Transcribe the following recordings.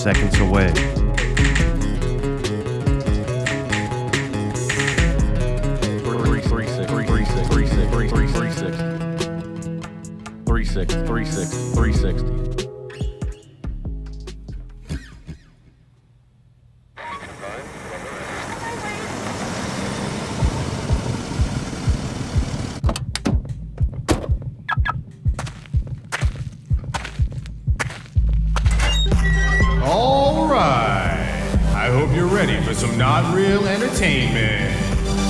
seconds away. Three sixty. All right. I hope you're ready for some not real entertainment.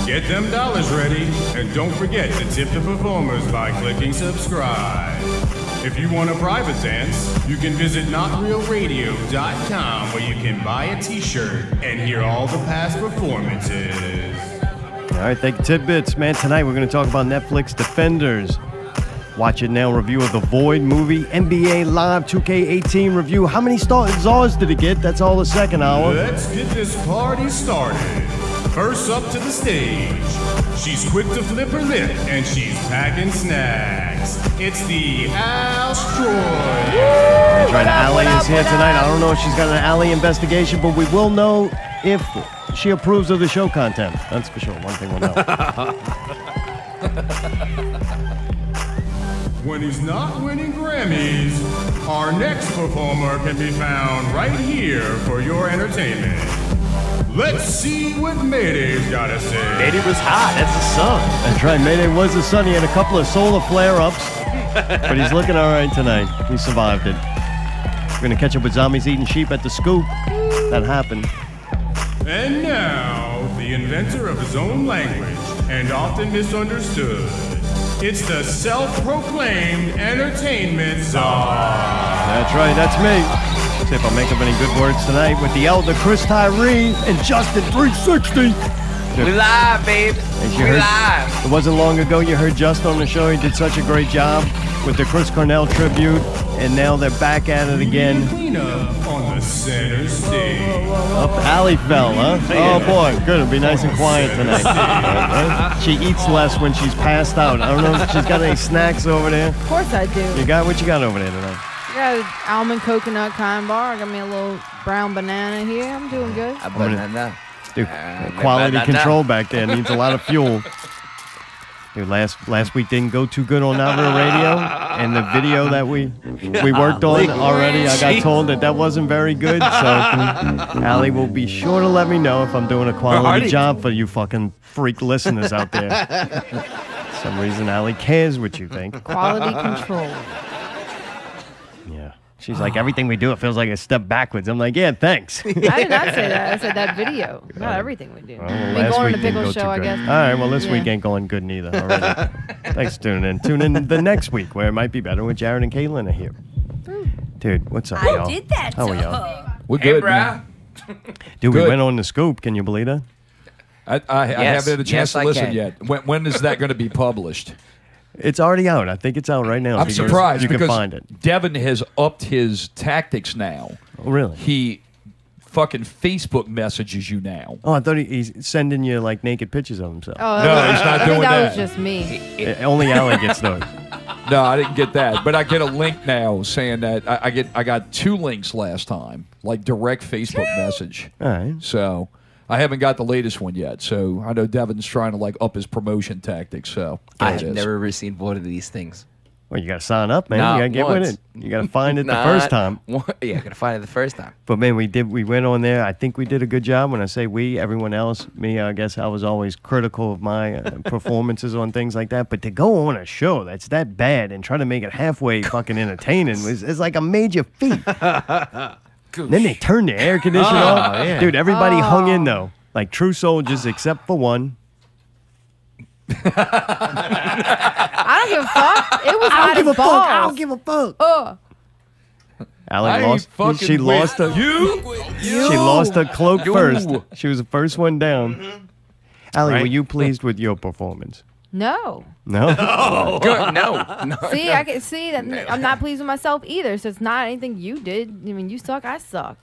Get them dollars ready, and don't forget to tip the performers by clicking subscribe. If you want a private dance, you can visit NotRealRadio.com where you can buy a t-shirt and hear all the past performances. All right, thank you, Tidbits. Man, tonight we're going to talk about Netflix Defenders. Watch It Now review of The Void movie, NBA Live 2K18 review. How many stars did it get? That's all the second hour. Let's get this party started. First up to the stage. She's quick to flip her lip, and she's packing snacks. It's the Astroid. That's right, Allie is here tonight. I don't know if she's got an Allie investigation, but we will know if she approves of the show content. That's for sure. One thing we'll know. When he's not winning Grammys, our next performer can be found right here for your entertainment. Let's see what Mayday's gotta say. Mayday was hot. That's the sun. That's right, Mayday was the sun. He had a couple of solar flare-ups, but he's looking all right tonight. He survived it. We're going to catch up with zombies eating sheep at the Scoop. That happened. And now, the inventor of his own language and often misunderstood. It's the self-proclaimed entertainment czar. That's right, that's me. See if I'll make up any good words tonight with the elder Chris Tyree and Justin 360. We live, babe. We live. It wasn't long ago you heard Justin on the show. He did such a great job with the Chris Cornell tribute, and now they're back at it again. Clean up on the center stage. Up Allie fell, huh? Oh boy, good. It'll be nice and quiet tonight. She eats less when she's passed out. I don't know if she's got any snacks over there. Of course I do. You got what you got over there tonight? I got an almond coconut kind bar. I got me a little brown banana here. I'm doing good. A banana. Dude, quality control back there needs a lot of fuel. Dude, last week didn't go too good on Not Real Radio, and the video that we worked on already, I got told that wasn't very good, so Allie will be sure to let me know if I'm doing a quality job for you fucking freak listeners out there. For some reason, Allie cares what you think. Quality control. Yeah. She's like, everything we do, it feels like a step backwards. I'm like, yeah, thanks. I did not say that. I said that video. Not everything we do. Well, I mean, going to the pickle show, I guess. All right, well, this week ain't going good neither already. Thanks for tuning in. Tune in the next week where it might be better when Jared and Caitlin are here. Dude, what's up, y'all? I did that. How are y'all? We're good, man. Dude, Good. we went on the Scoop. Can you believe that? I haven't had a chance to listen yet. When is that going to be published? It's already out. I think it's out right now. I'm surprised you because can find it. Devin has upped his tactics now. Oh, really? He fucking Facebook messages you now. Oh, I thought he's sending you like naked pictures of himself. Oh, No, he's not doing that that. was just me. Only Allie gets those. No, I didn't get that. But I get a link now saying that I got 2 links last time, like direct Facebook message. All right. So I haven't got the latest one yet. So I know Devin's trying to like up his promotion tactics. So I have never received one of these things. Well, you got to sign up, man. Not You got to get once. with it. You got to find it the first time. Yeah, gotta find it the first time. But man, we went on there. I think we did a good job. When I say we, everyone else, me, I guess I was always critical of my performances on things like that. But to go on a show that's that bad and try to make it halfway fucking entertaining is like a major feat. Then they turned the air conditioner off. Yeah. Dude, everybody hung in though. Like true soldiers except for one. I don't give a fuck. It was hot as balls. I don't give a fuck. Allie lost. She lost her. She lost her cloak first. She was the first one down. Allie, were you pleased with your performance? No. No. Good. No. See, I can see that I'm not pleased with myself either. So it's not anything you did. I mean, you suck. I suck.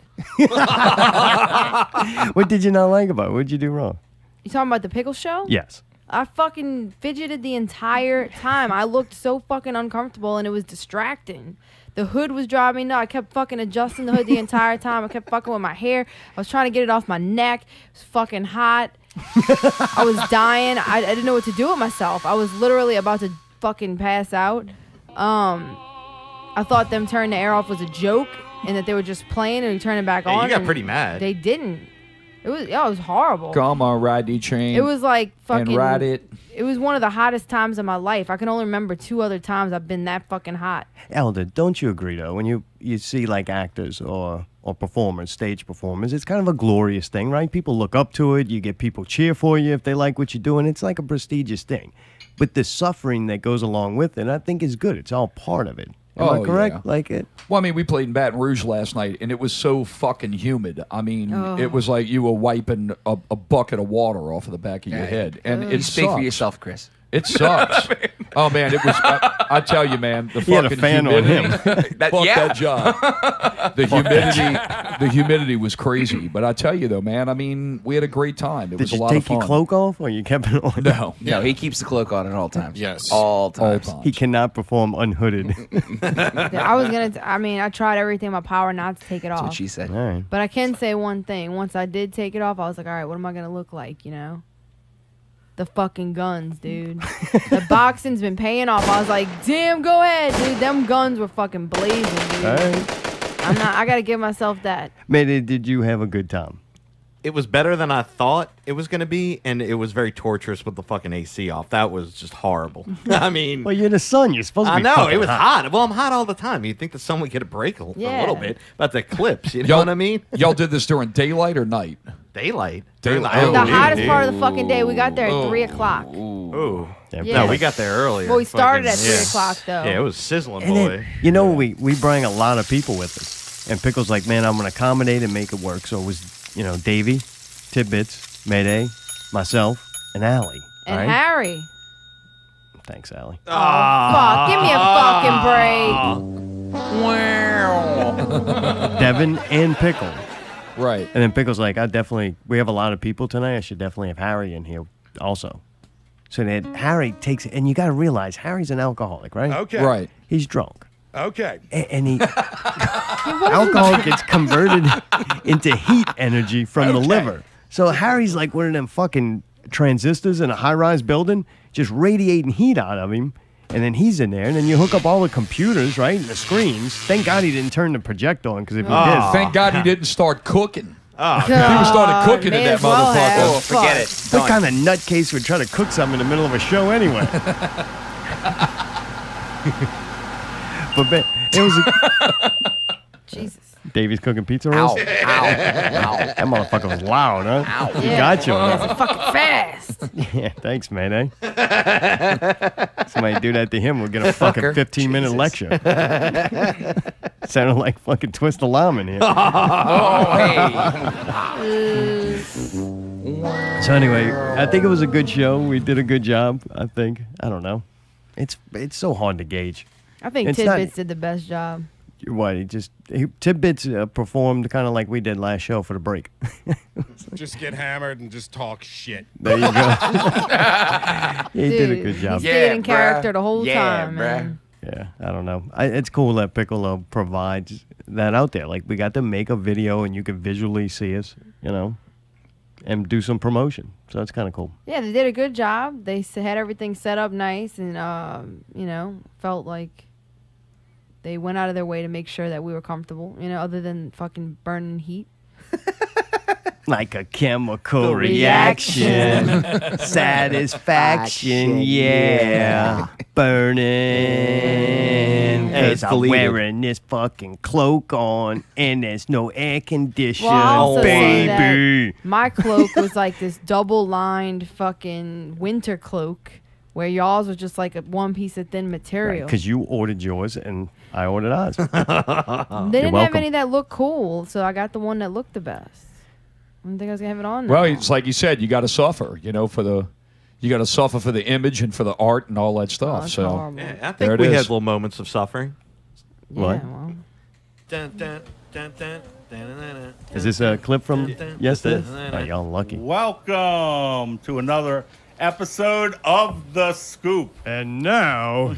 What did you not like about it? What did you do wrong? You talking about the pickle show? Yes. I fucking fidgeted the entire time. I looked so fucking uncomfortable, and it was distracting. The hood was driving me nuts. I kept fucking adjusting the hood the entire time. I kept fucking with my hair. I was trying to get it off my neck. It was fucking hot. I was dying. I didn't know what to do with myself. I was literally about to fucking pass out. I thought them turning the air off was a joke and that they were just playing and turning it back on. You got pretty mad. They didn't. It was horrible. Come on, ride the train. It was like fucking. And ride it. It was one of the hottest times of my life. I can only remember 2 other times I've been that fucking hot. Elder, don't you agree though? When you see like actors or performers, stage performers, it's kind of a glorious thing, right? People look up to it. You get people cheer for you if they like what you're doing. It's like a prestigious thing. But the suffering that goes along with it, I think, is good. It's all part of it. Am I correct? Yeah. Like it. Well, I mean, we played in Baton Rouge last night, and it was so fucking humid. I mean, it was like you were wiping a bucket of water off of the back of your head, and it Speak for sucks. yourself, Chris. It sucks. Oh man, it was. I tell you, man, the He had fucking a fan on humidity. him. Fuck that job. The humidity was crazy. But I tell you though, man, I mean, we had a great time. It Did was a you lot of take fun. your cloak off or you kept it on? No, No, he keeps the cloak on at all times. Yes. All times. He cannot perform unhooded. I was gonna. I tried everything in my power not to take it That's off. what she said. All right. But I can say one thing. Once I did take it off, I was like, all right, what am I gonna look like? You know. The fucking guns, dude. The boxing's been paying off. I was like, damn, go ahead, dude. Them guns were fucking blazing, dude. All right. I gotta give myself that. Mayday, did you have a good time? It was better than I thought it was going to be, and it was very torturous with the fucking AC off. That was just horrible. I mean, Well, you're the sun. You're supposed to I be know fucking it was hot. Well, I'm hot all the time. You'd think the sun would get a break a little bit, but the clips. You know what I mean? Y'all did this during daylight or night? Daylight. Daylight. During Oh, The afternoon, hottest dude. part of the fucking day. We got there at 3 o'clock. Ooh. Damn. Yeah. No, we got there earlier. Well, we started at 3 yeah. o'clock, though. Yeah, it was sizzling, And boy. then, you know, we bring a lot of people with us. And Pickle's like, man, I'm going to accommodate and make it work. So it was, you know, Davey, Tidbits, Mayday, myself, and Allie. And all right? Harry. Thanks, Allie. Fuck, give me a fucking break. Devin and Pickle. Right. And then Pickle's like, we have a lot of people tonight. I should definitely have Harry in here also. So then Harry takes it. And you got to realize, Harry's an alcoholic, right? Okay. Right. He's drunk. Okay. And he alcohol gets converted into heat energy from the liver. So Harry's like one of them fucking transistors in a high-rise building, just radiating heat out of him. And then he's in there, and then you hook up all the computers, right, and the screens. Thank God he didn't turn the projector on, because if he did, Thank God he didn't start cooking. Oh, He started cooking in may that as well have. motherfucker. Oh, forget it. what kind of nutcase would try to cook something in the middle of a show anyway? But it was Jesus. Davy's cooking pizza rolls. Ow. That motherfucker was loud, huh? He Yeah. got you on that. It's fucking fast. Yeah, thanks, man. Somebody do that to him, we'll get a fucking Fucker. 15-minute lecture. Sounded like fucking Twist Alarm in here. So anyway, I think it was a good show. We did a good job, I think. I don't know. It's so hard to gauge. I think It's not- Tidbits did the best job. What, Tidbits performed kind of like we did last show for the break. Just get hammered and just talk shit. There you go. He did a good job. He stayed in bruh. character the whole Yeah, time, bruh. man. Yeah, I don't know. It's cool that Piccolo provides that out there. Like, we got to make a video and you can visually see us, you know, and do some promotion. So it's kind of cool. Yeah, they did a good job. They had everything set up nice and, you know, felt like they went out of their way to make sure that we were comfortable, you know, other than fucking burning heat. Like a chemical reaction. Satisfaction, yeah. Burning. Hey, it's Because I'm deleted. wearing this fucking cloak on and there's no air conditioning, Well, I'll also say that baby. my cloak was like this double-lined fucking winter cloak where y'all's was just like one piece of thin material. Because you ordered yours and I ordered ours. They didn't have welcome. any that looked cool, so I got the one that looked the best. I didn't think I was going to have it on now. Well, it's like you said, you got to suffer, you know, you got to suffer for the image and for the art and all that Oh, stuff. it's So horrible. Yeah, I There think it we is. had little moments of suffering. What? Yeah, well. Dun, dun, dun, dun, dun, dun, dun, Is this a clip from yesterday? Dun. Oh, y'all lucky. Welcome to another episode of The Scoop. And now,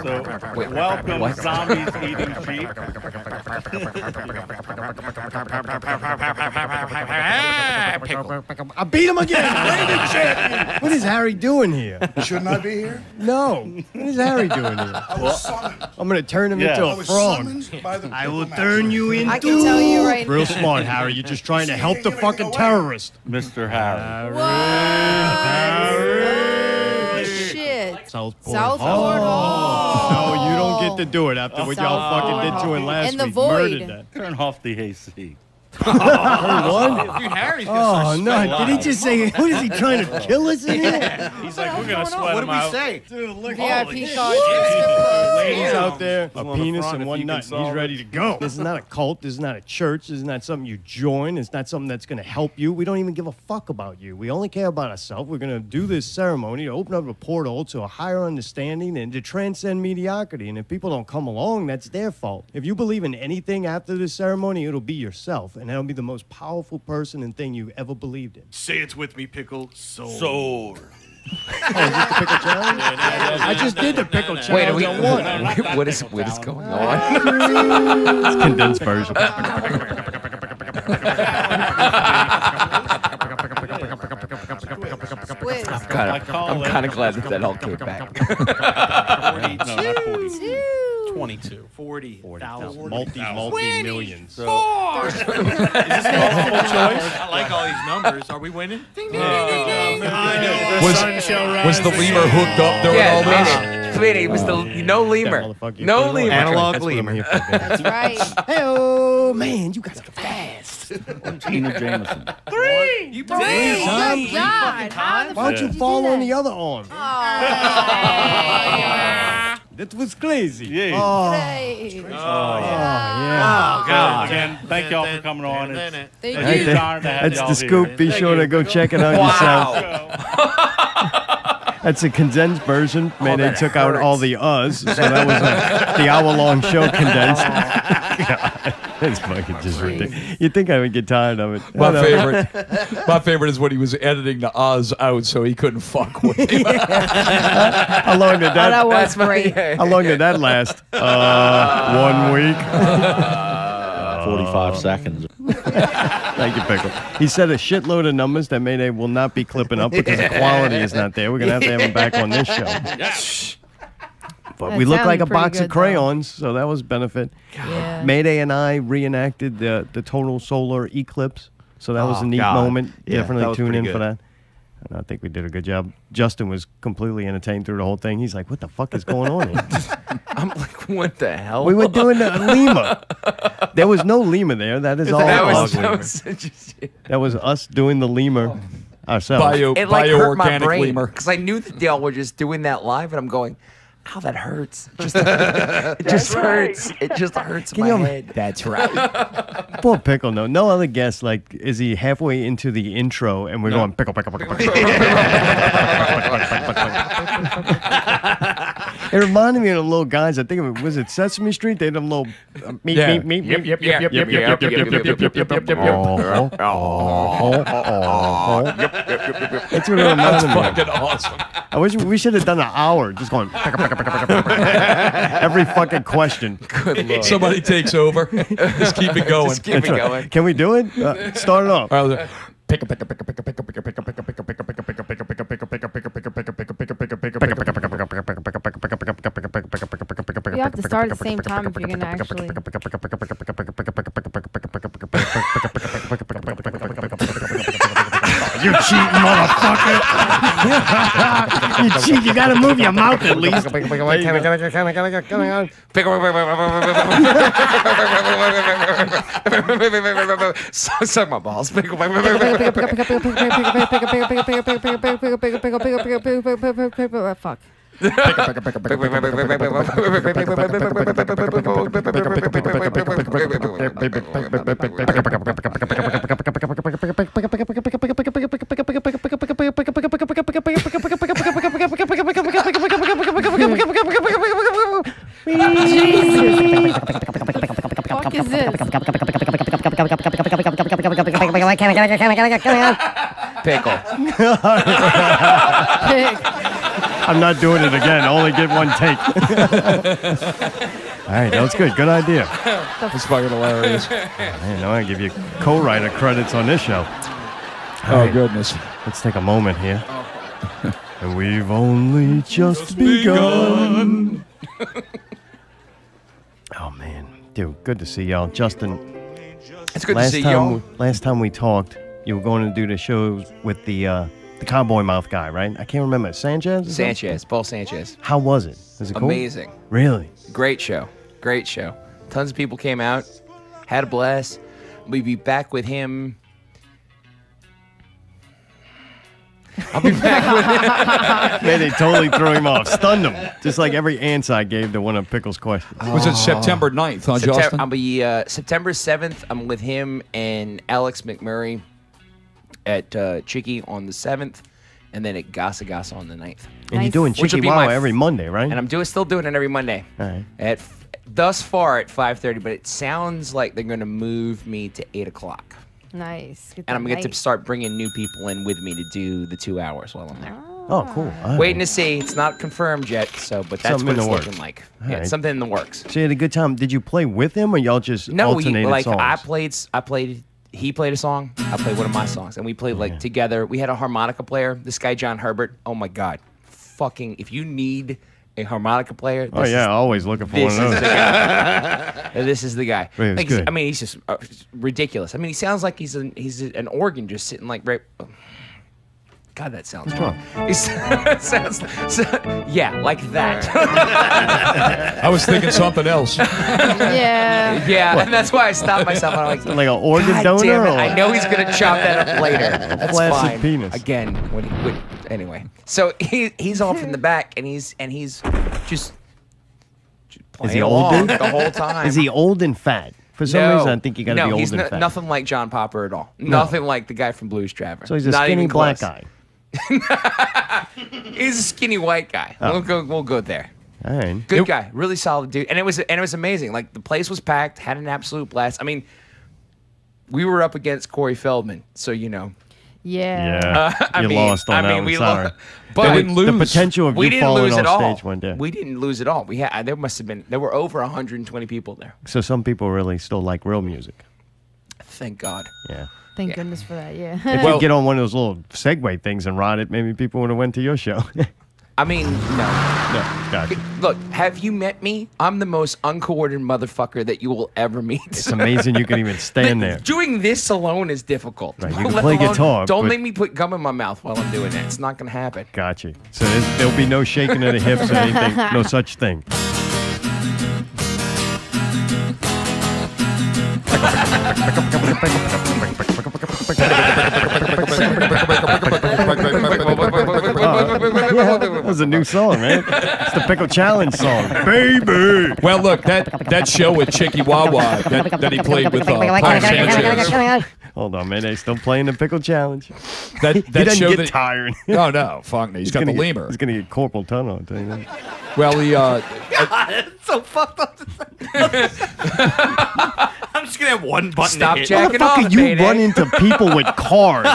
Welcome, zombies eating sheep. I beat him again. Reigning champion. What is Harry doing here? Shouldn't I be here? No. What is Harry doing here? I was summoned. I'm going to turn him into I a was frog. summoned by the I will diplomat. turn you into... I can tell you right Real now. smart, Harry. You're just trying to help the fucking terrorist. Mr. Harry. Oh, shit. Southport. Southport. No, you don't get to do it after what y'all fucking did to him last And the week. void. Murdered that. Turn off the AC. What? Dude, Harry's Oh, no. Did he just say, what is he trying to kill us in here? He's like, we're going to sweat What did him we out. say? VIP card. Ladies out there, a on the penis front and if one you can nut. solve He's ready to go. This is not a cult. This is not a church. This is not something you join. It's not something that's going to help you. We don't even give a fuck about you. We only care about ourselves. We're going to do this ceremony to open up a portal to a higher understanding and to transcend mediocrity. And if people don't come along, that's their fault. If you believe in anything after this ceremony, it'll be yourself. And that'll be the most powerful person and thing you ever believed in. Say it with me, Pickle. Soul. Soul. Pickle challenge? I just did the pickle challenge. Wait, are we, on one. what is going on? It's condensed version. Squid. I'm kind of glad that all came back. 22. 40,000. Multi-millions. Is this multiple choice? I like all these numbers. Are we winning? Ding, ding, ding, ding, ding. I know. Was the lemur hooked up during all this? Sweetie, it was the no lemur. No lemur. Analog lemur. That's right. Hey, man, you guys are fast. Tina Jameson. You Good God. How the Why don't fuck you did fall do on that? the other arm? Oh. That was crazy. Yeah. Oh, Hey. yeah. Oh, God. Again, thank y'all for coming on. It's Thank a huge you. honor to have That's y'all the scoop. here. Be sure to go check it out yourself. Wow. That's a condensed version. Man, they that took out all the us, so that was the hour-long show condensed. God, it's fucking just ridiculous. You'd think I would get tired of it. My favorite is when he was editing the Oz out so he couldn't fuck with him. How long did Oh, that that? was great. How long did that last? 1 week. 45 seconds. Thank you, Pickle. He said a shitload of numbers that Mayday will not be clipping up because the quality is not there. We're going to have him back on this show. But That we look like a sounded pretty box of good, though. crayons, so that was benefit. Yeah. Mayday and I reenacted the total solar eclipse, so that was a neat God. moment. Yeah, that Definitely was tune pretty in for good. that. And I think we did a good job. Justin was completely entertained through the whole thing. He's like, what the fuck is going on here? I'm like, what the hell? We were doing the lemur. There was no lemur there. That is all us. That was us doing the lemur ourselves. It like hurt my Bio-organic brain lemur. because I knew that y'all were just doing that live, and I'm going, "Ow, that hurts! It just hurts. It just hurts my head." That's right. Poor Pickle. No other guess. Like, is he halfway into the intro and we're going pickle, pickle, pickle, pickle. It reminded me of the little guys. I think it was it Sesame Street. They had them little meep, Yeah. meep, meep, Yep, yep, yep, yep, yep, yep, yep, yep, yep, yep, yep, yep. That's what it reminded me of. Fucking awesome. I wish we should have done an hour just going every fucking question. Good lord. Somebody takes over. Just keep it going. Just keep it That's right. going. Can we do it? Start it off. All right, You have to start at the same time if you're gonna actually. You cheating motherfucker! You cheat. You gotta move your mouth at least. Suck my balls. Fuck. Fuck is this? Pickle. Pick. I'm not doing it again. I only get one take. All right, that was good. Good idea. That's fucking hilarious. Man, now I give you co-writer credits on this show. All right, goodness. Let's take a moment here. And we've only just begun. Oh, man. Dude, good to see y'all. Justin, it's good to see y'all. Last time we talked, you were going to do the show with the cowboy mouth guy, right? I can't remember. Sanchez? Paul Sanchez. How was it? Was it cool? Amazing. Really? Great show. Great show. Tons of people came out. Had a blast. We'll be back with him. I'll be back with him. Man, they totally threw him off. Stunned him. Just like every answer I gave to one of Pickle's questions. Was it September 9th, huh, Justin? I'll be September 7th. I'm with him and Alex McMurray at Chicky on the 7th, and then at Gasa Gasa on the 9th. And you're doing Chicky Wow every Monday, right? And I'm still doing it every Monday. All right. Thus far at 5:30, but it sounds like they're going to move me to 8 o'clock. Nice. And I'm going to get to start bringing new people in with me to do the 2 hours while I'm there. Oh, cool. Waiting to see. It's not confirmed yet, but that's Something what in it's the looking works. like. All Yeah, right. it's something in the works. So you had a good time. Did you play with him, or y'all just alternated songs? I played. He played a song. I played one of my songs, and we played together. We had a harmonica player. This guy John Herbert. Oh my God, fucking! If you need a harmonica player, always looking for one of those. This is the guy. It was good. I mean, he's just ridiculous. I mean, he sounds like he's an organ just sitting like right. God, that sounds wrong. He sounds like that. I was thinking something else. Yeah. Yeah, and that's why I stopped myself. I'm like an organ God donor? Damn it. Or? I know he's gonna chop that up later. That's flaccid fine. penis. Again, anyway. So he's off in the back, and he's just playing Is he old, along dude? the whole time. Is he old and fat? For some reason, I think you got to be old and fat. Nothing like John Popper at all. Nothing like the guy from Blues Traveler. So he's a Not skinny even black close. guy. He's a skinny white guy. Oh. We'll go there. All right. Good guy, really solid dude, and it was amazing. Like the place was packed, had an absolute blast. I mean, we were up against Corey Feldman, so you know. Yeah. You lost on that one. Sorry. But They didn't lose. The potential of we you didn't falling lose off at all. stage one day. We didn't lose at all. There were over 120 people there. So some people really still like real music. Thank God. Yeah. Thank goodness for that. Yeah. If you get on one of those little Segway things and ride it, maybe people would have went to your show. I mean, no. Gotcha. Look, have you met me? I'm the most uncoordinated motherfucker that you will ever meet. It's amazing you can even stand there. Doing this alone is difficult. Right, you can Let play alone- guitar, Don't but- make me put gum in my mouth while I'm doing that. It's not going to happen. Gotcha. So there'll be no shaking of the hips or anything. No such thing. That was a new song, man. It's the Pickle Challenge song. Baby! Well, look, that show with Chicky Wawa that he played with Paul Sanchez. Hold on, man. They still playing the Pickle Challenge. That He doesn't show get that, tired. No, fuck no. He's got the lemur. He's going to get corporal tunnel, I'll tell you that. Well, he It's so fucked up. I'm just gonna have one button. Stop to hit. jacking Motherfucker, off, you Mayday. run into people with cars.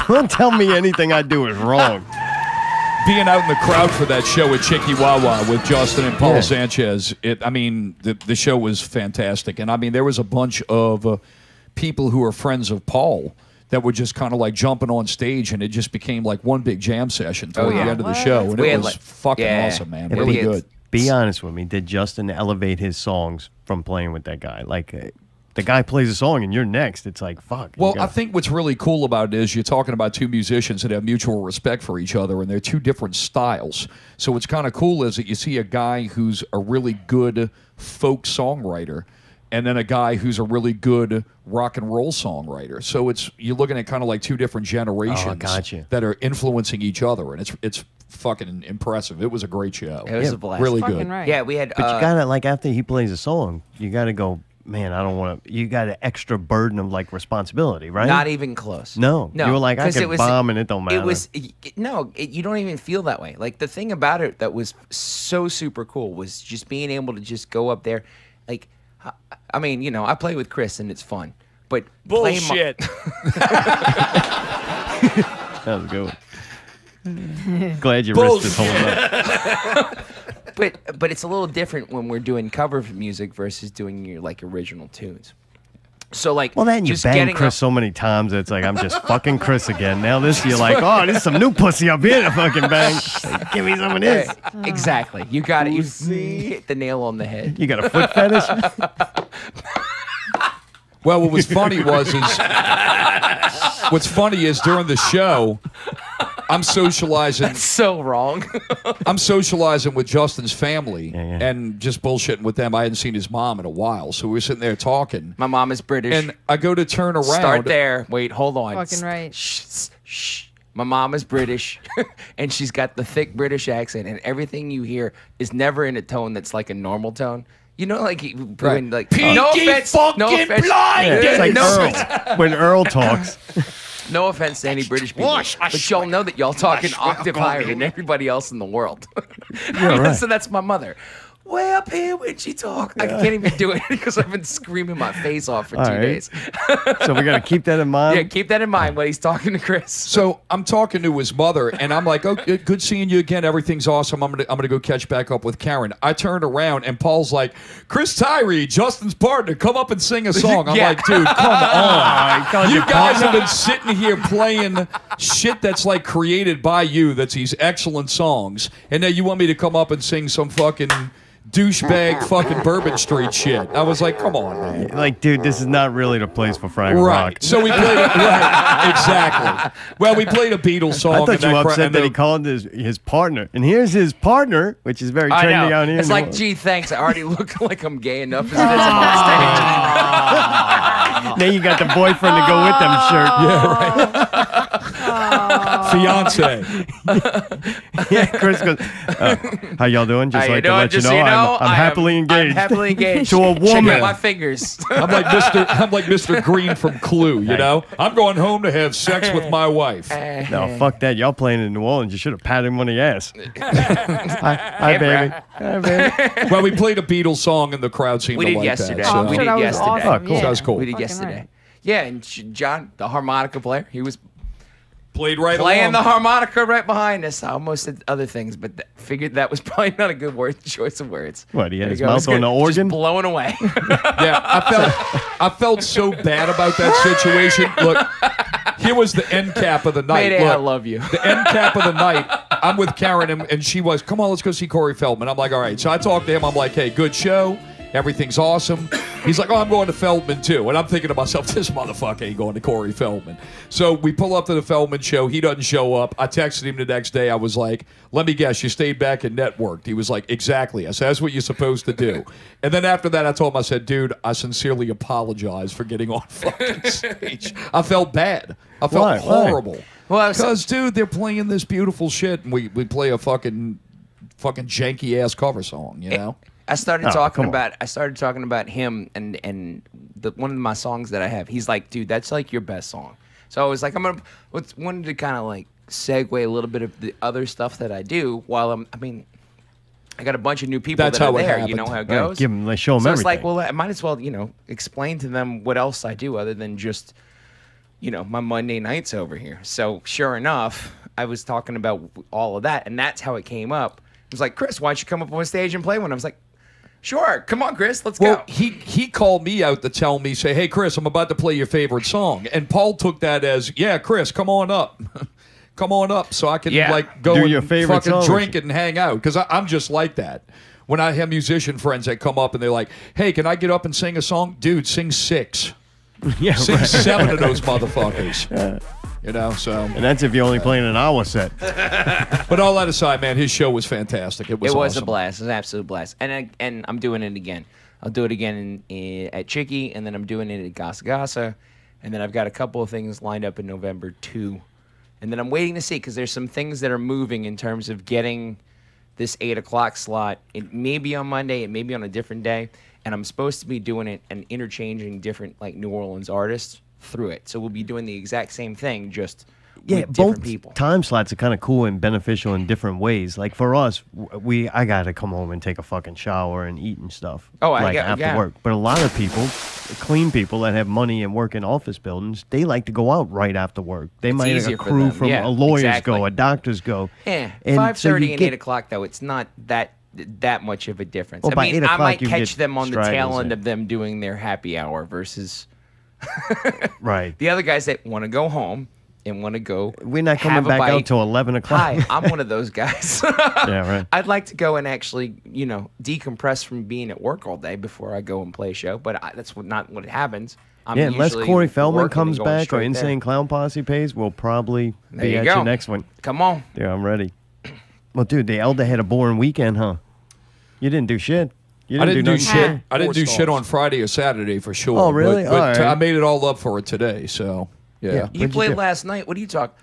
Don't tell me anything I do is wrong. being out in the crowd for that show at Chicky Wawa with Justin and Paul Sanchez, the show was fantastic. And I mean, there was a bunch of people who are friends of Paul that were just kind of like jumping on stage, and it just became like one big jam session toward the end of the show. And it was fucking awesome, man. Really good. Be honest with me. Did Justin elevate his songs from playing with that guy? Like, the guy plays a song and you're next. It's like, fuck. Well, I think what's really cool about it is you're talking about two musicians that have mutual respect for each other, and they're two different styles. So what's kind of cool is that you see a guy who's a really good folk songwriter, and then a guy who's a really good rock and roll songwriter. So you're looking at kind of like two different generations that are influencing each other, and it's fucking impressive. It was a great show. It was a blast. Really Fucking good. right. Yeah, we had. But you gotta, like, after he plays a song, you gotta go, man, I don't want to. You got an extra burden of like responsibility, right? Not even close. No. You were like, I 'cause could bomb and it don't matter. It was you don't even feel that way. Like, the thing about it that was so super cool was just being able to just go up there, like, I mean, I play with Chris and it's fun, but bullshit. That was good. Glad your wrist is holding up. But it's a little different when we're doing cover music versus doing your like original tunes. So like, Well, then you just bang getting Chris up- so many times that it's like I'm just fucking Chris again. Now this you're like, oh, there's some new pussy up here to fucking bang. Like, give me some of this. Exactly. You got it. You hit the nail on the head. You got a foot fetish? Well, what was funny what's funny is during the show, I'm socializing. That's so wrong. I'm socializing with Justin's family yeah. and just bullshitting with them. I hadn't seen his mom in a while, so we were sitting there talking. My mom is British. And I go to turn around. Start there. Wait, hold on. Fucking right. Shh, shh. My mom is British, and she's got the thick British accent, and everything you hear is never in a tone that's like a normal tone. You know, like when like no offense, no offense. Yeah, it's like no Earl. offense. When Earl talks. No offense to any British people, but y'all know that y'all talk an octave higher than everybody else in the world. Yeah, right. So that's my mother. Way up here when she talk. I can't even do it because I've been screaming my face off for 2 right. days. So we got to keep that in mind. Yeah, keep that in mind when he's talking to Chris. So I'm talking to his mother, and I'm like, "Oh, good seeing you again. Everything's awesome. I'm gonna go catch back up with Karen." I turned around, and Paul's like, "Chris Tarride, Justin's partner, come up and sing a song." I'm Yeah. like, "Dude, come on! You your guys partner? have been sitting here playing shit that's like created by you. That's these excellent songs, and now you want me to come up and sing some fucking." Douchebag fucking Bourbon Street shit. I was like, come on, man. Like, dude, this is not really the place for Frank Right. Rock. So we played right, exactly. Well, we played a Beatles song. I thought and you were that upset that he called his partner. And here's his partner, which is very I trendy know. out here. It's in the like, world. gee, thanks. I already look like I'm gay enough as it is on my stage. Now you got the boyfriend to go with them shirt. Fiance. Yeah, Chris goes, how y'all doing? Just How you like doing? to let you Just know, so you know, I'm happily engaged. I'm happily engaged. To a Check woman. out my fingers. I'm like Mr. Green from Clue, you know? I'm going home to have sex with my wife. No, fuck that. Y'all playing in New Orleans. You should have patted him on the ass. Hi, baby. Hi, baby. Well, we played a Beatles song and the crowd seemed We to did like yesterday. that. So. We sure did that was yesterday. awesome. Oh, cool. Yeah. That was cool. We did Fucking yesterday. right. Yeah, and John, the harmonica player, he was Played right playing the along. harmonica right behind us. I almost said other things, but figured that was probably not a good choice of words. What, he had There his you go. mouth It's good. on the organ? Just blowing away. Yeah, I felt so bad about that situation. Look, here was the end cap of the night. Mayday, Look, I love you. The end cap of the night. I'm with Karen, and she was, come on, let's go see Corey Feldman. I'm like, all right. So I talked to him. I'm like, hey, good show. Everything's awesome. He's like, oh, I'm going to Feldman too. And I'm thinking to myself, this motherfucker ain't going to Corey Feldman. So we pull up to the Feldman show. He doesn't show up. I texted him the next day. I was like, let me guess, you stayed back and networked. He was like, exactly. I said, that's what you're supposed to do. And then after that, I told him, I said, dude, I sincerely apologize for getting on fucking stage. I felt bad. I felt Why? horrible. Well, Because, dude, they're playing this beautiful shit, and we play a fucking janky ass cover song, you know? I started Oh, talking come on. about him and one of my songs that I have. He's like, dude, that's like your best song. So I was like, wanted to kind of like segue a little bit of the other stuff that I do while I got a bunch of new people That's that how are it there. happened. You know how it Right, goes. show them So everything. it's like, well, I might as well, explain to them what else I do other than just, my Monday nights over here. So sure enough, I was talking about all of that, and that's how it came up. It was like, Chris, why don't you come up on stage and play one? I was like, sure, come on, Chris, let's Well, go. he called me out to tell me, say, hey, Chris, I'm about to play your favorite song. And Paul took that as, yeah, Chris, come on up. Come on up so I can, go Do and your favorite fucking song. drink and hang out. Because I'm just like that. When I have musician friends that come up and they're like, hey, can I get up and sing a song? Dude, sing 6. Yeah, Sing right. 7 of those motherfuckers. So. And that's if you're only playing an hour set. But all that aside, man, his show was fantastic. It was It was awesome. a blast. It was an absolute blast. And I'm doing it again. I'll do it again at Chicky, and then I'm doing it at Gasa Gasa. And then I've got a couple of things lined up in November, too. And then I'm waiting to see, because there's some things that are moving in terms of getting this 8 o'clock slot. It may be on Monday. It may be on a different day. And I'm supposed to be doing it and interchanging different, like, New Orleans artists through it. So we'll be doing the exact same thing, just Yeah, with different both people. time slots are kind of cool and beneficial in different ways. Like for us, I gotta come home and take a fucking shower and eat and stuff. Oh, after work. But a lot of people, clean people that have money and work in office buildings, they like to go out right after work. They It's might easier a for crew them. from Yeah, a lawyers exactly. go, a doctors go. Yeah, And 5:30 so you and get- 8 o'clock though. It's not that much of a difference. Well, I by mean, 8 I o'clock might you catch get them on the stragglers tail end in. of them doing their happy hour versus Right. the other guys that want to go home and want to go. We're not coming have a back bite. out till 11 o'clock. Hi, I'm one of those guys. Yeah, right. I'd like to go and actually, decompress from being at work all day before I go and play a show. But that's not what happens. I'm Yeah, unless usually Corey Feldman working comes and going back or straight there. Insane Clown Posse pays, we'll probably There be you at go. your next one. Come on. Yeah, I'm ready. Well, dude, the Elder had a boring weekend, huh? You didn't do shit. You I didn't do nothing? shit. I didn't do Four shit stars. on Friday or Saturday for sure. Oh, really? But All right. I made it all up for it today. So yeah. Yeah. You What'd you played do? last night. What are you talking?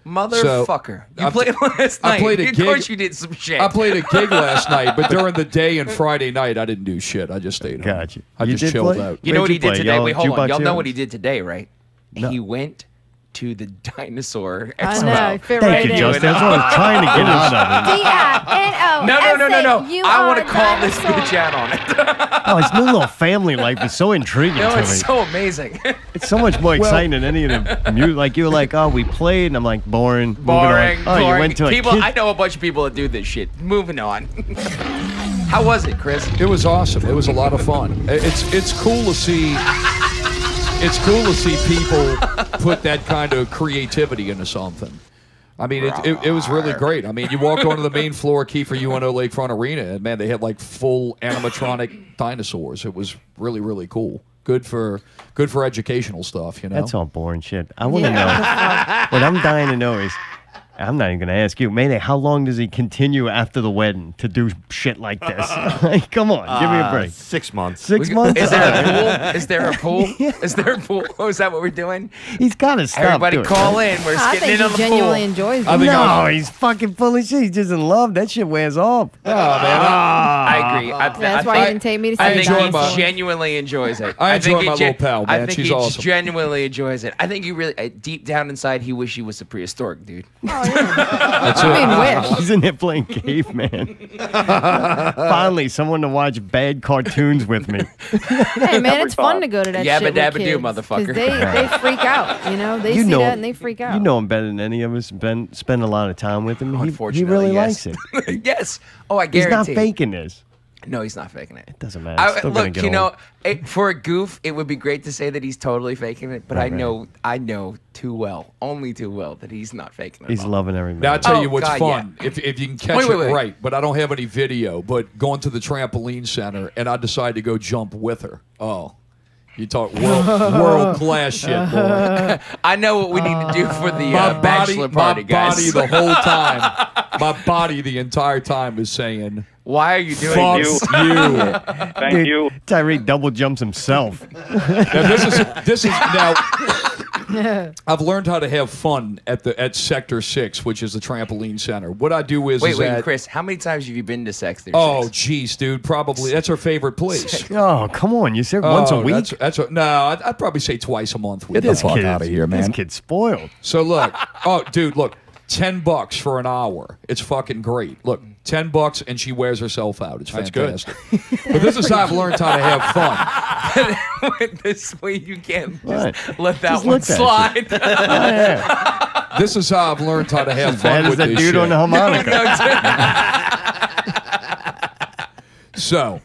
Motherfucker. You I- played last night. I played a Of gig. course you did some shit. I played a gig last night, but during the day and Friday night, I didn't do shit. I just stayed home. Gotcha. I You just did chilled play? out. You know Where'd what you he did play? today? Y'all Wait, hold on. jukebox Y'all know here? what he did today, right? No. He went to the dinosaur I expo. know. Fit Thank right you, in. Justin. That's what I was trying to get out of it. D-I-N-O. No. I want to call this bitch out on it. Oh, his new little family life is so intriguing No, to me. it's so amazing. It's so much more exciting than any of the music. Like, you were like, oh, we played, and I'm like, boring. moving on. Boring. Oh, you boring. went to a people. kid- I know a bunch of people that do this shit. Moving on. How was it, Chris? It was awesome. It was a lot of fun. It's cool to see. It's cool to see people put that kind of creativity into something. I mean, it was really great. I mean, you walked onto the main floor, Kiefer UNO Lakefront Arena, and man, they had like full animatronic dinosaurs. It was really, really cool. Good for educational stuff, you know. That's all boring shit. I want to know. What I'm dying to know is, I'm not even going to ask you, Mayday, how long does he continue after the wedding to do shit like this? Like, come on, give me a break. 6 months. 6 months? Is there a pool? Is there a pool? Is there a pool? Oh, is that what we're doing? He's got to stop. Everybody doing call it. in. We're I getting think in he on the genuinely pool. enjoys I it. think No, he's fucking full of shit. He's just in love. That shit wears off. Oh, man. I agree. That's why you didn't take me to see I the think enjoy he my- genuinely enjoys it. I enjoy think he my little pal, I man. think She's he awesome. genuinely enjoys it. I think he really, deep down inside, he wish he was a prehistoric dude. That's I it. mean, wish. He's in there playing caveman. Finally, someone to watch bad cartoons with me. Hey, man, it's fun to go to that Yabba shit dabba with do, kids, 'cause motherfucker. They freak out, you know? They You see know that him. and they freak out. You know him better than any of us. Spend a lot of time with him. He Unfortunately, really yes. likes it. Yes. Oh, I He's guarantee. not faking this. No, he's not faking it. It doesn't matter. It's still gonna Look, get you know, old. for a goof, it would be great to say that he's totally faking it, but Right, I know too well, only too well, that he's not faking it. He's at all. loving every Now, minute. I'll tell Oh, you what's God, fun. If you can catch Wait, it wait. right, but I don't have any video, but going to the trampoline center, and I decided to go jump with her. Oh, you talk world class shit, boy. I know what we need to do for the bachelor party, my guys. body the whole time, my body the entire time is saying, Why are you doing fuck this? you. Thank you. Tyree double jumps himself. Now, this is now. I've learned how to have fun at Sector 6, which is the trampoline center. What I do is Wait, that, Chris, how many times have you been to Sector 6? oh, geez, dude, probably that's her favorite place. Oh, come on. You said once a Oh, week? No, I'd probably say twice a month. Get the fuck out of here, This man. kid's spoiled. So look, oh, dude, look, $10 for an hour. It's fucking great. Look, $10 and she wears herself out. It's fantastic. But this is how I've learned how to have fun. This way you can't Right. just let that Just one look at slide. Yeah. This is how I've learned how to have Bad fun as with that this dude shit. on the harmonica. So,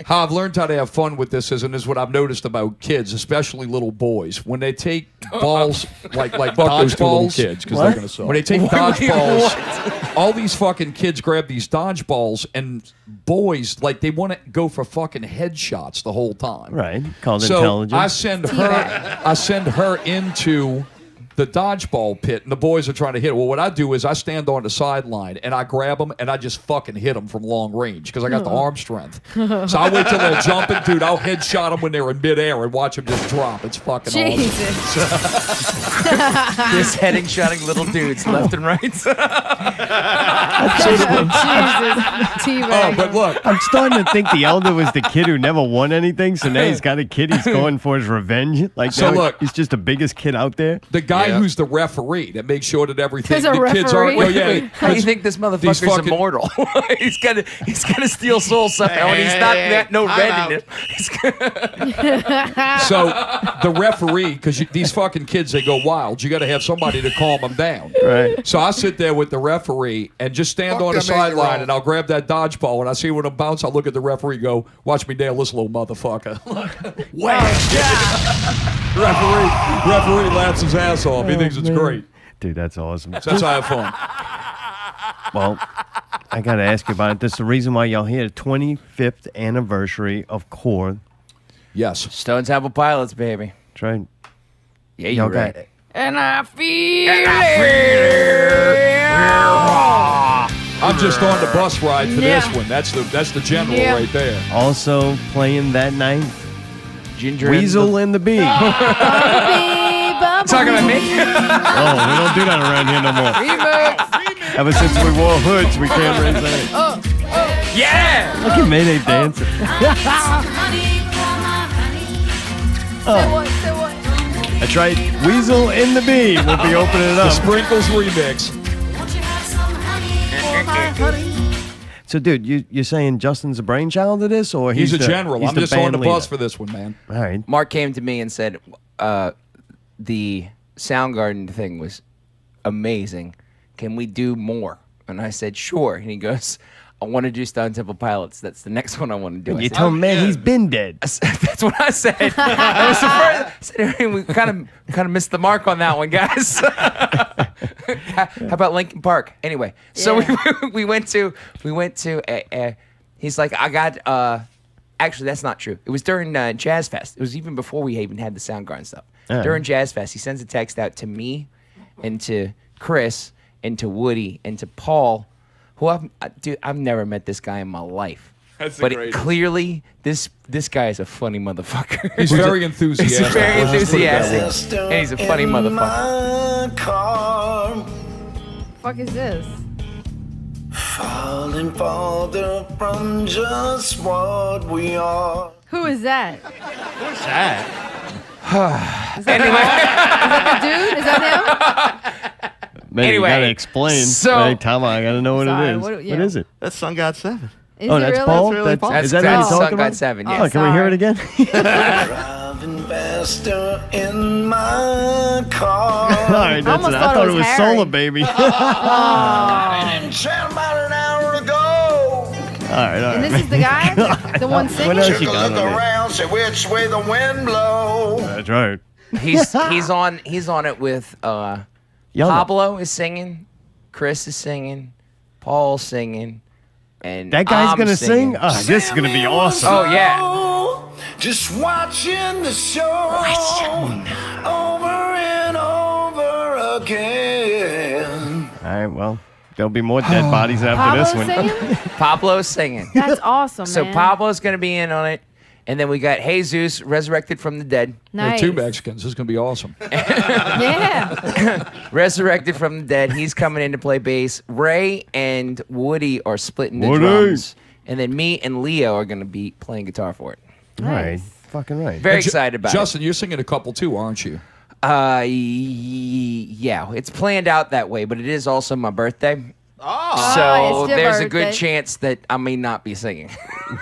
how I've learned how to have fun with this is, and this is what I've noticed about kids, especially little boys, when they take balls like Those two little dodgeballs. kids, because they're gonna suck. When they take dodgeballs, all these fucking kids grab these dodgeballs, and boys, like, they want to go for fucking headshots the whole time. Right. Called So intelligence. I send her into the dodgeball pit, and the boys are trying to hit it. Well, what I do is I stand on the sideline, and I grab them, and I just fucking hit them from long range, because I got the arm strength. So I wait till they're jumping. Dude, I'll headshot them when they're in midair and watch them just drop. It's fucking awesome. Jesus. Just heading, shotting little dudes left and right. Jesus. Oh, Teabag. but look, I'm starting to think the elder was the kid who never won anything, so now he's got a kid. He's going for his revenge. Like, So now look. he's just the biggest kid out there. the guy guy who's the referee that makes sure that everything There's a the kids aren't. referee? Oh, yeah, How do you think this motherfucker's fucking- immortal? he's gonna steal soul somehow, and he's not got no red in it. So the referee, because these fucking kids, they go wild. You got to have somebody to calm them down. Right. So I sit there with the referee and just stand on the sideline, and I'll grab that dodgeball, and I see when it bounce, I'll look at the referee, go, watch me nail this little motherfucker. Referee laughs his ass off. He thinks it's great. Dude, that's awesome. So that's how I have fun. Well, I got to ask you about it. This is the reason why y'all here, the 25th anniversary of Core. Yes. Stone Temple Pilots, baby. That's right. Yeah, you're Y'all got- right. And I feel I'm just on the bus ride for Yeah. this one. That's the general Yeah. right there. Also playing that night, Ginger Weasel and the Bee. Talking about me? Oh, we don't do that around here no more. Ever since we wore hoods, we can't raise that. Yeah! Look at Mayday dancing. Say what? That's right. Weasel and the Bee will be opening it The up. Sprinkles remix. So, dude, you're saying Justin's a brainchild of this, or He's a the- general. he's I'm the just on band the bus leader? for this one, man. All right. Mark came to me and said, the Soundgarden thing was amazing. Can we do more? And I said, sure. And he goes, I want to do Stone Temple Pilots. That's the next one I want to do. I You said, tell him, man, he's been dead. That's what I said. That was the first. I said, "Hey, we kind of missed the mark on that one, guys. How about Linkin Park? Anyway, so we went to he's like, I got actually that's not true. It was during Jazz Fest. It was even before we even had the Soundgarden stuff. Yeah. During Jazz Fest, he sends a text out to me and to Chris and to Woody and to Paul, who I've never met this guy in my life. That's the but greatest. Clearly, this guy is a funny motherfucker. He's very enthusiastic. He's very Let's just put it that way. enthusiastic, and he's a funny motherfucker. Fuck is this? Falling farther from just what we are. Who is that? What's that? Is that the dude? Is that him? Man, Anyway, you gotta explain. so- Hey, Tom, I gotta know what Sorry, it is. what- What yeah. is it? That's Sun God 7. Is Oh, it that's really? Paul? That's really Paul. Is that how you That's talk Sun about God it? 7, Oh, yeah. can we hear it again? Driving faster in my car. All right, that's almost it. I thought it thought it was was Harry. Solar Baby. All And chat about an hour ago. right. And this is the guy? The one singing? What else Took you a got look on there? around, say which way the wind blows. That's right. He's on it with Y'all know. Pablo is singing, Chris is singing, Paul's singing, and That guy's I'm gonna singing. sing? Oh, this is gonna be awesome. Oh yeah. Just watching the show over and over again. All right, well, there'll be more dead bodies after Pablo this one. singing? Pablo's singing. That's awesome, So man. Pablo's gonna be in on it, and then we got Jesus resurrected from the dead, Nice. Two Mexicans. This is going to be awesome. Yeah. resurrected from the dead. He's coming in to play bass. Ray and Woody are splitting the Woody. drums, and then me and Leo are gonna be playing guitar for it. All right, Nice. fucking right. Very And Ju- excited about Justin, you're singing a couple too, aren't you? yeah, it's planned out that way, but it is also my birthday. Oh, So it's your there's a birthday. good chance that I may not be singing.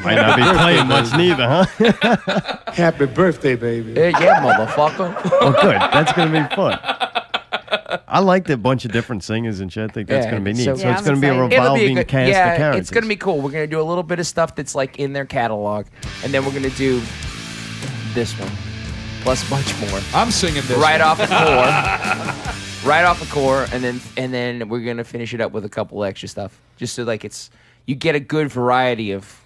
Might not be playing much neither, huh? Happy birthday, baby. Yeah, motherfucker. Well, good. That's gonna be fun. I like the bunch of different singers and shit. I think that's Yeah, gonna be neat. so- So, Yeah, it's I'm gonna be a excited. revolving cast of characters. it's gonna be cool. We're gonna do a little bit of stuff that's like in their catalog, and then we're gonna do this one, plus a bunch more. I'm singing this Right one. off the core. Right off the core, and then we're gonna finish it up with a couple extra stuff, just so like you get a good variety of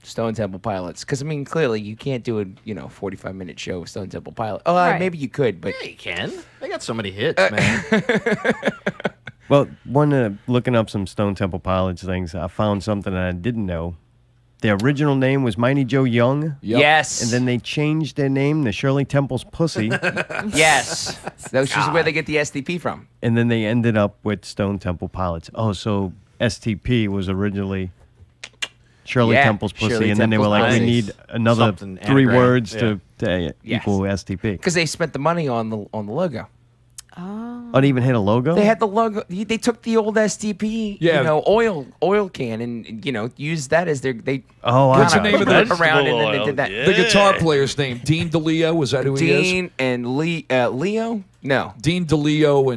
Stone Temple Pilots. Because I mean, clearly you can't do a 45-minute show with Stone Temple Pilots. Oh, Right. maybe you could, but Yeah, you can. They got so many hits, man. Well, looking up some Stone Temple Pilots things, I found something that I didn't know. Their original name was Mighty Joe Young. Yep. yes, And then they changed their name to Shirley Temple's Pussy. yes, that's just where they get the STP from. And then they ended up with Stone Temple Pilots. Oh, so STP was originally Shirley Yeah, Temple's Pussy. Shirley And then they were Temple's like, we Pussy. need another Something 3 anagram. words Yeah. to Yes. equal STP. Because they spent the money on the logo. They even had a logo? They had the logo. They took the old STP, Yeah. oil can, and used that as their. What's the name of that? Around and then they did that. The guitar player's name, Dean DeLeo. Was that who he is? Dean and Leo. No, Dean DeLeo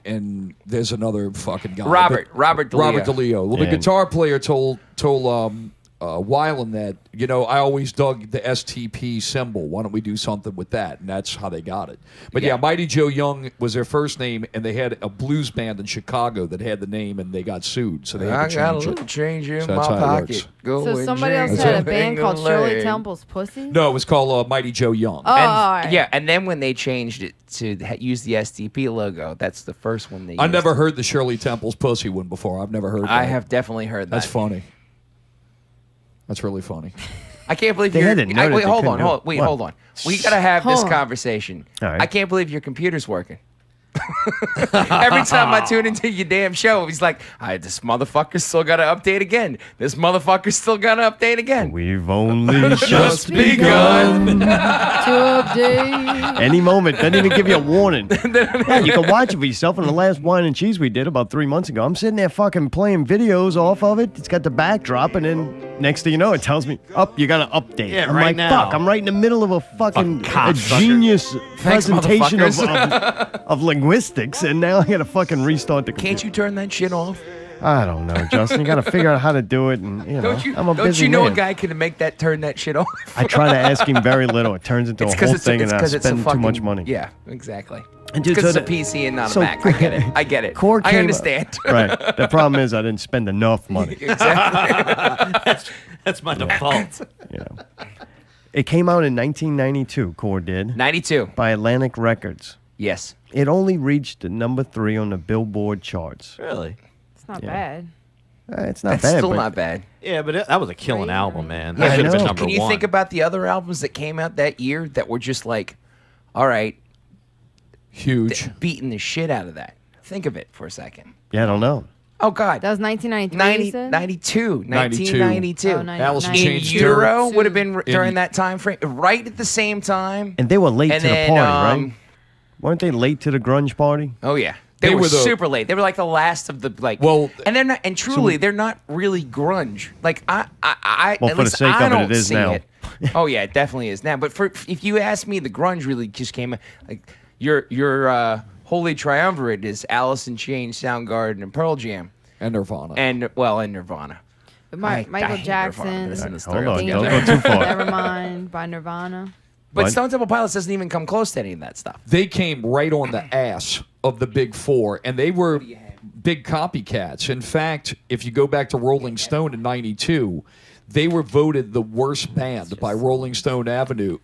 and there's another fucking guy. Robert DeLeo. Robert DeLeo. Well, the guitar player told Weiland that, I always dug the STP symbol. Why don't we do something with that? And that's how they got it. But yeah, Mighty Joe Young was their first name, and they had a blues band in Chicago that had the name, and they got sued, so they had to change I got a it. little change in So my that's how it pocket. works. Go So and somebody else change had a your band called finger Shirley leg. Temple's Pussy? No, it was called Mighty Joe Young. Oh, all right. Yeah, and then when they changed it to use the STP logo, that's the first one they used. I never heard the Shirley Temple's Pussy one before. I've never heard that. I have definitely heard that. That's funny. That's really funny. I can't believe They you're. had to know that Wait, they hold couldn't on, do it. What? hold on. We gotta have this Hold on. conversation. All right. I can't believe your computer's working. Every time I tune into your damn show, he's like, this motherfucker's still got to update again. This motherfucker's still got to update again. We've only just begun. begun. To update. Any moment. Doesn't even give you a warning. Yeah, you can watch it for yourself on the last Wine and Cheese we did about 3 months ago. I'm sitting there fucking playing videos off of it. It's got the backdrop, and then next thing you know, it tells me, you got to update. Yeah, I'm right like, now. fuck, I'm right in the middle of a fucking cocksucker. genius Thanks, presentation of, motherfuckers. of linguistics, and now I got to fucking restart the computer. Can't you turn that shit off? I don't know, Justin. You got to figure out how to do it, and I'm a Don't busy you know man. a guy can turn that shit off? I try to ask him very little. It turns into a whole thing, and I spend too much money. Yeah, exactly. And dude, Because so it's a PC and not so- a Mac. I get it. I get it. Core I came- understand. Right. The problem is I didn't spend enough money. Exactly. That's my default. It came out in 1992, Core did, 92. by Atlantic Records. Yes. It only reached number 3 on the Billboard charts. Really? It's not Yeah. bad. It's not That's bad, still but not bad. Yeah, but that was a killing album, man. Yeah, I That should have been know. number Can you one. think about the other albums that came out that year that were just like, all right, Huge. beating the shit out of that? Think of it for a second. yeah, I don't know. Oh, God. That was 1993. 90, you said? 92. 92. 1992. Oh, 90 Allison In changed Euro her- would have been In- during that time frame, right at the same time. And they were late And to the then, party, right? Weren't they late to the grunge party? Oh yeah, they, They were were the- super late. They were like the last of the like. Well, and they're not, and truly, they're not really grunge. Like I Well, at for the least sake I of it, don't it is see now. it. Oh yeah, it definitely is now. But if you ask me, the grunge really just came like your holy triumvirate is Alice in Chains, Soundgarden, and Pearl Jam, And Nirvana. and Nirvana. But I Michael hate Jackson. Nirvana. Listen to this Hold story. on, Danger. don't go too far. Nevermind by Nirvana. But What? Stone Temple Pilots doesn't even come close to any of that stuff. They came right on the ass of the big four, and they were big copycats. In fact, if you go back to Rolling Stone in '92, they were voted the worst band by Rolling Stone Avenue,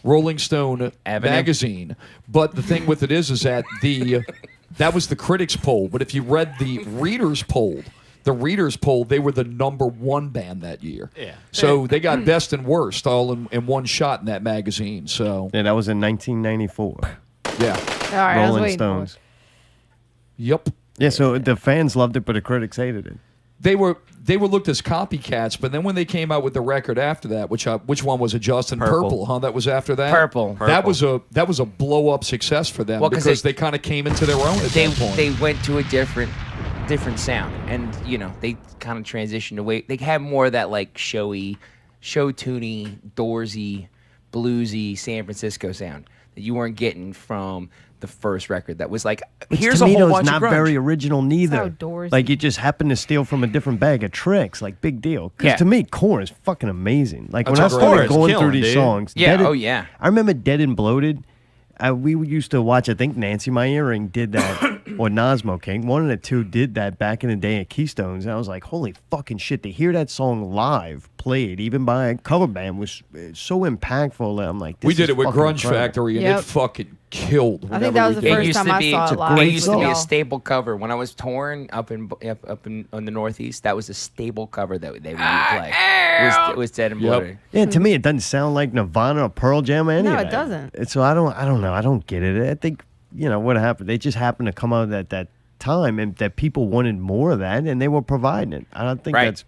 Rolling Stone Avenue. magazine. But the thing with it is that that was the critics' poll. But if you read the readers' poll, they were the number 1 band that year. Yeah. So they got best and worst all in one shot in that magazine. So Yeah, that was in 1994. yeah, All right, I was Rolling waiting Stones. for yep. Yeah, so the fans loved it, but the critics hated it. They were looked as copycats, but then when they came out with the record after that, which one was it, Justin? Purple. Huh? That was after that. Purple. That was a blow up success for them Well, 'cause because they kind of came into their own at They that point. they went to a different sound, and they kind of transitioned away. They had more of that like show tuney, doorsy, bluesy San Francisco sound that you weren't getting from the first record. That was like, here's a whole Tomato's bunch not of grunge. very original neither. outdoorsy. Like you just happen to steal from a different bag of tricks. Like big deal. Because Yeah. to me, Core is fucking amazing. Like when I That's started Core is going through killing, these dude. songs, Yeah, Dead oh, and- yeah. I remember Dead and Bloated. We used to watch. I think Nancy My Earring did that, or Nasmo King. One of the two did that back in the day at Keystones. And I was like, holy fucking shit! To hear that song live played, even by a cover band, was so impactful. That I'm like, this we did is it with fucking Grunge incredible. Factory, and Yep. it fucking killed. I think whenever that was we the did first it. time I saw it live. great It used to be song. a staple cover when I was touring up in on the Northeast. That was a staple cover that they would play. It was Dead and Yep. Bloated. Yeah, to me, it doesn't sound like Nirvana or Pearl Jam or any No, of it that. doesn't. And so I don't know. I don't get it. I think, what happened. They just happened to come out at that time and that people wanted more of that and they were providing it. I don't think Right. that's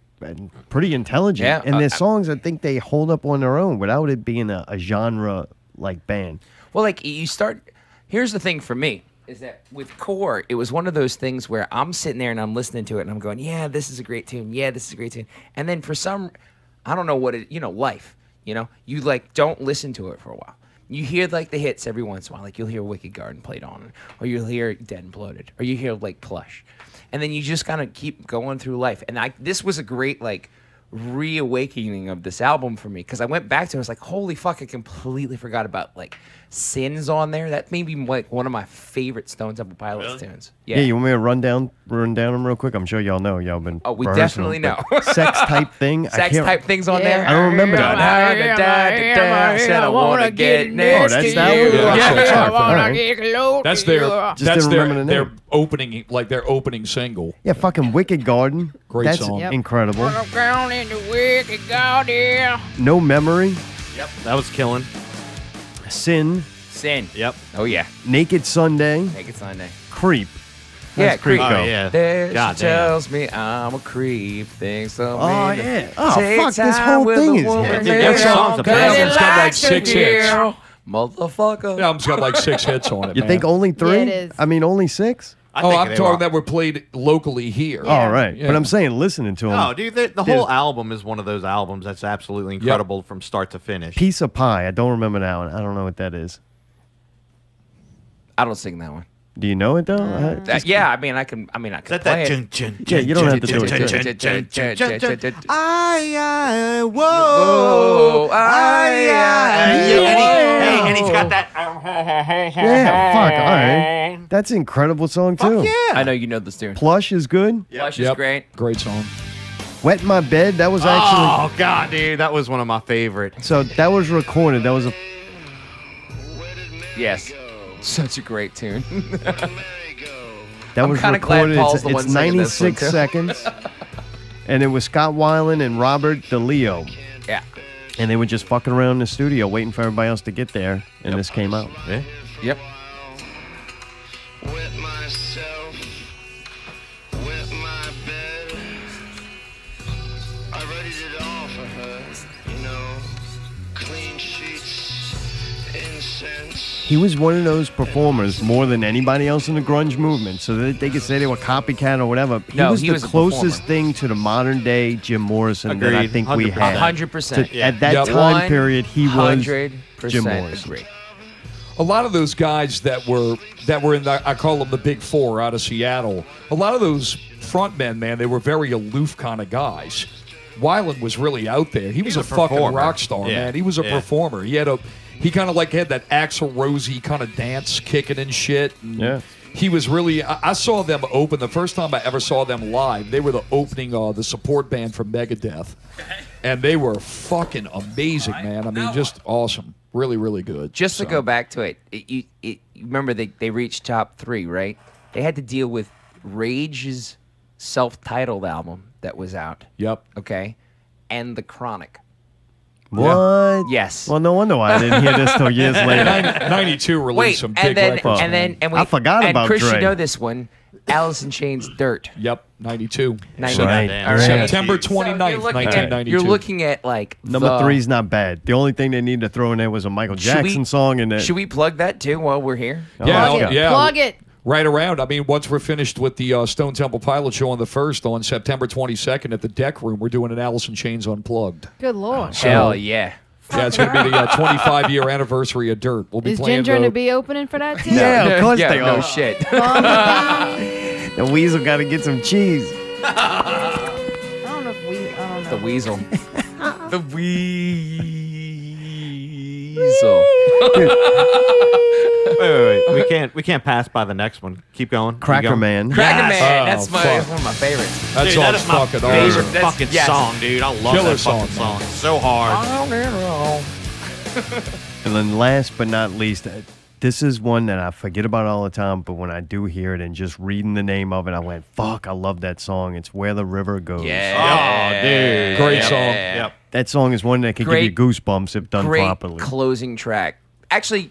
pretty intelligent. Yeah, and their songs, I think they hold up on their own without it being a genre like band. Well, like you start, here's the thing for me is that with Core, it was one of those things where I'm sitting there and I'm listening to it and I'm going, yeah, this is a great tune. Yeah, this is a great tune. And then for some, I don't know what it, life, you like don't listen to it for a while. You hear like the hits every once in a while. Like you'll hear Wicked Garden played on, or you'll hear Dead and Bloated, or you hear like Plush. And then you just kind of keep going through life. And this was a great like reawakening of this album for me because I went back to it. I was like, holy fuck, I completely forgot about like Sins on there. That may be like one of my favorite Stone Temple Pilots tunes. Yeah, you want me to run down them real quick? I'm sure y'all know. Y'all been. Oh, we definitely know. Sex type thing. Sex type things on there. I don't remember that. Said I wanna get next to you. That's their opening, like their opening single. Yeah, fucking Wicked Garden. Great song. Incredible. Down in the Wicked Garden. No Memory. Yep, that was killing. Sin. Yep. Oh yeah. Naked Sunday. Naked Sunday. Creep. Yeah, How's Creep. go? Oh, yeah. There God she damn. tells me I'm a creep. Thinks so. Oh, yeah. Oh, fuck, this whole thing is hit. That song's a That album's got like 6 hits. Motherfucker. The album's got like 6 hits on it. You man. think only 3? Yeah, it is. I mean, only 6? I'm talking that were played locally here. All right. Yeah. But I'm saying listening to them. No, dude, the whole album is one of those albums that's absolutely incredible from start to finish. Piece of Pie. I don't remember that one. I don't know what that is. I don't sing that one. Do you know it though? Yeah, I mean, I can play it. Yeah, you don't have to do it. Whoa, and he's got that. Yeah, fuck. All right. That's an incredible song too. I know you know this tune. Plush is good. Plush is great. Great song. Wet My Bed. That was actually. Oh god, dude, that was one of my favorites. So that was recorded. That was a. Yes. Such a great tune. That I'm was kinda glad recorded. Paul's the It's one singing this one, 96 too. seconds. And it was Scott Weiland and Robert DeLeo. Yeah. And they were just fucking around in the studio waiting for everybody else to get there. And this came out. Yeah. Yep. Wet myself, wet my bed. I readied it all for her, clean sheets, incense. He was one of those performers more than anybody else in the grunge movement. So that they could say they were copycat or whatever. No, he he was was the a closest performer. thing to the modern day Jim Morrison that I Agreed. think we 100%. had. 100%. To- At that time period, he was 100% Jim Morrison. agree. A lot of those guys that were in the, I call them the Big Four out of Seattle. A lot of those frontmen, man, they were very aloof kind of guys. Weiland was really out there. He was a fucking performer. rock star, Yeah. man. He was a performer. He kind of like had that Axl Rosey kind of dance kicking and shit. And Yeah. He was really. I saw them open the first time I ever saw them live. They were the opening, the support band for Megadeth, and they were fucking amazing, man. I mean, just awesome. Really, really good. Just to go back to it, you remember they reached top 3, right? They had to deal with Rage's self-titled album that was out. Yep. Okay, and The Chronic. What? Yes. Well, no wonder why I didn't hear this till years later. 92 released Wait, some and big then records. I forgot and about Chris, Dre. you know this one, Alice in Chains, Dirt. Yep, 92. 92. Right. Damn. All right. September So 29th, you're looking at- 1992. You're looking at like Number the- 3's not bad. The only thing they need to throw in there was a Michael Should we- Jackson song. And Should we plug that too while we're here? Yeah, Plug it. yeah. Plug it. Right around. I mean, once we're finished with the Stone Temple Pilot show on the 1st, on September 22nd at the Deck Room, we're doing an Alice in Chains Unplugged. Good Lord. Hell yeah. Yeah, it's going to be the 25-year anniversary of Dirt. We'll be Is playing Ginger the, going to be opening for that too? Yeah, of course yeah, they no are. shit. The Weasel got to get some cheese. I don't know if I don't know. The Weasel. The Weasel. Wait. We can't pass by the next one. Keep going. Keep Cracker going. Man. Cracker Man. Oh, That's fuck. one of my favorites. That Dude, song's that is my fucking favorite awesome. fucking Yes. song, dude. I love Killer that fucking song, song. It's so hard. And then last but not least, this is one that I forget about all the time, but when I do hear it and just reading the name of it, I went, fuck, I love that song. It's Where the River Goes. Yeah. Oh, dude. Great song. Yep. That song is one that can Great- give you goosebumps if done Great properly. closing track. Actually,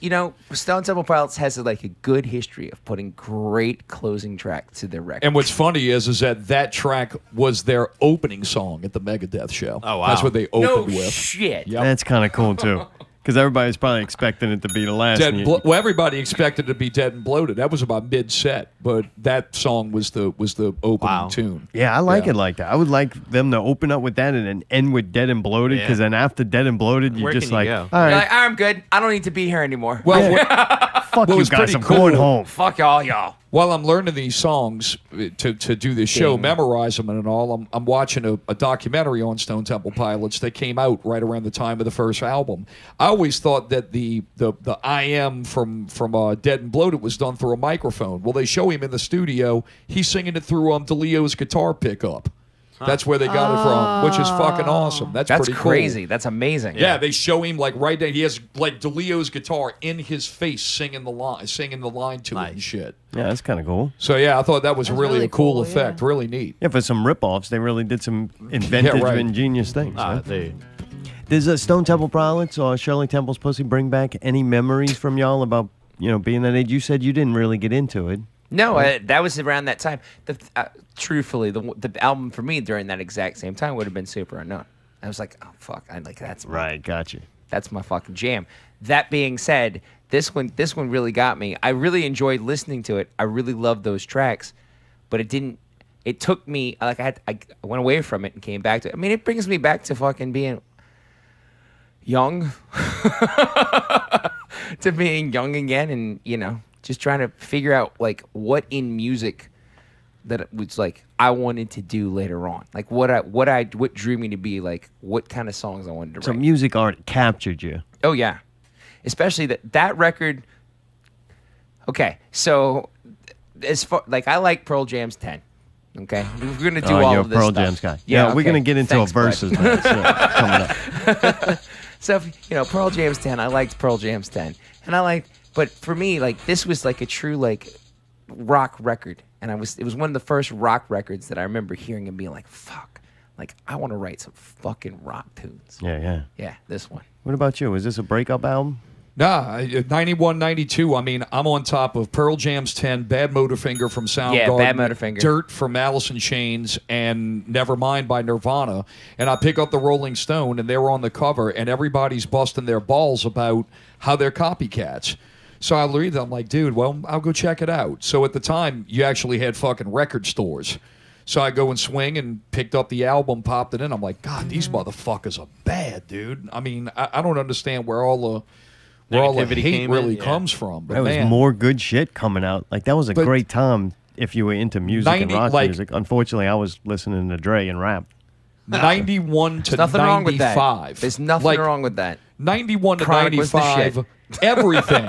Stone Temple Pilots has like a good history of putting great closing tracks to their records. And what's funny is that track was their opening song at the Megadeth show. Oh, wow. That's what they no opened with. shit. Yep. That's kind of cool, too. Because everybody's probably expecting it to be the last. Well, everybody expected it to be Dead and Bloated. That was about mid-set, but that song was the opening tune. Yeah, I like it like that. I would like them to open up with that and then end with Dead and Bloated, because then after Dead and Bloated, you're just like, all right. You're like, I'm good. I don't need to be here anymore. Well, fuck you guys. I'm going home. Fuck all y'all. While I'm learning these songs to do this show, memorize them and all, I'm watching a documentary on Stone Temple Pilots that came out right around the time of the first album. I always thought that the I Am from Dead and Bloated was done through a microphone. Well, they show him in the studio. He's singing it through DeLeo's guitar pickup. That's where they got it from, which is fucking awesome. That's pretty cool. Crazy. That's amazing. Yeah, they show him like right there. He has like DeLeo's guitar in his face, singing the line to it and shit. Yeah, that's kind of cool. So yeah, I thought that was really a cool effect. Yeah. Really neat. Yeah, for some rip-offs, they really did some inventive and ingenious things. Does Stone Temple Pilots or Shirley Temple's Pussy bring back any memories from y'all about being that age? You said you didn't really get into it. No, that was around that time. Truthfully, the album for me during that exact same time would have been Super Unknown. I was like, oh fuck, that's right. Gotcha. That's my fucking jam. That being said, this one really got me. I really enjoyed listening to it. I really loved those tracks, but it didn't. It took me like I went away from it and came back to it. I mean, it brings me back to fucking being young, to being young again, and just trying to figure out like what in music that was like I wanted to do later on, like what drew me to be like what kind of songs I wanted to write. So music already captured you. Oh yeah, especially that record. Okay, so as far like I like Pearl Jam's 10. Okay, we're gonna do all of this Pearl stuff. Jam's guy. Yeah, we're gonna get into a verses now, coming up. So Pearl Jam's 10. I liked Pearl Jam's 10, and but for me, like this was like a true like rock record, and it was one of the first rock records that I remember hearing and being like, "Fuck, like I want to write some fucking rock tunes." Yeah, this one. What about you? Was this a breakup album? Nah, 91, 92. I mean, I'm on top of Pearl Jam's 10, Bad Motorfinger from Soundgarden, yeah, Bad Motorfinger, Dirt from Alice in Chains, and Nevermind by Nirvana. And I pick up the Rolling Stone, and they're on the cover, and everybody's busting their balls about how they're copycats. So I read them, I'm like, dude, well, I'll go check it out. So at the time, you actually had fucking record stores. So I go and swing and picked up the album, popped it in. I'm like, God, these motherfuckers are bad, dude. I mean, I don't understand where all the hate really comes from. But there was more good shit coming out. Like, that was a great time if you were into music and rock music. Unfortunately, I was listening to Dre and rap. 91 to 95. Wrong with that. There's nothing wrong with that. 91 to 95. Everything.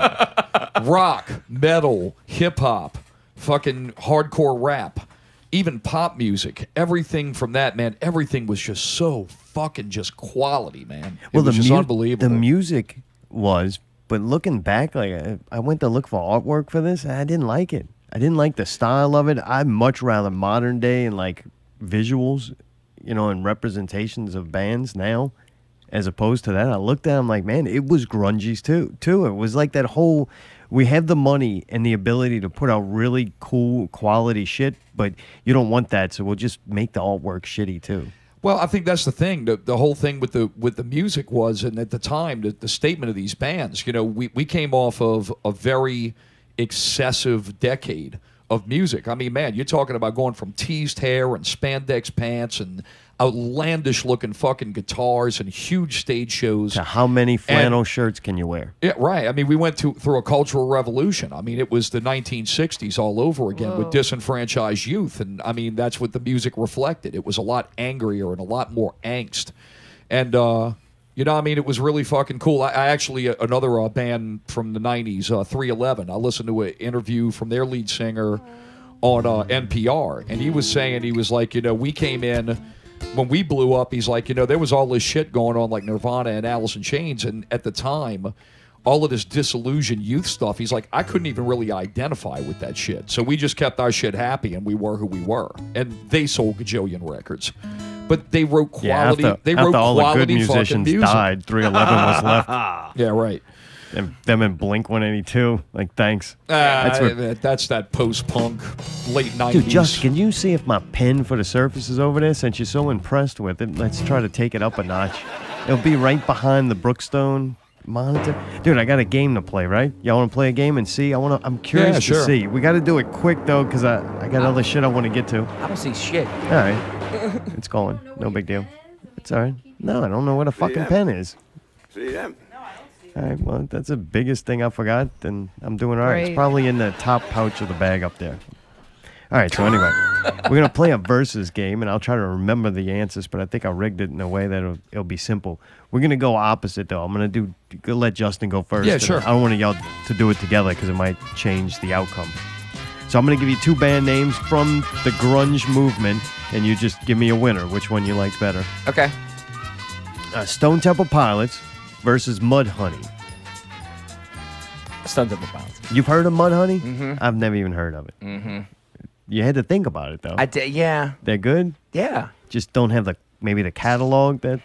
Rock, metal, hip-hop, fucking hardcore rap, even pop music. Everything from that, man, everything was just so fucking just quality, man. It was just unbelievable. The music was... But looking back, like I went to look for artwork for this, and I didn't like it. I didn't like the style of it. I'd much rather modern day and like visuals, and representations of bands now, as opposed to that. I looked at them like, man, it was grungy too. It was like that whole, we have the money and the ability to put out really cool quality shit, but you don't want that, so we'll just make the artwork shitty too. Well, I think that's the thing. The whole thing with the music was, and at the time, the statement of these bands, we came off of a very excessive decade of music. I mean, man, you're talking about going from teased hair and spandex pants and outlandish-looking fucking guitars and huge stage shows. To how many flannel shirts can you wear? Yeah, right. I mean, we went through a cultural revolution. I mean, it was the 1960s all over again with disenfranchised youth, and I mean, that's what the music reflected. It was a lot angrier and a lot more angst. And, I mean, it was really fucking cool. I actually, another band from the 90s, 311, I listened to an interview from their lead singer on NPR, and he was saying, he was like, we came in... When we blew up, he's like, there was all this shit going on like Nirvana and Alice in Chains, and at the time, all of this disillusioned youth stuff, he's like, I couldn't even really identify with that shit. So we just kept our shit happy, and we were who we were. And they sold gajillion records. But they wrote quality, after all the good musicians died, 311 was left. Yeah, right. And them in Blink-182, like, thanks. That's that post-punk, late 90s. Dude, Justin, can you see if my pen for the Surface is over there? Since you're so impressed with it, let's try to take it up a notch. It'll be right behind the Brookstone monitor. Dude, I got a game to play, right? Y'all want to play a game and see? I'm curious to sure. see. We got to do it quick, though, because I got other shit I want to get to. I don't see shit. All right. It's going. No big deal. It's all right. No, I don't know what a fucking pen is. See them? All right, well, that's the biggest thing I forgot, and I'm doing all right. It's Great. probably in the top pouch of the bag up there. All right, so anyway, we're going to play a versus game, and I'll try to remember the answers, but I think I rigged it in a way that it'll be simple. We're going to go opposite, though. I'm going to let Justin go first. Yeah, and sure. I don't want y'all to do it together because it might change the outcome. So I'm going to give you 2 band names from the grunge movement, and you just give me a winner, which one you like better. Okay. Stone Temple Pilots versus Mudhoney. Stone Temple Pilots. You've heard of Mudhoney? Mm-hmm. I've never even heard of it. Mm-hmm. You had to think about it, though. I did. Yeah. They're good? Yeah. Just don't have maybe the catalog that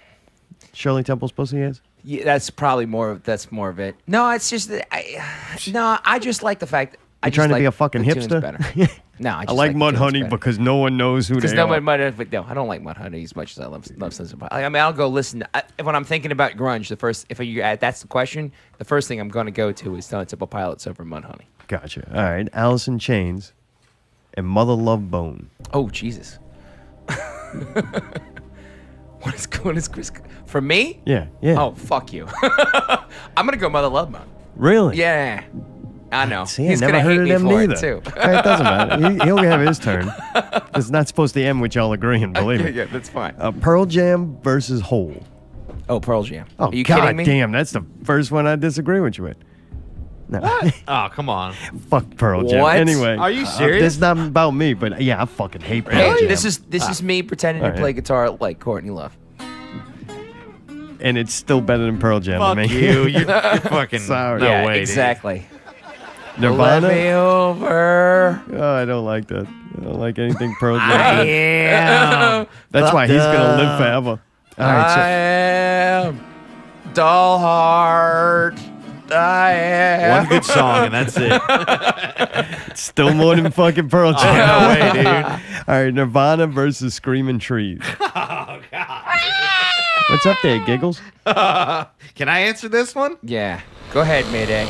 Shirley Temple's Pussy has? Yeah, that's probably more of it. No, it's just that I just like the fact that I You're just trying to like be a fucking the tune's hipster? better. No, I I just like the tune's Mudhoney better. because no one knows who they Because are. no, I don't like Mudhoney as much as I love Sons of Pilots. I mean, I'll go listen. When I'm thinking about grunge, that's the question, the first thing I'm going to go to is Stone Temple Pilots over Mudhoney. Gotcha. All right. Alice in Chains and Mother Love Bone. Oh, Jesus. What is Chris? For me? Yeah, yeah. Oh, fuck you. I'm going to go Mother Love Bone. Really? Yeah. I know. See, He's I never gonna heard hate of me them for neither. it, too. It doesn't matter. He'll have his turn. It's not supposed to end with y'all agreeing, believe me. Yeah, that's fine. Pearl Jam versus Hole. Oh, Pearl Jam. Oh, Are you God kidding me? damn. That's the first one I disagree with you with. No. Oh, come on. Fuck Pearl Jam. What? Anyway. Are you serious? This is not about me, but yeah, I fucking hate Pearl Hey, Jam. this is me pretending to All right. play guitar like Courtney Love. And it's still better than Pearl Jam Fuck to me. you. You're fucking. Sorry. No Yeah, way. dude. exactly. Nirvana? Let me over. Oh, I don't like that. I don't like anything Pearl Jam. I did. am. That's why he's going to live forever. All I right, am. Dull heart. I am. One good song, and that's it. so still more than fucking Pearl Jam. No way, dude. All right, Nirvana versus Screaming Trees. Oh, God. What's up there, Giggles? Can I answer this one? Yeah. Go ahead, Mayday.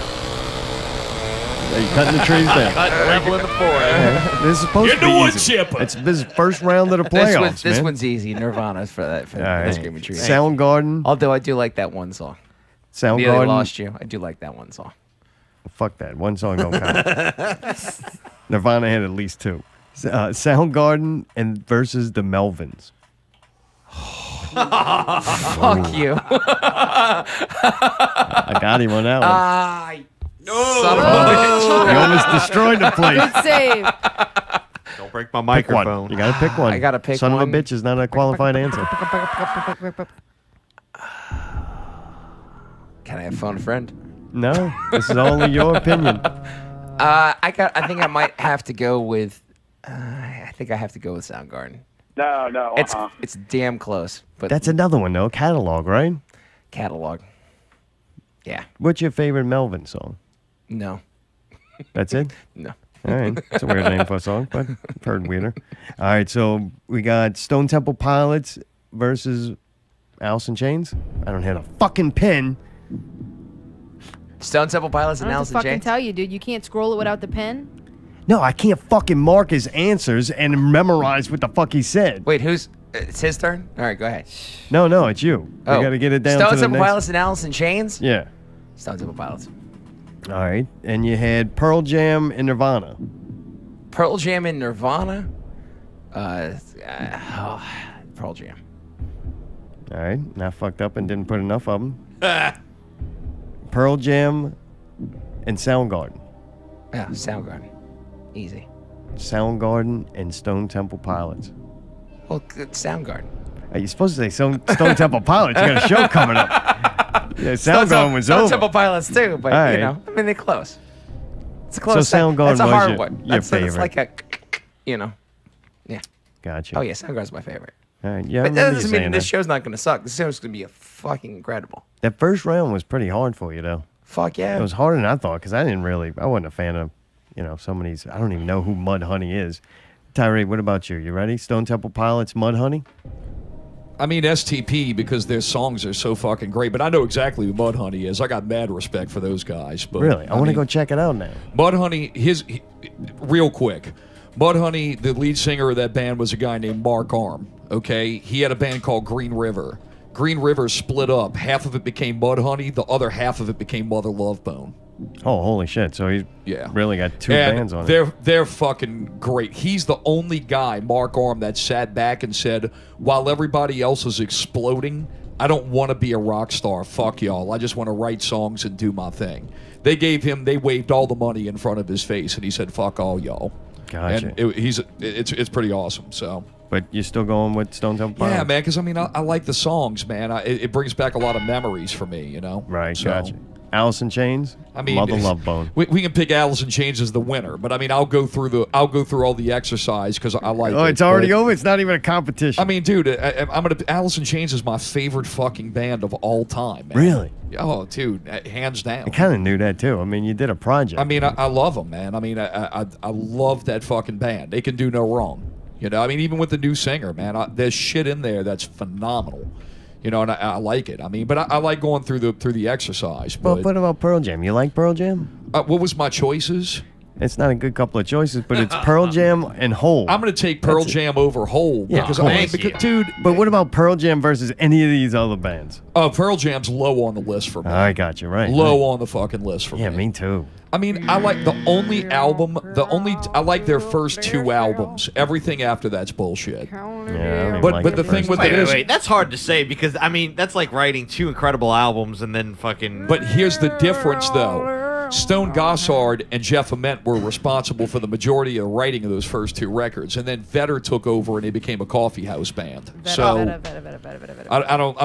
Are you cutting the trees down? Level in the forest. This is supposed You're to be the wood easy. chipper. This is first round of the playoffs, This man. one's easy. Nirvana's for that. For All the right. Screaming Trees. Soundgarden. Although I do like that one song. Nearly Soundgarden. Lost You. I do like that one song. Fuck that. One song don't count. Nirvana had at least 2. Soundgarden and versus the Melvins. Fuck you. I got him on that one. Son of a bitch. You almost destroyed the place. Good save. Don't break my Pick one. microphone. You gotta pick one. I gotta pick Son one. of a bitch is not a qualified answer. Can I have phone a friend? No, this is only your opinion. I think I might have to go with. I think I have to go with Soundgarden. No. It's damn close, but That's another one though. Catalog, right? catalog. Yeah. What's your favorite Melvin song? No. That's it? No. All right. It's a weird name for a song, but I've heard weirder. All right, so we got Stone Temple Pilots versus Alice in Chains. I don't have a fucking pen. Stone Temple Pilots I and don't have Alice to in fucking Chains. tell you, dude. You can't scroll it without the pen. No, I can't fucking mark his answers and memorize what the fuck he said. Wait, who's? It's his turn. All right, go ahead. No, it's you. Oh. You got to get it down Stone to the Temple next. Pilots and Alice in Chains. Yeah. Stone Temple Pilots. All right, and you had Pearl Jam and Nirvana. Pearl Jam and Nirvana. Pearl Jam. All right, and I fucked up and didn't put enough of them. Pearl Jam and Soundgarden. Yeah, Soundgarden. Easy. Soundgarden and Stone Temple Pilots. Well, good Soundgarden. You're supposed to say Stone Temple Pilots. You got a show coming up. Yeah, Soundgarden was Stone over. Temple Pilots too, but All right. you know, I mean they're close. It's a close. So Soundgarden that's a was hard your- one. your That's favorite. like a, you know, yeah. Gotcha. Oh yeah, Soundgarden's my favorite. All right, yeah, I But that remember you doesn't mean saying this that. show's not gonna suck. This show's gonna be a fucking incredible. That first round was pretty hard for you, though. Fuck yeah. It was harder than I thought because I wasn't a fan of, some of these. I don't even know who Mudhoney is. Tarride, what about you? You ready? Stone Temple Pilots, Mudhoney? I mean STP because their songs are so fucking great. But I know exactly who Mudhoney is. I got mad respect for those guys. But Really? I want to mean, go check it out now. Mudhoney, real quick. Mudhoney, the lead singer of that band, was a guy named Mark Arm. Okay, he had a band called Green River. Green River split up. Half of it became Mudhoney. The other half of it became Mother Love Bone. Oh, holy shit! So he's really got two bands on it. They're fucking great. He's the only guy, Mark Arm, that sat back and said, while everybody else is exploding, I don't want to be a rock star. Fuck y'all. I just want to write songs and do my thing. They waved all the money in front of his face, and he said, fuck all y'all. Gotcha. And it's pretty awesome. So. But you're still going with Stone Temple Pilots? Yeah, man, because I mean, I like the songs, man. It brings back a lot of memories for me, you know? Right, So, gotcha. Alice in Chains? I mean, Mother Love Bone. We can pick Alice in Chains as the winner, but I mean, I'll go through all the exercise because I like it. Oh, it's already over? It's not even a competition. I mean, dude, Alice in Chains is my favorite fucking band of all time, man. Really? Oh, dude, hands down. I kind of knew that, too. I mean, you did a project. I mean, I love them, man. I mean, I love that fucking band. They can do no wrong. You know, I mean, even with the new singer, man, there's shit in there that's phenomenal. You know, and I like it. I mean, but I like going through the exercise. Well, what about Pearl Jam? You like Pearl Jam? What was my choices? It's not a good couple of choices, but it's Pearl Jam and Hole. I'm going to take Pearl Jam over Hole. Yeah, because, dude. But what about Pearl Jam versus any of these other bands? Pearl Jam's low on the list for me. I got you, right. Low on the fucking list for me. Yeah, me too. I mean, I like the only album, I like their first two albums. Everything after that's bullshit. Yeah, but the thing with it is, wait, that's hard to say because I mean that's like writing two incredible albums and then fucking. But here's the difference, though. Stone Gossard and Jeff Ament were responsible for the majority of the writing of those first two records, and then Vedder took over and they became a coffee house band. I'm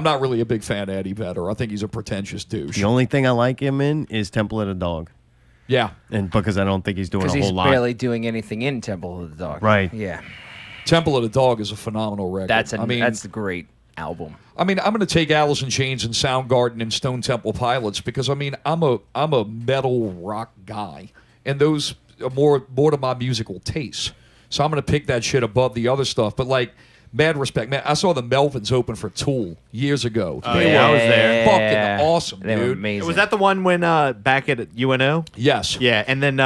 not really a big fan of Eddie Vedder. I think he's a pretentious douche. The only thing I like him in is Temple of the Dog. Yeah, and because I don't think he's doing a whole lot. Because he's barely doing anything in Temple of the Dog. Right. Yeah. Temple of the Dog is a phenomenal record. That's a great album. I mean, I'm going to take Alice in Chains and Soundgarden and Stone Temple Pilots because I mean, I'm a metal rock guy, and those are more to my musical tastes. So I'm going to pick that shit above the other stuff. But like, mad respect, man. I saw the Melvins open for Tool years ago. They were, I was there. Fucking awesome, they dude. were amazing. Was that the one when back at UNO? Yes. Yeah, and then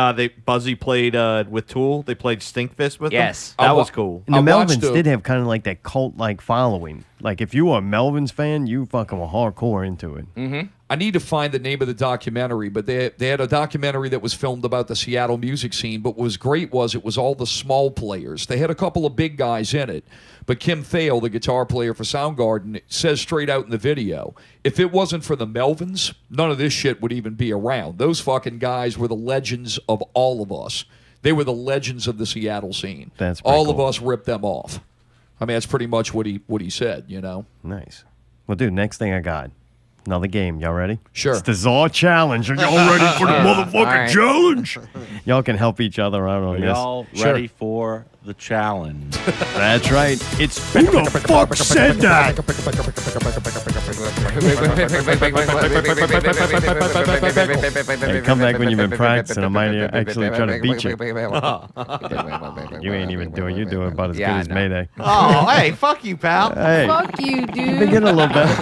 Buzzy played with Tool. They played Stinkfist with them. Yes. That was cool. And the Melvins did have kind of like that cult-like following. Like, if you were a Melvins fan, you fucking were hardcore into it. Mm-hmm. I need to find the name of the documentary, but they had a documentary that was filmed about the Seattle music scene. But what was great was it was all the small players. They had a couple of big guys in it, but Kim Thale, the guitar player for Soundgarden, says straight out in the video, if it wasn't for the Melvins, none of this shit would even be around. Those fucking guys were the legends of all of us. They were the legends of the Seattle scene. That's all cool. of us ripped them off. I mean, that's pretty much what he said, you know. Nice. Well, dude, next thing I got. Another game. Y'all ready? Sure. It's the Czar Challenge. Are y'all ready for the motherfucking challenge? Y'all can help each other out on Are this. y'all ready for the challenge? That's right. It's who the fuck said that? Hey, come back when you've been practicing. I might actually try to beat you. You ain't even doing. You're doing about as good as Mayday. Oh, hey, fuck you, pal. Hey, Fuck you, dude. you've been getting a little better.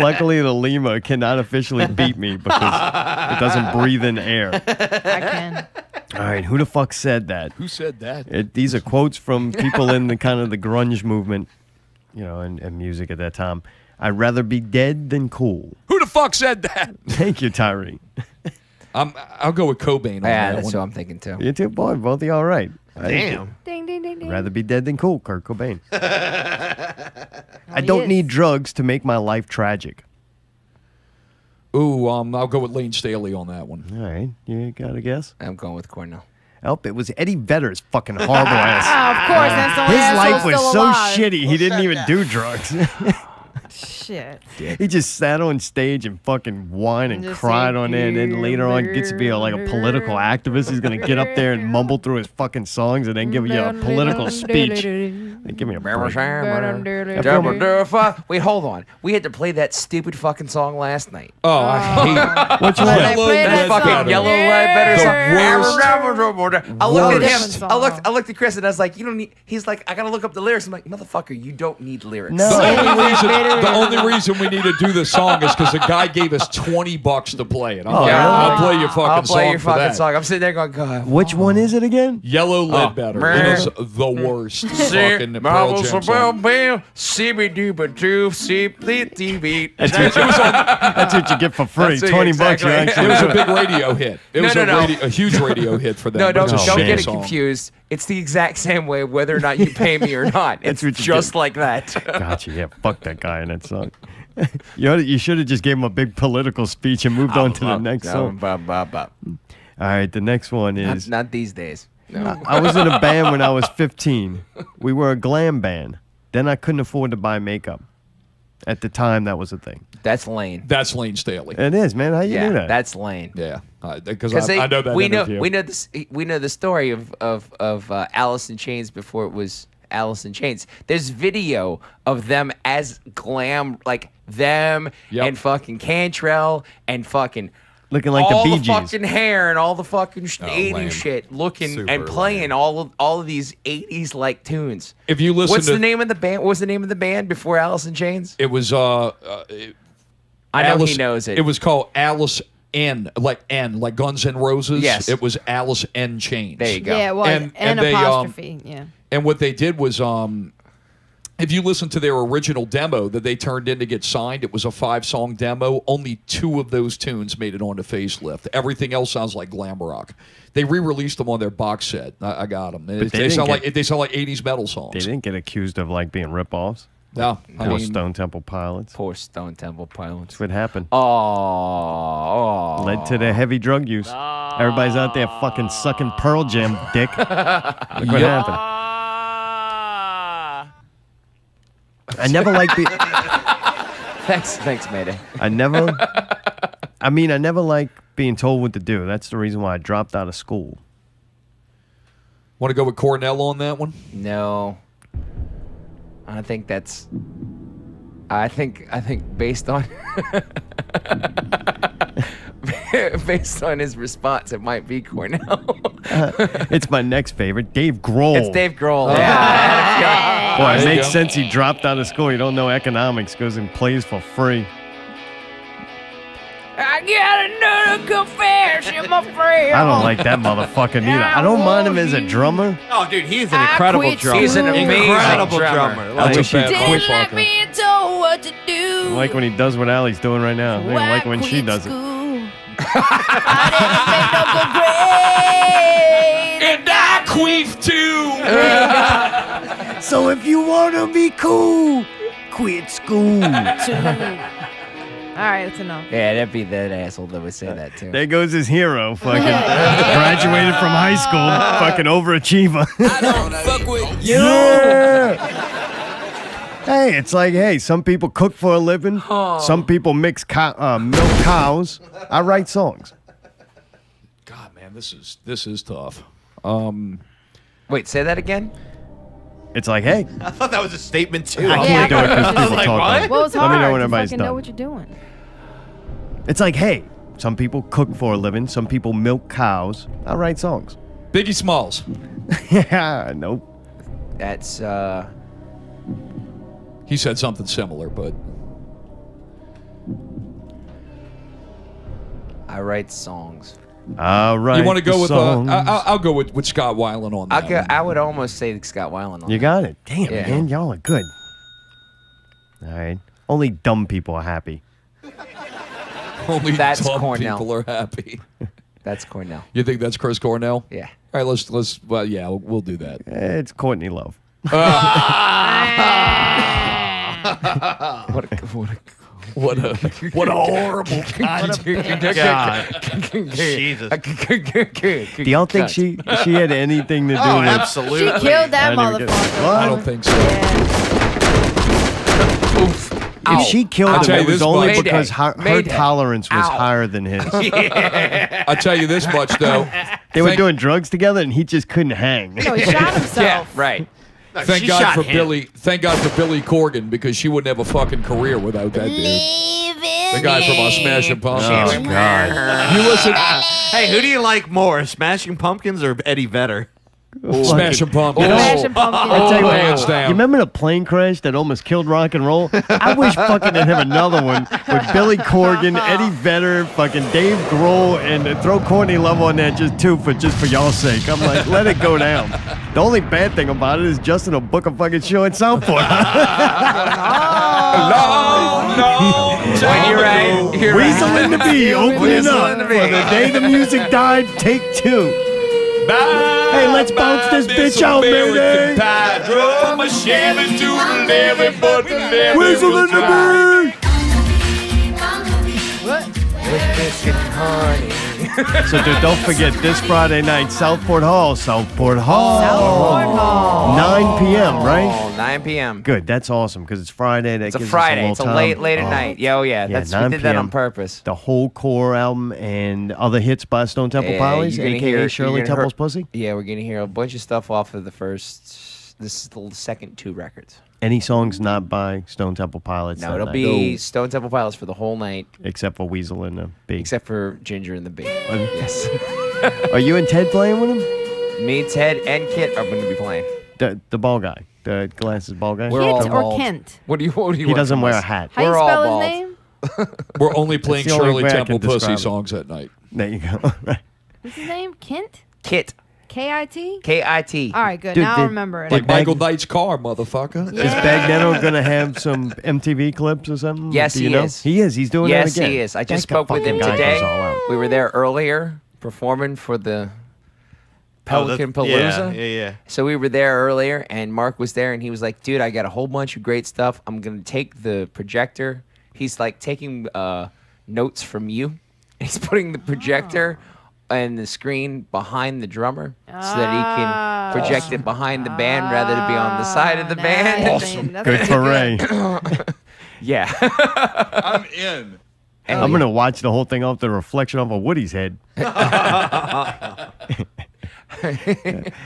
Luckily, the lemur cannot officially beat me because it doesn't breathe in air. I can. All right, who the fuck said that? Who said that? These are quotes from people in the kind of the grunge movement, you know, and music at that time. I'd rather be dead than cool. Who the fuck said that? Thank you, Tyree. I'll go with Cobain on Yeah, that that's one. what I'm thinking too. You two, boy, both of you all right. Damn. Ding, ding, ding, ding. I'd rather be dead than cool, Kurt Cobain. I he don't is. need drugs to make my life tragic. Ooh, I'll go with Lane Staley on that one. All right, you got a guess? I'm going with Cornell. Oh, it was Eddie Vedder's fucking horrible ass. Of course, that's the only His asshole life was still so alive. shitty, he didn't even do drugs. Shit. He just sat on stage and fucking whined and Just cried say, on it, and then later on gets to be like a political activist. He's gonna get up there and mumble through his fucking songs and then give you a political speech. Give me a break. Wait, hold on. We had to play that stupid fucking song last night. Oh, I hate Which one? Yellow That fucking Yellow Ledbetter The song. I looked at him. I looked at Chris and I was like, "You don't need." He's like, "I gotta look up the lyrics." I'm like, "Motherfucker, you don't need lyrics." No. The only reason we need to do this song is because the guy gave us $20 to play it. I'll play your fucking I'll play song your for fucking that. song. I'm sitting there going, "God." Which one is it again? Yellow Ledbetter. It is the worst fucking Pearl Jam song. That's what you get for free. That's what- $20 exactly. you It actually. was a big radio hit. It was No. a huge radio hit for them. No, but don't, it's a don't shit get it song. confused. It's the exact same way whether or not you pay me or not. It's what you just get. like that. Gotcha. Yeah, fuck that guy in that song. You should have just gave him a big political speech and moved on to the next song. All right, the next one is. Not these days. No. I was in a band when I was 15. We were a glam band. Then I couldn't afford to buy makeup. At the time, that was a thing. That's Lane. That's Lane Staley. It is, man. How you Yeah, do that? that's Lane. Yeah, because I know that we interview. we know the story of Alice in Chains before it was Alice in Chains. There's video of them as glam, like them and fucking Cantrell and fucking looking like all the Bee the Gees. fucking hair and all the fucking 80s lame. shit, looking Super and playing all of these 80s like tunes. If you listen What's to the name of the band? What was the name of the band before Alice in Chains? it was I know Alice, he knows it. It was called Alice N, like Guns N' Roses. Yes. It was Alice N Chains. There you go. Yeah, it was. And they, apostrophe. Yeah. And what they did was, if you listen to their original demo that they turned in to get signed, it was a 5-song demo. Only 2 of those tunes made it onto Facelift. Everything else sounds like glam rock. They re-released them on their box set. I got them. They sound like 80s metal songs. They didn't get accused of like being rip-offs. No, Poor Stone Temple Pilots. Poor Stone Temple Pilots. That's what happened. Oh. Led to the heavy drug use. Everybody's out there fucking sucking Pearl Jam dick. Look what happened. I never liked the. Thanks, Mayday. I never liked being told what to do. That's the reason why I dropped out of school. Want to go with Cornell on that one? No. I think that's. I think based on based on his response, it might be Cornell. It's my next favorite, Dave Grohl. It's Dave Grohl. Yeah. Boy, it There you makes go. sense. He dropped out of school. He don't know economics. Goes and plays for free. I got another confession, my friend. I don't like that motherfucker either. I don't mind him as a drummer. Oh, dude, he's an incredible quit drummer. He's an amazing incredible drummer. drummer. I Like, wish he'd bad quit. Didn't like being told what to do. I like when he does what Allie's doing right now. I don't like when she does it. I didn't make no good grades. And I queef too. So if you want to be cool, quit school. All right, that's enough. Yeah, that'd be that asshole that would say that too. There goes his hero. Fucking graduated from high school. Fucking overachiever. Fuck with you. Yeah. Hey, it's like, hey, some people cook for a living. Some people milk cows. I write songs. God, man, this is tough. Wait, say that again. It's like, hey, I thought that was a statement too. I can't do it because people like, talk. what? About it. Well, it's Let me hard know when to everybody's fucking know done. what you're doing. It's like, hey, some people cook for a living. Some people milk cows. I write songs. Biggie Smalls. Yeah, nope. That's He said something similar, but I write songs. All right. you want to go with? songs. I'll go with Scott Weiland on that. one. I would almost say Scott Weiland. On You that. got it. Damn, Yeah. man, y'all are good. All right. Only dumb people are happy. Only That's dumb Cornell. people are happy. That's Cornell. You think that's Chris Cornell? Yeah. All right, let's. Well, yeah, we'll do that. It's Courtney Love. What a horrible God. Jesus. Do y'all think she had anything to do Oh, with absolutely. She killed that I didn't even get- motherfucker. What? I don't think so. If she killed I'll him, tell you it was this only much. because her Mayday. tolerance was Ow. higher than his. I'll tell you this much though. They were Thank- doing drugs together, and he just couldn't hang. No, he shot himself. Yeah, right. Thank God for Billy. Thank God for Billy Corgan because she wouldn't have a fucking career without that dude. The guy from Smashing Pumpkins. Oh God! You listen. Hey, who do you like more, Smashing Pumpkins or Eddie Vedder? Smashing Pumpkins. Smashing Pumpkins. I tell you hands what, down. you remember the plane crash that almost killed rock and roll? I wish fucking they'd have another one with Billy Corgan, Eddie Vedder, fucking Dave Grohl, and throw Courtney Love on that just for y'all's sake. I'm like, let it go down. The only bad thing about it is Justin will book a fucking show in Southport. You're right. You're Weasel right. and the Bee opening Weasel up and the for Bee. the day the music died. Take 2. Hey, let's bounce this bitch out, Mayday. Drove my Chevy to the levee, but the levee Weasel was and the dry. Bee. With biscuit and honey. So don't forget this Friday night, Southport Hall. Southport Hall. Southport Hall. 9 p.m. Right? Oh, 9 p.m. Good. That's awesome because it's Friday. That It's a gives Friday. Us It's a little late time. at night. Yeah, oh yeah. Yeah, We 9 did that on p.m. purpose. The whole core album and other hits by Stone Temple Yeah, Pilots, you're gonna a.k.a. hear- Shirley you're gonna Temple's hear- Pussy. Yeah, we're gonna hear a bunch of stuff off of the first. This is the second 2 records. Any songs not by Stone Temple Pilots? No, that it'll night? be Stone Temple Pilots for the whole night, Except for Weasel and the Bee. except for Ginger and the Bee. Yes. Are you and Ted playing with him? Me, Ted, and Kit are going to be playing. The ball guy. The glasses ball guy? We're all Kit or bald. Kent? What do you He want doesn't from wear a us? hat. How you We're all spell bald. his name? We're only playing the only Shirley way I Temple can Pussy describe it. songs at night. There you go. Right. What's his name? Kent? Kit. K-I-T? K-I-T. All right, good. Dude, now I did- remember it. Like Michael Knight's car, motherfucker. Is Bagnetto going to have some MTV clips or something? Yes, Do you he know? is. He is. He's doing Yes, that again. he is. I just That spoke with him fucking guy today. goes all out. We were there earlier performing for the Pelican Palooza. Yeah. So we were there earlier, and Mark was there, and he was like, dude, I got a whole bunch of great stuff. I'm going to take the projector. He's like taking notes from you. He's putting the projector and the screen behind the drummer so that he can project it behind the band rather than be on the side of the band. Awesome. Good for Ray. Yeah. I'm in. I'm going to watch the whole thing off the reflection off of Woody's head.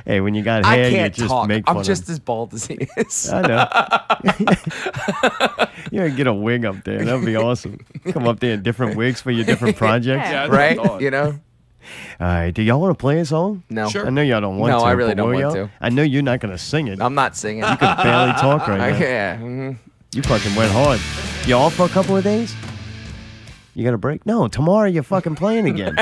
Hey, when you got I hair, you can't just talk. make fun I'm of just as bald as he is. I know. You gotta get a wig up there. That'd be awesome. Come up there in different wigs for your different projects. Yeah. Right? You know? All right. Do y'all want to play a song? No. Sure. I know y'all don't want No, to. I really but don't will want y'all? to. I know you're not gonna sing it. I'm not singing. You could barely talk right now. Yeah. Mhm. You fucking went hard. You off for a couple of days? You got a break? No, tomorrow you're fucking playing again.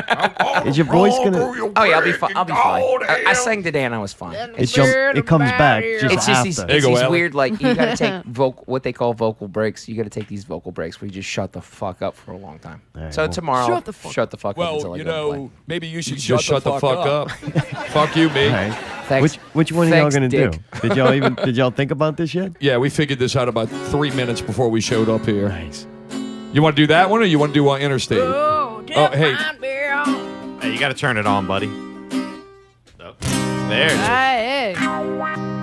Is your voice gonna? Oh yeah, I'll be fine. I'll be fine. I sang today and I was fine. It comes back just It's just these, after. it's go, these Alec. weird, like, you gotta take what they call vocal breaks. You gotta take these vocal breaks where you just shut the fuck up for a long time. right, So well- tomorrow, Shut the fuck shut the fuck up Well, until I you go play. know, maybe you should just shut the fuck up. Fuck you, me. All right. Thanks. Which one are y'all Thanks, gonna Dick. do? Did y'all think about this yet? Yeah, we figured this out about 3 minutes before we showed up here. Nice. You want to do that one or you want to do Interstate? Oh, hey. Hey, you got to turn it on, buddy. So, there. it is. Hey.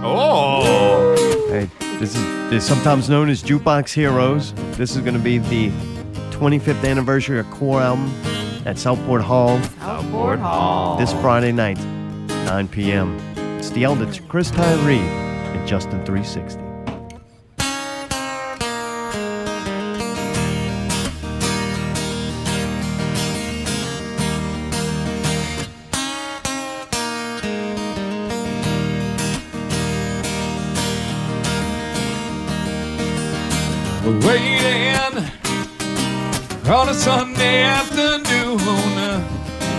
Oh. Hey, this is sometimes known as Jukebox Heroes. This is gonna be the 25th anniversary of Core album at Southport Hall Southport Hall. this Friday night, 9 p.m. It's the eldest Chris Tarride and Justin 360. We're waiting on a Sunday afternoon.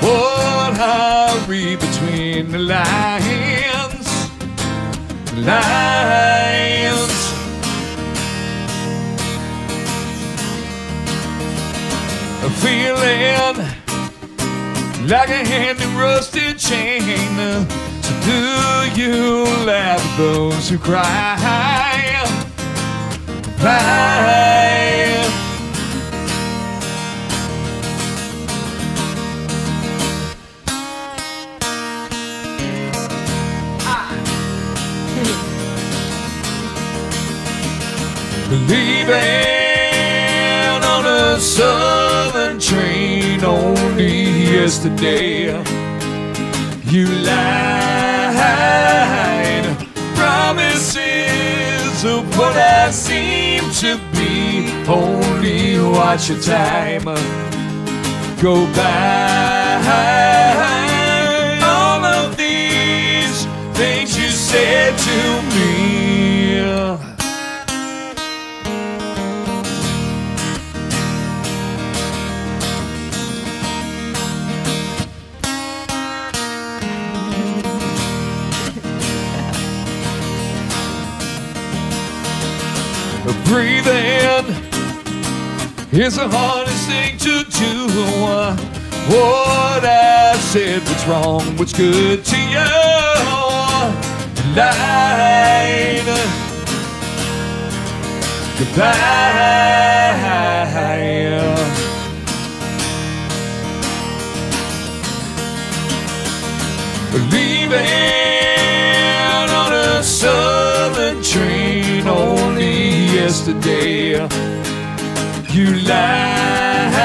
What I read between the lines. A feeling like a hand in rusted chain. So do you laugh at those who cry? Leaving on a southern train only yesterday. You lied, promising chances of what I seem to be. Only watch your time go by. All of these things you said to me. Breathing is the hardest thing to do. What I said was wrong, what's good to you. Lied. Goodbye. Leaving on a southern train only yesterday. You lied.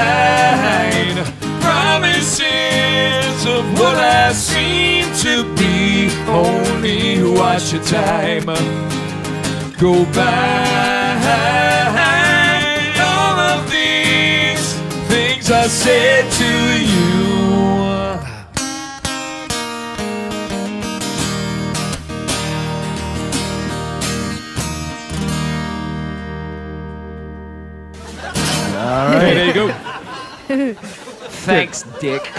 Promises of what I seem to be. Only watch your time go by. All of these things I said to you. All right. There you go. Thanks, Dick. It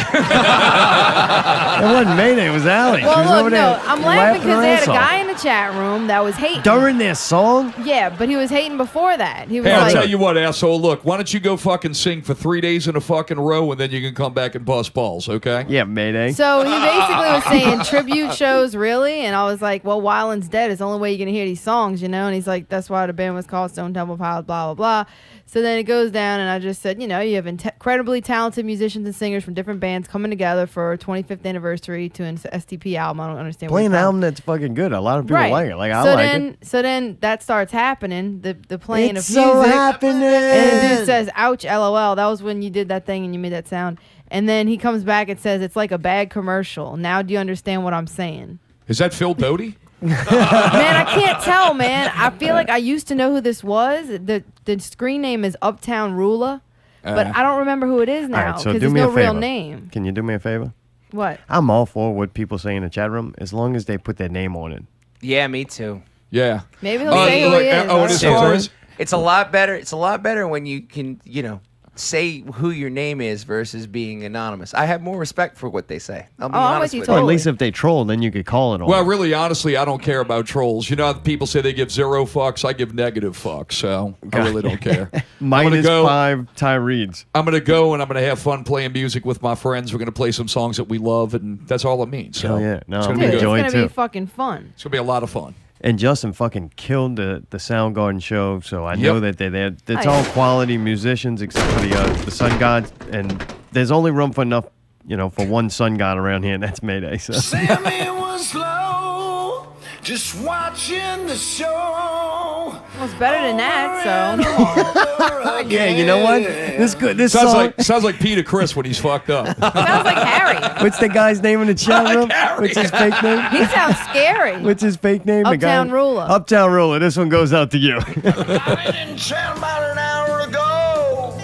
wasn't Mayday, it was Allie. She was Well, over look, there no, I'm laughing because her they had ass a off. guy in the chat room that was hating. During their song? Yeah, but he was hating before that. He was Hey, I'll like, tell you what, asshole. Look, why don't you go fucking sing for 3 days in a fucking row, and then you can come back and bust balls, okay? Yeah, Mayday. So he basically was saying tribute shows, really? And I was like, well, Wyland's dead. It's the only way you're going to hear these songs, you know? And he's like, that's why the band was called Stone Temple Pilots, blah, blah, blah. So then it goes down, and I just said, you know, you have incredibly talented musicians and singers from different bands coming together for a 25th anniversary to an STP album. I don't understand Play what an it's album that's fucking good. A lot of people like it. Like, I like it. So then that starts happening, the playing It's of music. so happening. And the dude says, ouch, LOL. That was when you did that thing and you made that sound. And then he comes back and says, it's like a bad commercial. Now do you understand what I'm saying? Is that Phil Doty? Man, I can't tell, man. I feel like I used to know who this was. The screen name is Uptown Ruler, but I don't remember who it is All now right, so because do there's me a no real favor. name. Can you do me a favor? What? I'm all for what people say in the chat room as long as they put their name on it. Yeah, me too. Yeah. Maybe he'll say who he is. Oh, and as far as It's a lot better. It's a lot better when you can, you know, say who your name is versus being anonymous. I have more respect for what they say. I'll be honest with you. Or at least if they troll, then you could call it on. well, really, honestly, I don't care about trolls. You know, how people say they give 0 fucks. I give negative fucks, so I really don't care. Minus 5 Tarrides. I'm going to go and I'm going to have fun playing music with my friends. We're going to play some songs that we love, and that's all it means. So Hell yeah. No, it's I'm going to be good. enjoying It's going to be fucking fun. It's going to be a lot of fun. And Justin fucking killed the Soundgarden show, so I know that they're there. It's Oh, all yeah. quality musicians except for the Sun Gods, and there's only room for enough, you know, for one Sun God around here, and that's Mayday. So. Sammy was low, just watching the show. Well, it's better than that, so. Yeah, you know what? This good. This sounds song. like Peter Chris when he's fucked up. Sounds like Harry. What's the guy's name in the chat room? What's his fake name? He sounds scary. What's his fake name? Uptown the guy? Ruler. Uptown Ruler. This one goes out to you. In town about an hour ago.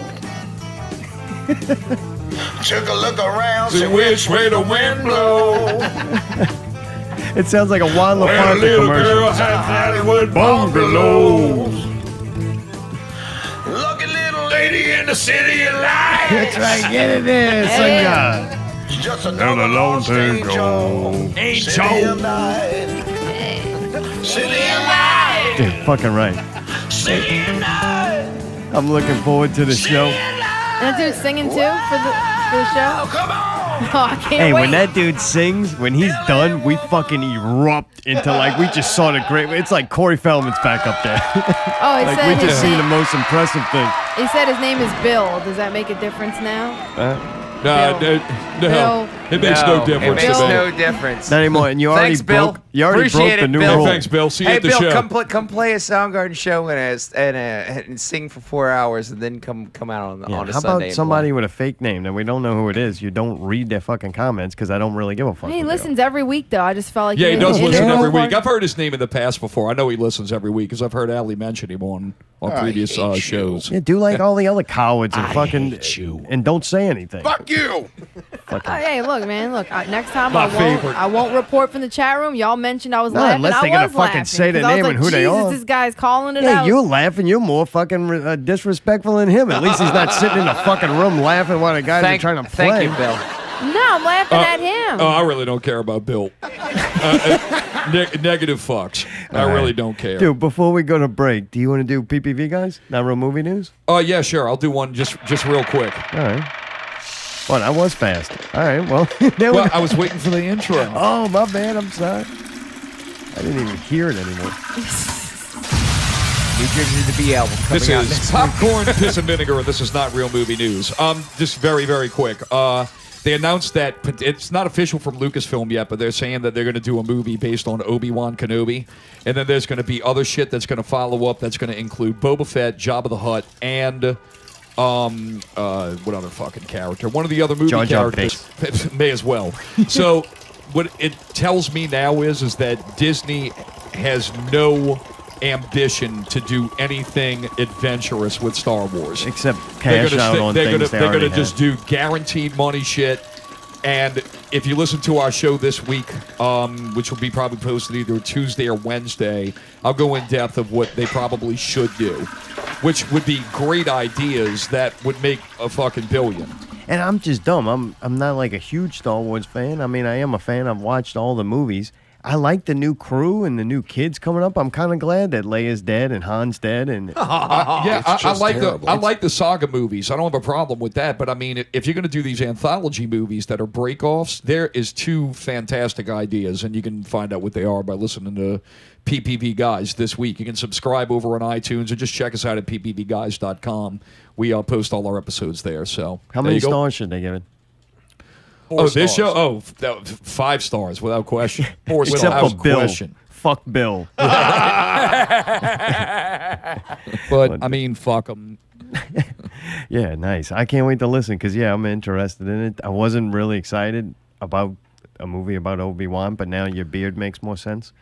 Took a look around, see which way the wind blow. It sounds like a Juan Well, a LaFonte little commercial. girl had Hollywood bungalows. Lucky little lady in the city of lights. That's right. Get it there, Sun God. Just And a long time ago. City of night. City of night. Dude, fucking right. City of night. I'm looking forward to the show. And that dude's singing too for the show? Come on. Oh, I can't Hey, wait. when that dude sings, when he's done, we fucking erupt into like we just saw the great. It's like Corey Feldman's back up there. Oh, he like said we his just see the name- most impressive thing. He said his name is Bill. Does that make a difference now? No, Bill. it makes no difference It makes to me. no difference. Not anymore. And you already Thanks, Bill. broke. You already Appreciate broke the it, new Bill. rule. Thanks, Bill. See you Hey, at the Bill, show. come play a Soundgarden show and sing for 4 hours, and then come out on a How Sunday. about and somebody play. with a fake name that we don't know who it is? You don't read their fucking comments because I don't really give a fuck. He who they listens every week, though. I just felt like Yeah, he does listen Yeah. every week. I've heard his name in the past before. I know he listens every week because I've heard Allie mention him on previous shows. Yeah, do like all the other cowards and fucking hate you. and don't say anything. Fuck you! Hey, look, man. Look, next time My favorite. I won't report from the chat room. Y'all mentioned I was No, laughing. unless I they're gonna was fucking laughing, say their 'cause I was name like, and who they Jesus, are. this guy's calling it Yeah, out. you're laughing. You're more fucking disrespectful than him. At least he's not sitting in the fucking room laughing while the guys are trying to play. Thank you, Bill. No, I'm laughing at him. Oh, I really don't care about Bill. Negative fucks. I really don't care. Dude, before we go to break, do you want to do PPV guys? Not real movie news? Oh, yeah, sure. I'll do one just real quick. All right. Well, that was fast. All right. Well, there Well, we go. I was waiting for the intro. Oh, my bad. I'm sorry. I didn't even hear it anymore. New Jersey the B album coming This out is next Popcorn, Piss, and Vinegar, and this is not real movie news. Just very, very quick. They announced that it's not official from Lucasfilm yet, but they're saying that they're going to do a movie based on Obi-Wan Kenobi. And then there's going to be other shit that's going to follow up that's going to include Boba Fett, Jabba the Hutt, and what other fucking character? One of the other movie Jar Jar characters. May as well. So what it tells me now is that Disney has no ambition to do anything adventurous with Star Wars. Except cash out on things they They're already gonna just do guaranteed money shit. And if you listen to our show this week, which will be probably posted either Tuesday or Wednesday, I'll go in depth of what they probably should do, which would be great ideas that would make a fucking billion. And I'm just dumb. I'm not like a huge Star Wars fan. I mean, I am a fan. I've watched all the movies. I like the new crew and the new kids coming up. I'm kind of glad that Leia's dead and Han's dead. And I like the saga movies. I don't have a problem with that. But I mean, if you're going to do these anthology movies that are breakoffs, there is two fantastic ideas, and you can find out what they are by listening to PPV Guys this week. You can subscribe over on iTunes or just check us out at ppvguys.com. We post all our episodes there. So how many stars should they give it? This show? Oh, 5 stars without question. 4 stars Except for without Bill. question. Fuck Bill. But I mean, fuck them. Yeah, nice. I can't wait to listen because, yeah, I'm interested in it. I wasn't really excited about a movie about Obi-Wan, but now your beard makes more sense.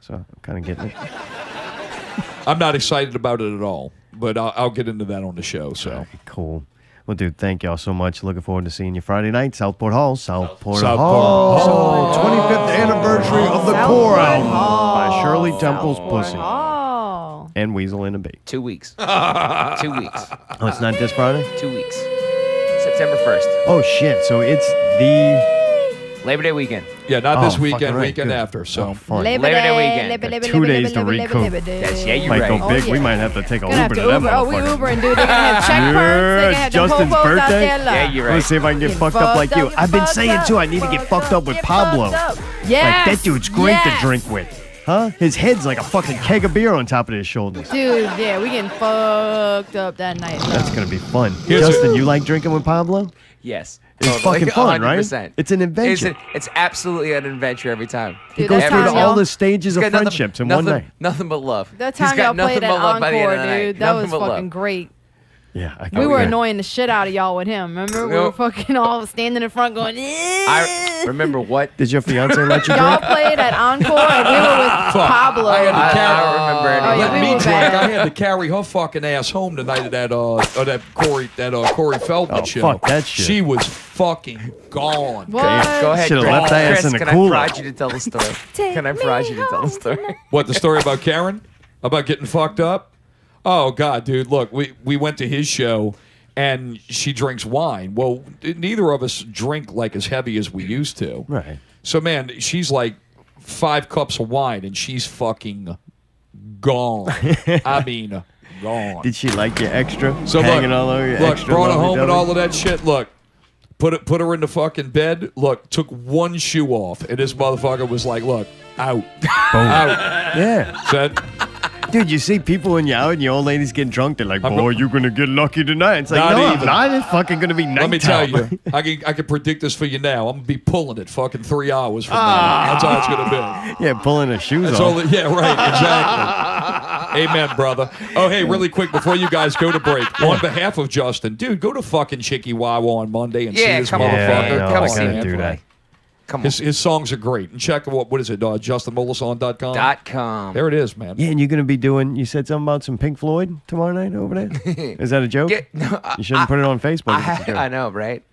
So I'm kind of getting it. I'm not excited about it at all, but I'll get into that on the show. So Cool. Well, dude, thank y'all so much. Looking forward to seeing you Friday night, Southport Hall. Southport Hall. 25th anniversary of the Core album by Shirley Temple's Pussy. And Weasel in a Bait. 2 weeks. 2 weeks. Oh, it's not this Friday? 2 weeks. September 1st. Oh, shit. So it's the Labor Day weekend. Yeah, not this fucking weekend, right. weekend Good. after. So Fun. Labor Day weekend. 2 days to recoup. Yes, yeah, you're Might right. go big. We might have to take a Gonna have Uber to to that Uber. Oh, we motherfucker. Uber and dude, they're gonna have check perks. They're gonna have the Justin's hobos out birthday? there. Look. Yeah, you're right. Let's see if I can get fucked up like you. I've been saying too, I need to get fucked up with Pablo. Like Yes. that dude's great to Yes. drink with. Huh? His head's like a fucking keg of beer on top of his shoulders. Dude, yeah, we getting fucked up that night. That's gonna be fun. Here's Justin, you like drinking with Pablo? Yes. It's Totally. fucking fun, 100%. right? It's an adventure. It's absolutely an adventure every time. He Dude, goes that through time, all y'all- the stages He's of got friendships in one night. Nothing but love. That He's time got y'all played nothing at but love by the end Encore, of the night. dude, that Nothing was but love. fucking great. Yeah, I We were yeah. annoying the shit out of y'all with him. Remember? We were fucking all standing in front going, I remember what? Did your fiance let you Y'all drink? played at Encore and we were with Pablo. I had to carry. I don't remember Oh, any yeah, of we that. Me were drink. bad. I had to carry her fucking ass home tonight at that Corey Feldman Oh, show. fuck that shit. She was fucking gone. What? Go ahead, Should've Chris. left that ass Chris, in the can cooler. I prod you to tell the story? Can I prod you to tell the story? What, the story about Karen? About getting fucked up? Oh, God, dude. Look, we went to his show, and she drinks wine. Well, neither of us drink like as heavy as we used to. Right. So, man, she's like 5 cups of wine, and she's fucking gone. I mean, gone. Did she like you extra? So hanging look, all over you look, extra brought her lovey home and dovey? all of that shit. Look, put her in the fucking bed. Look, took one shoe off, and this motherfucker was like, "Look, out, Boom. out." Yeah. Said, Dude, you see people when you're out and your old ladies get drunk, they're like, boy, you're going to get lucky tonight. It's like, Not no, even. I'm not. It's fucking going to be nighttime. Let me tell you, I can predict this for you now. I'm going to be pulling it fucking 3 hours from now. That's how it's going to be. Yeah, pulling the shoes That's off. all. Yeah, right. Exactly. Amen, brother. Oh, hey, really quick before you guys go to break, on behalf of Justin, dude, go to fucking Chicky Wawa on Monday and see this come on. motherfucker. Yeah, Come I on, gotta man. do that. Come on. His songs are great. And check what is it? JustinMolaison.com. .com. There it is, man. Yeah, and you're going to be doing, you said something about some Pink Floyd tomorrow night over there? Is that a joke? You shouldn't put it on Facebook. if it's a joke. I know, right?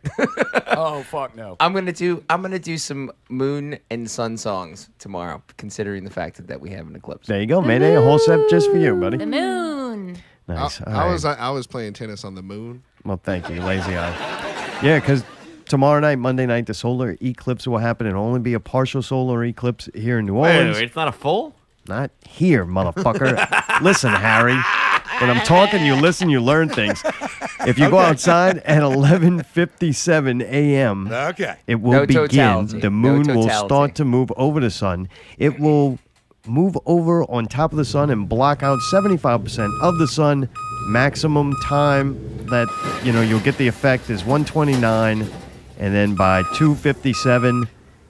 Oh, fuck no. I'm gonna do some moon and sun songs tomorrow, considering the fact that we have an eclipse. There you go, Mayday. A whole set just for you, buddy. The moon. Nice. All I right. was playing tennis on the moon. Well, thank you, lazy eye. Yeah, because tomorrow night, Monday night, the solar eclipse will happen. It'll only be a partial solar eclipse here in New Orleans. Wait, it's not a full? Not here, motherfucker. Listen, Harry. When I'm talking, you listen, you learn things. If you go outside at 11:57 a.m., Okay. it will No begin. totality. The No moon will totality. start to move over the sun. It will move over on top of the sun and block out 75% of the sun. Maximum time that you'll get the effect is 1:29, and then by 2:57,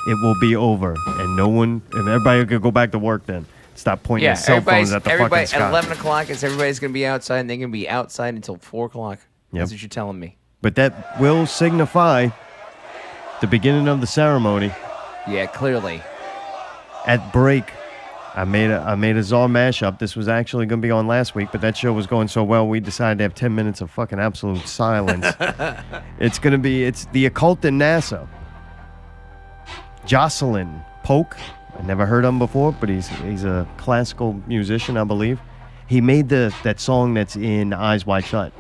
it will be over, and everybody could go back to work then. Stop pointing Yeah, your cell phones at the fucking everybody sky. at 11 o'clock. Everybody's gonna be outside, and they're gonna be outside until 4 o'clock. Yep. That's what you're telling me. But that will signify the beginning of the ceremony. Yeah, clearly. At break, I made a Czar mashup. This was actually going to be on last week, but that show was going so well, we decided to have 10 minutes of fucking absolute silence. It's the occult in NASA. Jocelyn Polk. I never heard of him before, but he's a classical musician, I believe. He made that song that's in Eyes Wide Shut.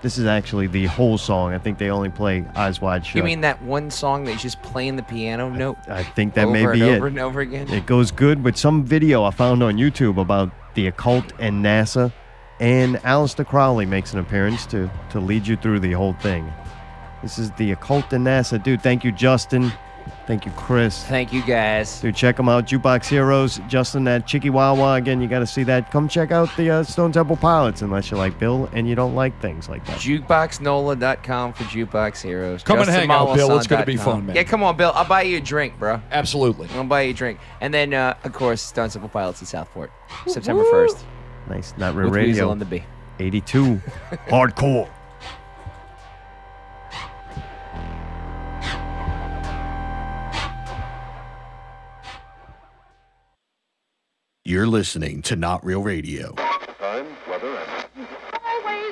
This is actually the whole song. I think they only play Eyes Wide Shut. You mean that one song that he's just playing the piano note? I think that over may be and it. over and over again. It goes good with some video I found on YouTube about the occult and NASA. And Aleister Crowley makes an appearance to lead you through the whole thing. This is the occult and NASA. Dude, thank you, Justin. Thank you, Chris. Thank you, guys. Dude, check them out. Jukebox Heroes. Justin, that Chicky Wawa. Again, you got to see that. Come check out the Stone Temple Pilots unless you like Bill and you don't like things like that. JukeboxNola.com for Jukebox Heroes. Come and hang out, Bill. It's going to be fun, man. Yeah, come on, Bill. I'll buy you a drink, bro. Absolutely. I'll buy you a drink. And then, of course, Stone Temple Pilots in Southport, September 1st. Nice. Not Real With Radio. Weasel and the Bee. 82. Hardcore. You're listening to Not Real Radio.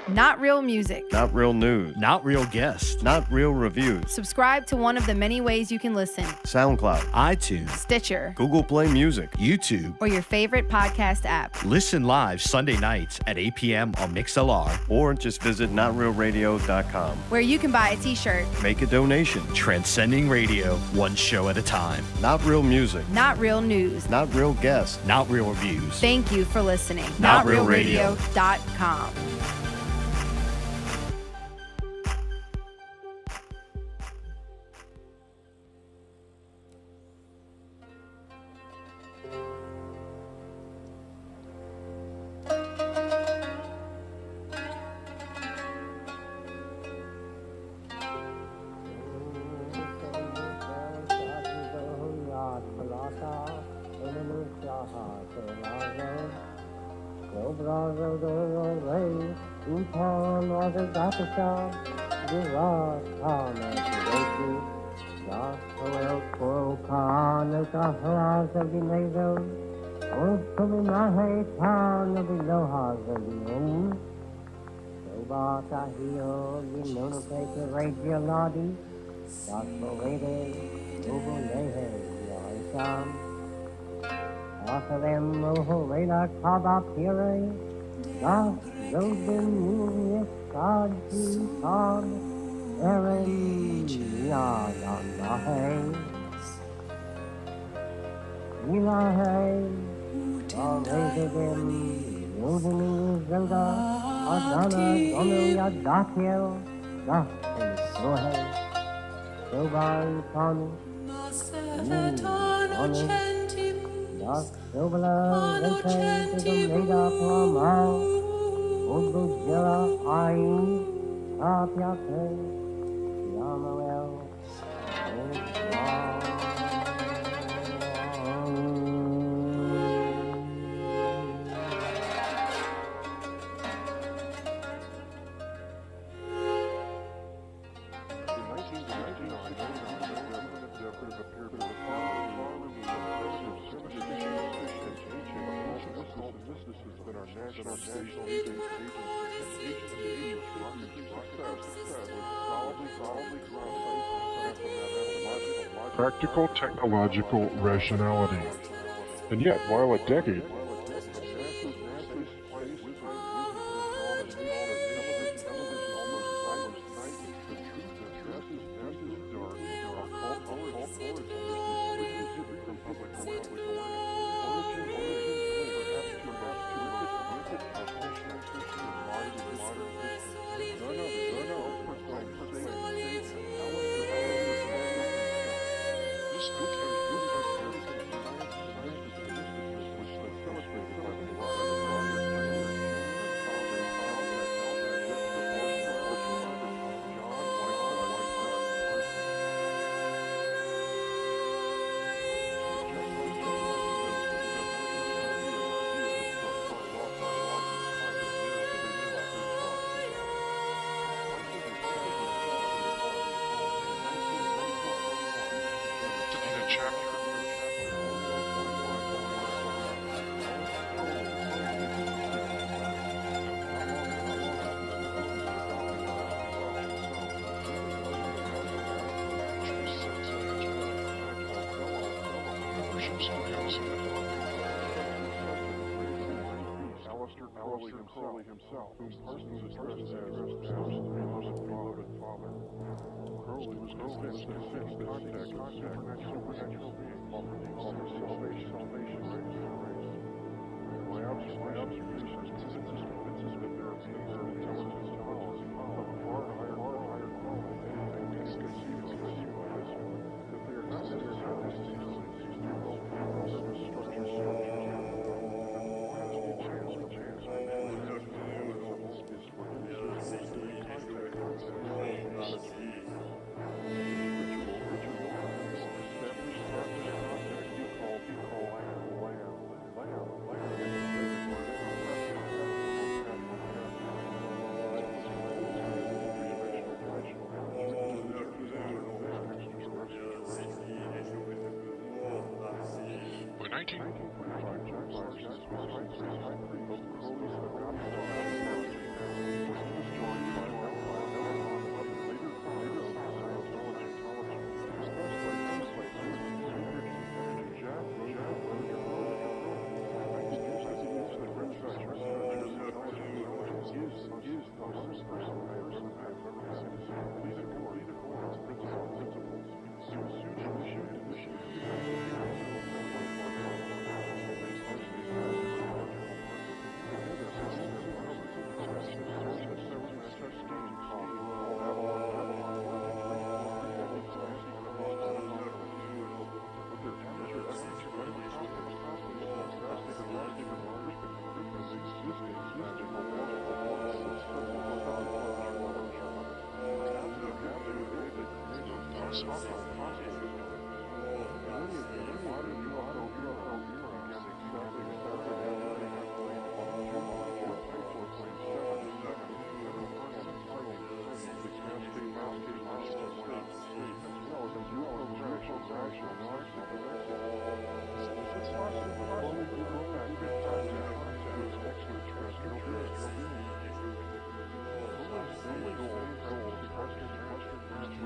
Not real music. Not real news. Not real guests. Not real reviews. Subscribe to one of the many ways you can listen. SoundCloud. iTunes. Stitcher. Google Play Music. YouTube. Or your favorite podcast app. Listen live Sunday nights at 8 p.m. on MixLR. Or just visit NotRealRadio.com. Where you can buy a t-shirt. Make a donation. Transcending radio, one show at a time. Not real music. Not real news. Not real guests. Not real reviews. Thank you for listening. NotRealRadio.com. Practical technological rationality. And yet, while a decade himself, whom Parsons addressed as most beloved father. Crowley was convinced that contact with supernatural being offered salvation to the race. My observations convinces me that there are intelligence powers of far higher quality than anything conceivable, that they are not necessarily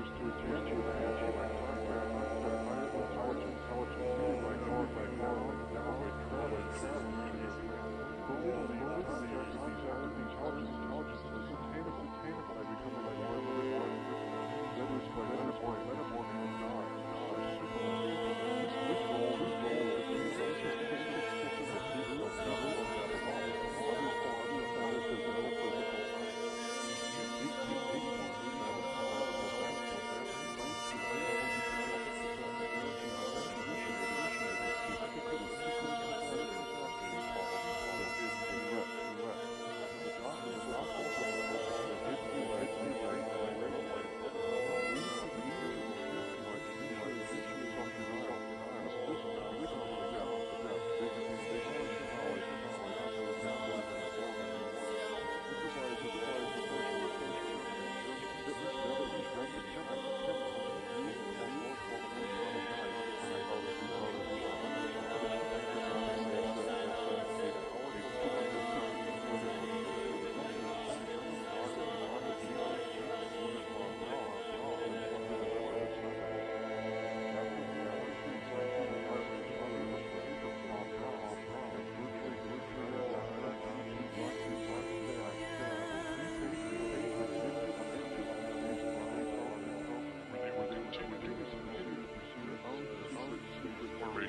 was to attach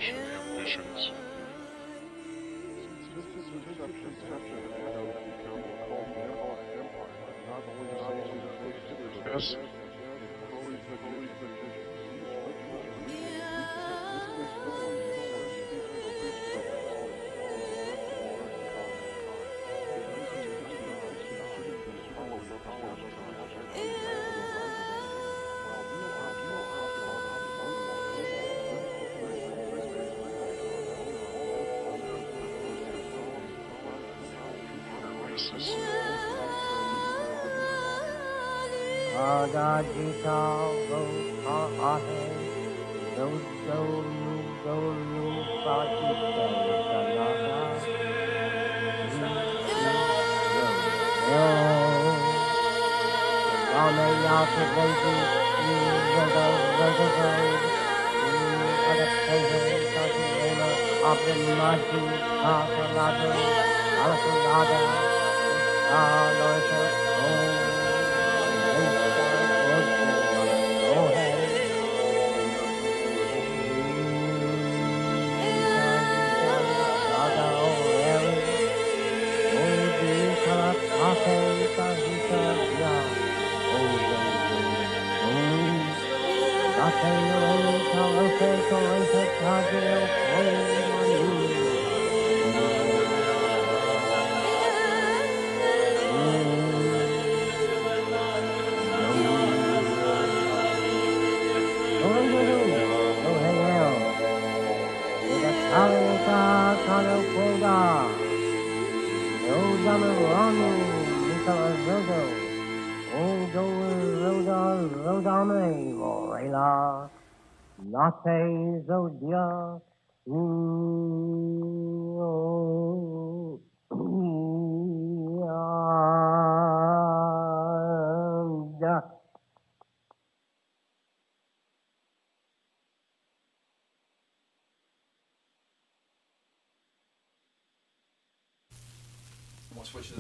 ambitions. Yes.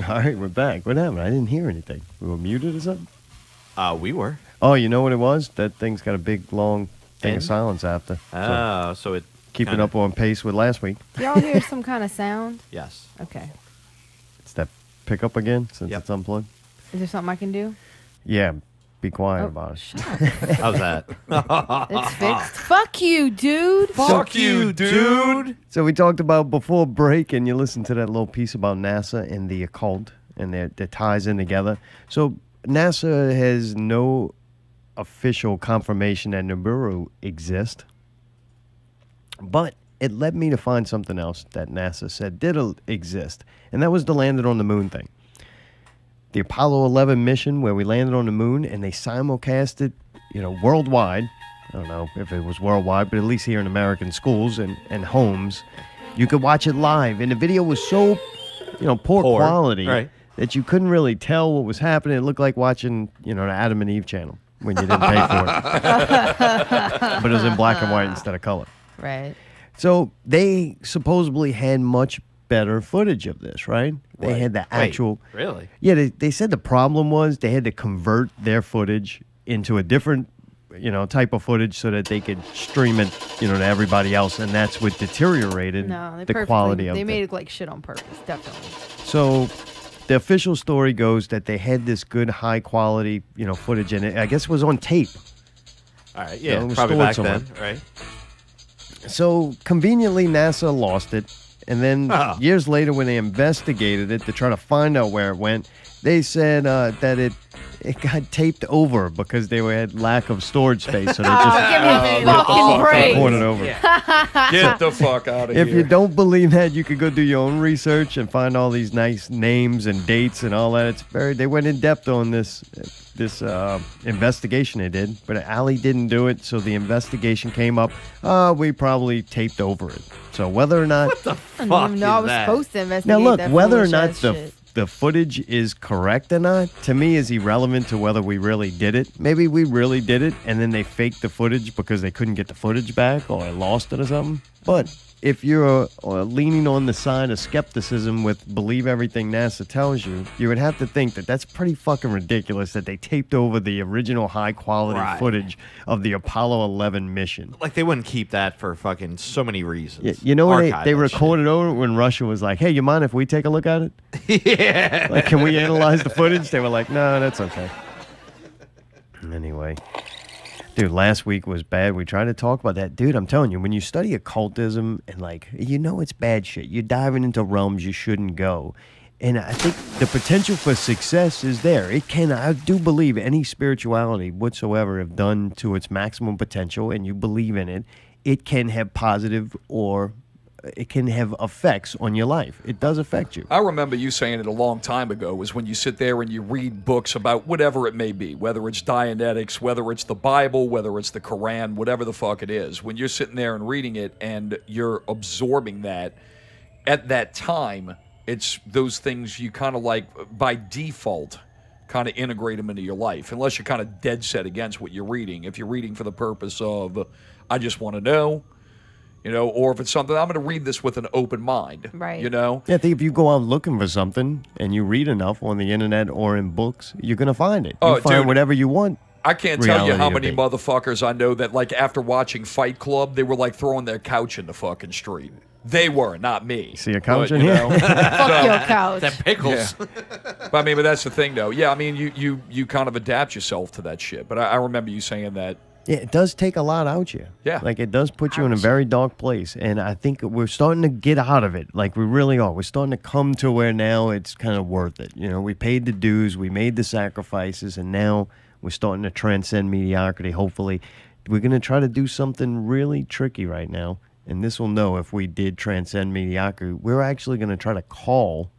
All right, we're back. What happened? I didn't hear anything. We were muted or something? We were. Oh, you know what it was? That thing's got a big, long thing of End? silence after. So it keeping kinda- up on pace with last week. Do y'all hear some kind of sound? Yes. Okay. It's that pickup again since it's unplugged. Is there something I can do? Yeah, be quiet Oh, about it. shut up. How's that? It's fixed. Fuck you, dude. Fuck you, dude. So we talked about before break, and you listened to that little piece about NASA and the occult, and their ties in together. So NASA has no official confirmation that Nibiru exist, but it led me to find something else that NASA said did exist, and that was the landed on the moon thing. The Apollo 11 mission where we landed on the moon, and they simulcast it, worldwide. I don't know if it was worldwide, but at least here in American schools and homes, you could watch it live. And the video was so, poor quality that you couldn't really tell what was happening. It looked like watching, the Adam and Eve channel when you didn't pay for it. But it was in black and white instead of color. Right. So they supposedly had much better footage of this, right? They had the actual... Wait, really? Yeah, they said the problem was they had to convert their footage into a different, type of footage so that they could stream it, to everybody else, and that's what deteriorated the quality of it. They made it like shit on purpose, definitely. So the official story goes that they had this good, high-quality, footage in it. I guess it was on tape. All right, yeah, it was probably stored back somewhere. then, right? So conveniently, NASA lost it. And then years later, when they investigated it to try to find out where it went, they said that it got taped over because they had lack of storage space. So they just give me a fucking break. poured it over. Get the fuck out of here. If you don't believe that, you could go do your own research and find all these nice names and dates and all that. It's they went in depth on this investigation they did, but Ali didn't do it, so the investigation came up. We probably taped over it. So whether or not I didn't even know I was supposed to investigate now look, that whether or foolish not ass the shit. the footage is correct or not, to me, is irrelevant to whether we really did it. Maybe we really did it, and then they faked the footage because they couldn't get the footage back or lost it or something. But if you're leaning on the side of skepticism with believe everything NASA tells you, you would have to think that that's pretty fucking ridiculous that they taped over the original high-quality footage of the Apollo 11 mission. Like, they wouldn't keep that for fucking so many reasons. Yeah, you know what they recorded over when Russia was like, hey, you mind if we take a look at it? Yeah. Like, can we analyze the footage? They were like, no, that's okay. Anyway. Dude, last week was bad. We tried to talk about that. Dude, I'm telling you, when you study occultism and, like, you know it's bad shit. You're diving into realms you shouldn't go. And I think the potential for success is there. It can, I do believe any spirituality whatsoever, if done to its maximum potential and you believe in it, it can have positive or it can have effects on your life. It does affect you. I remember you saying it a long time ago, was when you sit there and you read books about whatever it may be, whether it's Dianetics, whether it's the Bible, whether it's the Quran, whatever the fuck it is. When you're sitting there and reading it and you're absorbing that, at that time, it's those things you kind of like, by default, kind of integrate them into your life, unless you're kind of dead set against what you're reading. If you're reading for the purpose of, I just want to know, you know, or if it's something, I'm going to read this with an open mind, right? You know? Yeah, I think if you go out looking for something and you read enough on the internet or in books, you're going to find it. You find whatever you want. I can't tell you how many motherfuckers I know that, like, after watching Fight Club, they were, like, throwing their couch in the fucking street. They were, not me. See a couch but, in here? Fuck your couch. That pickles. Yeah. But I mean, but that's the thing, though. Yeah, I mean, you kind of adapt yourself to that shit. But I remember you saying that. Yeah, it does take a lot out you. Yeah. Like, it does put you in a very dark place. And I think we're starting to get out of it. Like, we really are. We're starting to come to where now it's kind of worth it. You know, we paid the dues, we made the sacrifices, and now we're starting to transcend mediocrity, hopefully. We're going to try to do something really tricky right now. And this will know if we did transcend mediocrity. We're actually going to try to call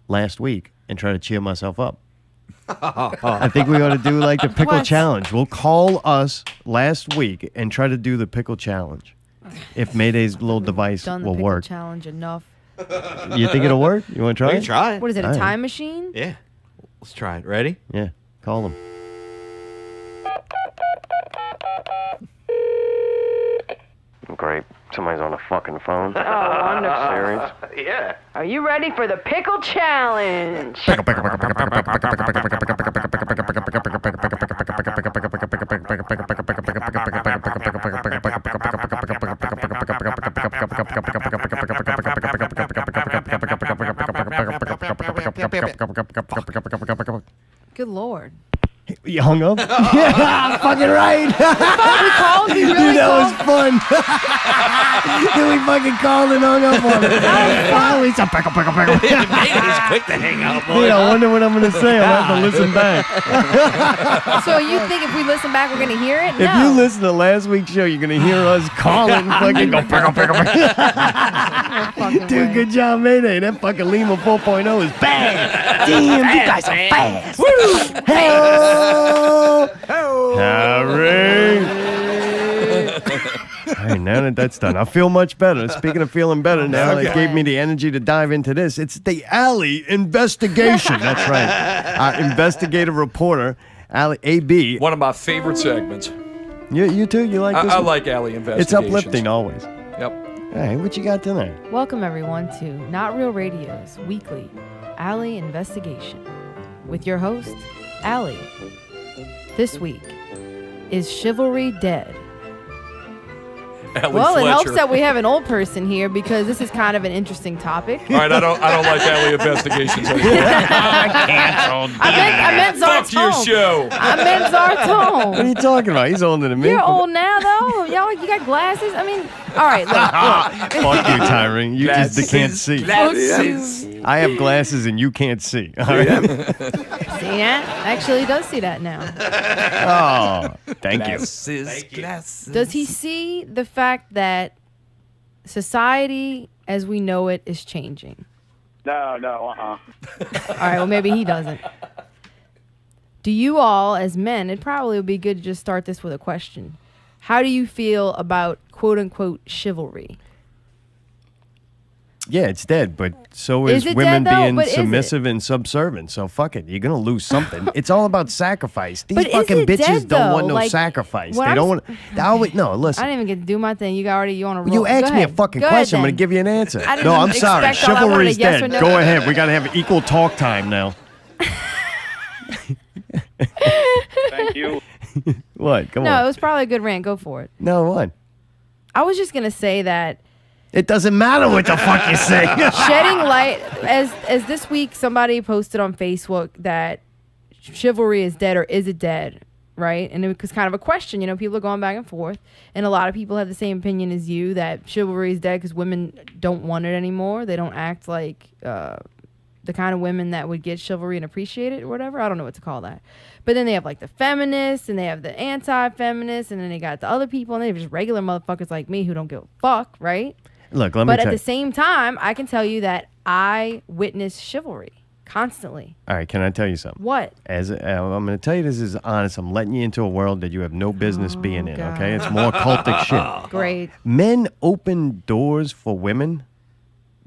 last week and try to cheer myself up. I think we ought to do like the pickle challenge. We'll call us last week and try to do the pickle challenge. If Mayday's little device Done the will pickle work. challenge enough. You think it'll work? You want to try We it? can try it. What is it, a All right. time machine? Yeah. Let's try it. Ready? Yeah. Call him. Great. Somebody's on the fucking phone. Oh, wonderful. Serious? Yeah. Are you ready for the pickle challenge? Good Lord. You hung up? Yeah, fucking right. We called. We really Dude, that called. was fun. Dude, we fucking called and hung up on it. Finally, it's a pickle. He's quick to hang up. Dude, I wonder what I'm going to say. I'll have to listen back. So you think if we listen back, we're going to hear it? If you listen to last week's show, you're going to hear us calling fucking go pickle. Dude, good job, Mayday. That fucking Lima 4.0 is bad. Damn, you guys are fast. Woo! Hey! Harry! All right, now that that's done, I feel much better. Speaking of feeling better now, it gave me the energy to dive into this. It's the Alley investigation. That's right. Our investigative reporter, Alley AB. One of my favorite segments. You too? You like this I one? like Alley Investigations. It's uplifting always. Yep. All right, what you got tonight? Welcome, everyone, to Not Real Radio's weekly Alley Investigation with your host, Allie. This week, is chivalry dead? Allie Well, Fletcher. it helps that we have an old person here because this is kind of an interesting topic. All right, I don't like Alley Investigations anymore. Canceled. I meant Fuck your Zartone. show. I meant Zartone. What are you talking about? He's older than me. You're old now, though. Y'all, you got glasses. I mean, all right, look. Fuck you, Tyrone. You just can't see. Glasses. I have glasses and you can't see. All right? See that? Actually, he does see that now. Oh, thank you. Does he see the fact that society as we know it is changing? No, All right, well, maybe he doesn't. Do you all, as men, it probably would be good to just start this with a question. How do you feel about quote-unquote chivalry? Yeah, it's dead, but so is it women dead, though? being But is it? submissive and subservient. So fuck it, you're gonna lose something. It's all about sacrifice. These But is fucking it bitches dead, don't want though? no Like, sacrifice. when They I'm don't want. No, I listen. didn't even get to do my thing. You got already. You want to roll? You asked Go me a ahead. fucking Go ahead, question. I'm gonna then. give you an answer. I didn't No, I'm sorry. expect all I wanted, Chivalry's a yes dead. or no. Go ahead. We gotta have equal talk time now. Thank you. What? Come No, on. it was probably a good rant. Go for it. No, what? I was just gonna say that It doesn't matter what the fuck you say. shedding light as this week somebody posted on Facebook that chivalry is dead, or is it dead, right? And it was kind of a question. You know, people are going back and forth, and a lot of people have the same opinion as you that chivalry is dead because women don't want it anymore. They don't act like the kind of women that would get chivalry and appreciate it or whatever. I don't know what to call that. But then they have like the feminists and they have the anti-feminists, and then they got the other people, and they have just regular motherfuckers like me who don't give a fuck, right? Look, let me But tell at you. the same time, I can tell you that I witness chivalry constantly. All right, can I tell you something? What? As I'm going to tell you this is honest. I'm letting you into a world that you have no business being in. God. Okay, it's more cultic shit. Great. Men open doors for women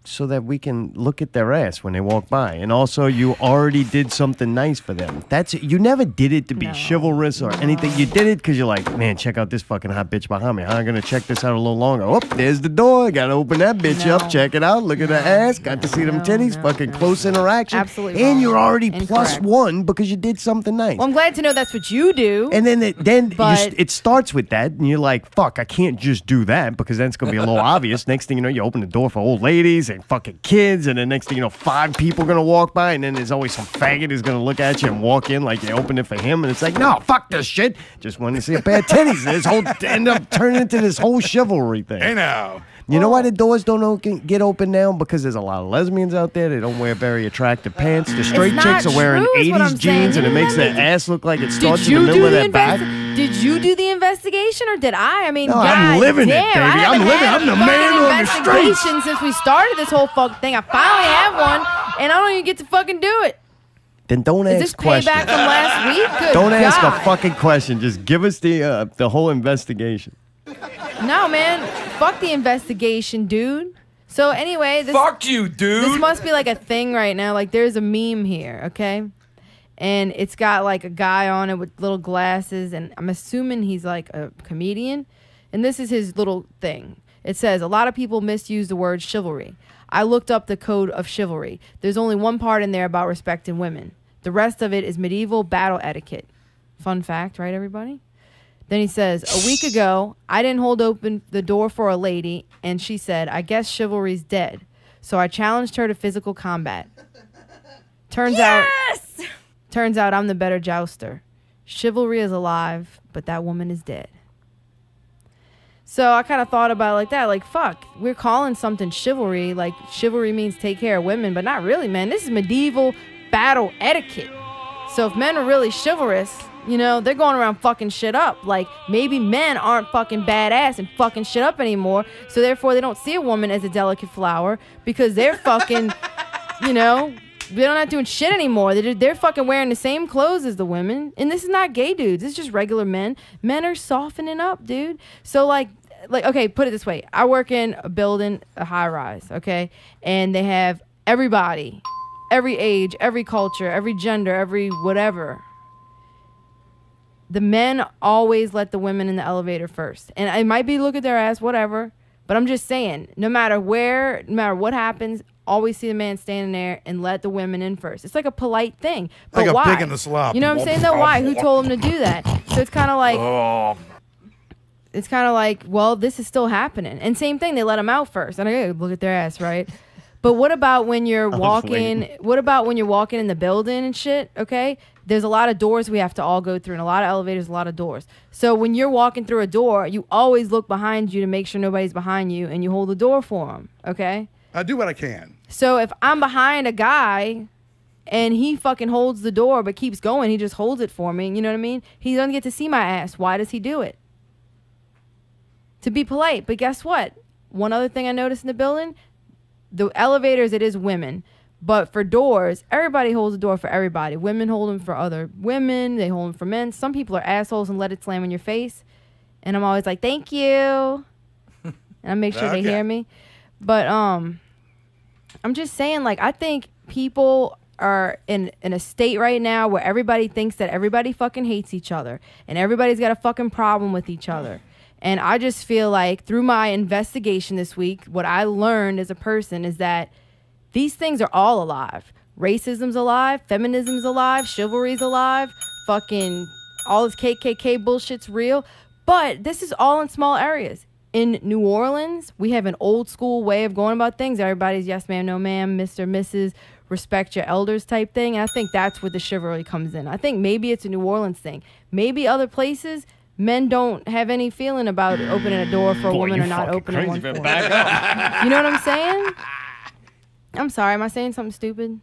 so that we can look at their ass when they walk by, and also you already did something nice for them. That's you never did it to be chivalrous or anything. You did it because you're like, man, check out this fucking hot bitch behind me. I'm gonna check this out a little longer. Oh, there's the door. Gotta open that bitch up. Check it out. Look at her ass. Got to see them titties. Fucking close interaction. Absolutely And wrong. you're already Incorrect. plus one because you did something nice. Well, I'm glad to know that's what you do. And then But- it starts with that, and you're like, fuck, I can't just do that because then it's going to be a little obvious. Next thing you know, you open the door for old ladies and fucking kids, and then next thing you know, 5 people are going to walk by, and then there's always some faggot who's going to look at you and walk in like you opened it for him, and it's like, no, fuck this shit. Just wanted to see a pair of titties. This whole end up turning into this whole chivalry thing. Hey now. You know why the doors don't get open now? Because there's a lot of lesbians out there. They don't wear very attractive pants. The straight not chicks are wearing true is what 80s I'm saying. jeans, and it makes their ass look like it starts in the middle of their back. Did you do the investigation or did I? I mean, No, God I'm living it, damn, baby. I haven't I'm living- had I'm the a man fucking on the streets. investigation since we started this whole fuck thing. I finally have one, and I don't even get to fucking do it. Then don't Is ask this questions. payback from last week? Good Don't ask God. a fucking question. Just give us the whole investigation. No, man. Fuck the investigation, dude. So anyway, this, Fuck you, dude. This must be like a thing right now. Like there's a meme here, okay? And it's got like a guy on it with little glasses, and I'm assuming he's like a comedian. And this is his little thing. It says, a lot of people misuse the word chivalry. I looked up the code of chivalry. There's only one part in there about respecting women. The rest of it is medieval battle etiquette. Fun fact, right, everybody? Then he says, a week ago, I didn't hold open the door for a lady, and she said, I guess chivalry's dead. So I challenged her to physical combat. Turns out I'm the better jouster. Chivalry is alive, but that woman is dead. So I kind of thought about it like that. Like, fuck, we're calling something chivalry. Like, chivalry means take care of women, but not really, man. This is medieval battle etiquette. So if men are really chivalrous, you know, they're going around fucking shit up. Like, maybe men aren't fucking badass and fucking shit up anymore, so therefore they don't see a woman as a delicate flower because they're fucking, you know, they're not doing shit anymore. They're fucking wearing the same clothes as the women. And this is not gay dudes. This is just regular men. Men are softening up, dude. So, like, okay, put it this way. I work in a building, a high rise, okay? And they have everybody, every age, every culture, every gender, every whatever. The men always let the women in the elevator first. And it might be look at their ass, whatever. But I'm just saying, no matter where, no matter what happens, always see the man standing there and let the women in first. It's like a polite thing. But Like a why? pig in the slop. You know what I'm saying? Though, why? Who told him to do that? So it's kind of like... It's kind of like, well, this is still happening. And same thing, they let them out first. And I gotta look at their ass, right? But what about when you're walking? What about when you're walking in the building and shit? Okay, there's a lot of doors we have to all go through, and a lot of elevators, a lot of doors. So when you're walking through a door, you always look behind you to make sure nobody's behind you, and you hold the door for them. Okay. I do what I can. So if I'm behind a guy, and he fucking holds the door but keeps going, he just holds it for me. You know what I mean? He doesn't get to see my ass. Why does he do it? To be polite. But guess what? One other thing I noticed in the building, the elevators, it is women. But for doors, everybody holds the door for everybody. Women hold them for other women. They hold them for men. Some people are assholes and let it slam in your face. And I'm always like, thank you. And I make sure they hear me. But I'm just saying, like, I think people are in a state right now where everybody thinks that everybody fucking hates each other and everybody's got a fucking problem with each other. And I just feel like through my investigation this week, what I learned as a person is that these things are all alive. Racism's alive, feminism's alive, chivalry's alive, fucking all this KKK bullshit's real. But this is all in small areas. In New Orleans, we have an old school way of going about things. Everybody's yes ma'am, no ma'am, Mr., Mrs., respect your elders type thing. And I think that's where the chivalry comes in. I think maybe it's a New Orleans thing. Maybe other places, men don't have any feeling about opening a door for a woman or not opening one for her. Back up. You know what I'm saying? I'm sorry. Am I saying something stupid?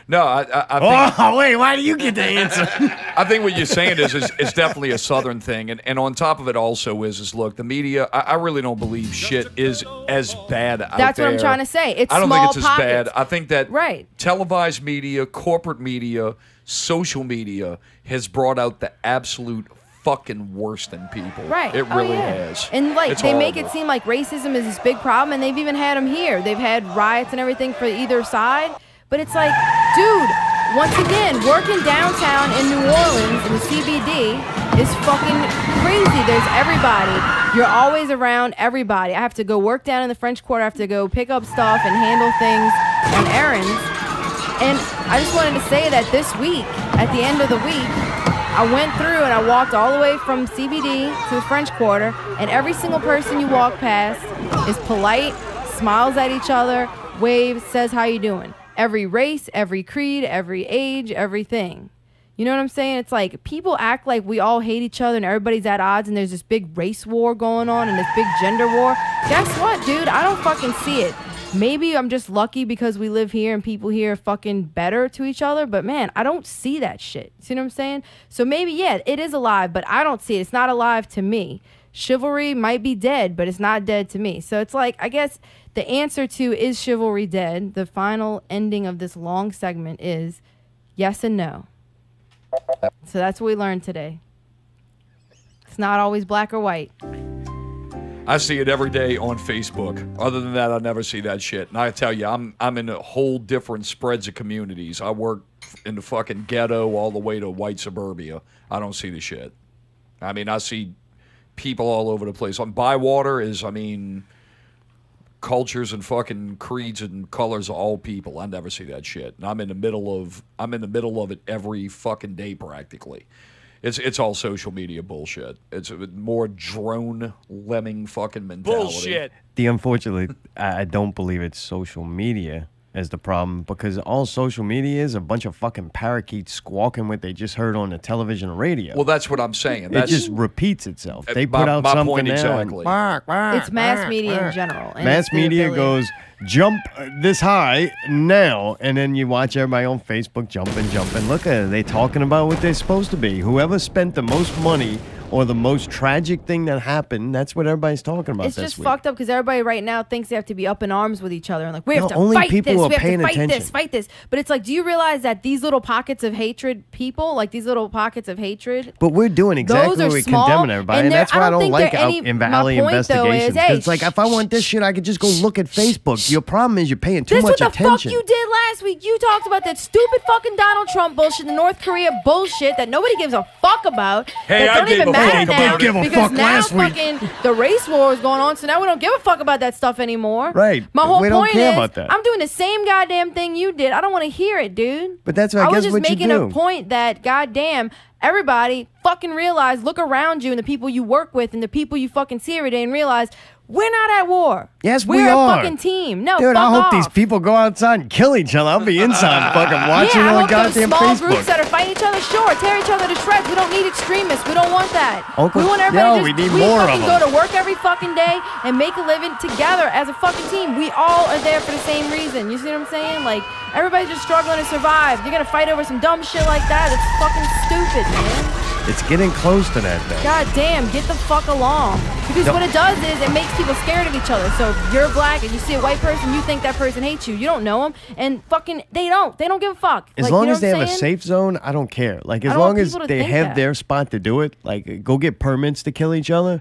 No, I think. Oh, wait, why do you get the answer? I think what you're saying is definitely a Southern thing. And on top of it also is look, the media, I really don't believe shit is as bad out That's there. what I'm trying to say. It's I don't small think it's pockets. as bad. I think that Right. televised media, corporate media, social media has brought out the absolute fucking worst in people. Right. It really yeah. has. And like It's they make horrible. it seem like racism is this big problem, and they've even had them here. They've had riots and everything for either side. But it's like, dude, once again, working downtown in New Orleans in the CBD is fucking crazy. There's everybody. You're always around everybody. I have to go work down in the French Quarter. I have to go pick up stuff and handle things and errands. And I just wanted to say that this week, at the end of the week, I went through and I walked all the way from CBD to the French Quarter, and every single person you walk past is polite, smiles at each other, waves, says how you doing. Every race, every creed, every age, everything. You know what I'm saying? It's like people act like we all hate each other and everybody's at odds and there's this big race war going on and this big gender war. Guess what, dude? I don't fucking see it. Maybe I'm just lucky because we live here and people here are fucking better to each other. But man, I don't see that shit. See what I'm saying? So maybe, yeah, it is alive, but I don't see it. It's not alive to me. Chivalry might be dead, but it's not dead to me. So it's like, I guess the answer to is chivalry dead? The final ending of this long segment is yes and no. So that's what we learned today. It's not always black or white. I see it every day on Facebook. Other than that, I never see that shit. And I tell you, I'm in a whole different spreads of communities. I work in the fucking ghetto all the way to white suburbia. I don't see the shit. I mean, I see people all over the place. On Bywater is, I mean, cultures and fucking creeds and colors of all people. I never see that shit. And I'm in the middle of it every fucking day practically. It's all social media bullshit. It's a more drone lemming fucking mentality. Bullshit. Unfortunately, I don't believe it's social media as the problem, because all social media is a bunch of fucking parakeets squawking what they just heard on the television and radio. Well, that's what I'm saying. It just repeats itself. They put out my something point now exactly. It's mass media in general. and Mass it's their media ability. goes, jump this high now, and then you watch everybody on Facebook jumping. Look at it. They talking about what they're supposed to be. Whoever spent the most money or the most tragic thing that happened, that's what everybody's talking about It's this just week. fucked up because everybody right now thinks they have to be up in arms with each other and like we have No, to only fight people this, who are we have paying to fight attention. this, fight this. But it's like, do you realize that these little pockets of hatred, people, like these little pockets of hatred, But we're doing exactly those are what we're small, condemning everybody, and and that's they're- why I I don't don't think like they're out any- in my Valley point, though, investigations. is, 'Cause hey, it's like, if I want this shit, I could just go look at Facebook. Your problem is you're paying too this much what the attention. fuck you did last week. You talked about that stupid fucking Donald Trump bullshit, the North Korea bullshit that nobody gives a fuck about. Hey, that I don't gave even a matter fuck now about it. Give a because fuck now last week. fucking the race war is going on, so now we don't give a fuck about that stuff anymore. Right. My whole We don't point care is, about that. I'm doing the same goddamn thing you did. I don't want to hear it, dude. But that's what I was guess just what you making do. a point that goddamn everybody fucking realize, look around you and the people you work with and the people you fucking see every day and realize we're not at war. Yes, we're we a are. fucking team. No, Dude, fuck I hope off. these people go outside and kill each other. I'll be inside fucking watching yeah, I on hope those goddamn small Facebook. groups that are fighting each other, sure, tear each other to shreds. We don't need extremists. We don't want that. Uncle- we want everybody Yo, to we just need more of fucking them. go to work every fucking day and make a living together as a fucking team. We all are there for the same reason. You see what I'm saying? Like, everybody's just struggling to survive. You're gonna fight over some dumb shit like that? It's fucking stupid, man. It's getting close to that, though. God damn, get the fuck along. Because No. what it does is it makes people scared of each other. So if you're black and you see a white person, you think that person hates you. You don't know them. And fucking, they don't. They don't give a fuck. As Like, long you know as they what have I'm a saying? safe zone, I don't care. Like, I as don't want long as people to they think have that. their spot to do it, like, go get permits to kill each other,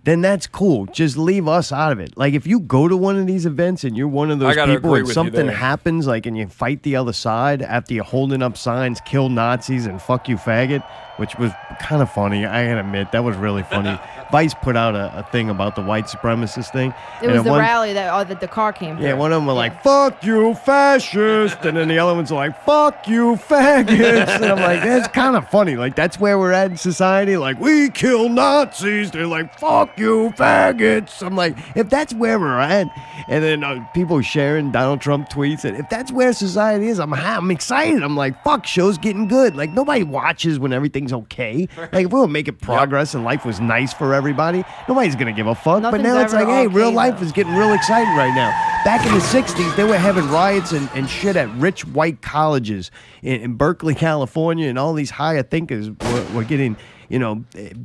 then that's cool. Just leave us out of it. Like, if you go to one of these events and you're one of those gotta people agree and with you something there. happens, like, and you fight the other side after you're holding up signs, kill Nazis and fuck you faggot, which was kind of funny. I gotta admit, that was really funny. Vice put out a thing about the white supremacist thing. It was the rally that the car came through. Yeah, one of them were like, fuck you, fascist. And then the other ones are like, fuck you, faggots. And I'm like, that's kind of funny. Like, that's where we're at in society. Like, we kill Nazis. They're like, fuck you, faggots. I'm like, if that's where we're at, and then people sharing Donald Trump tweets, and if that's where society is, I'm excited. I'm like, fuck, show's getting good. Like, nobody watches when everything's okay. Like, if we were making progress and life was nice for everybody, nobody's going to give a fuck. But now it's like, hey, real life is getting real exciting right now. Back in the 60s, they were having riots and shit at rich white colleges in Berkeley, California, and all these higher thinkers were getting,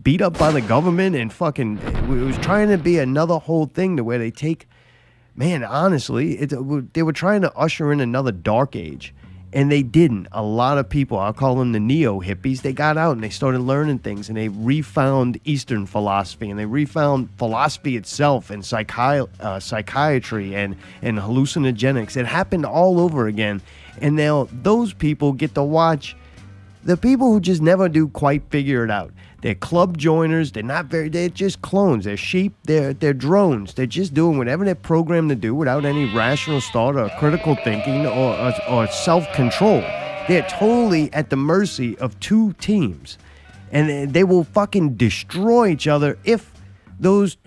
beat up by the government and fucking, it was trying to be another whole thing to where they take, man, honestly, they were trying to usher in another dark age. And they didn't. A lot of people, I'll call them the neo-hippies, they got out and they started learning things and they refound Eastern philosophy and they refound philosophy itself and psychiatry and hallucinogenics. It happened all over again. And now those people get to watch the people who just never do quite figure it out. They're club joiners. They're just clones. They're sheep. They're drones. They're just doing whatever they're programmed to do without any rational thought or critical thinking or self-control. They're totally at the mercy of two teams. And they will fucking destroy each other if those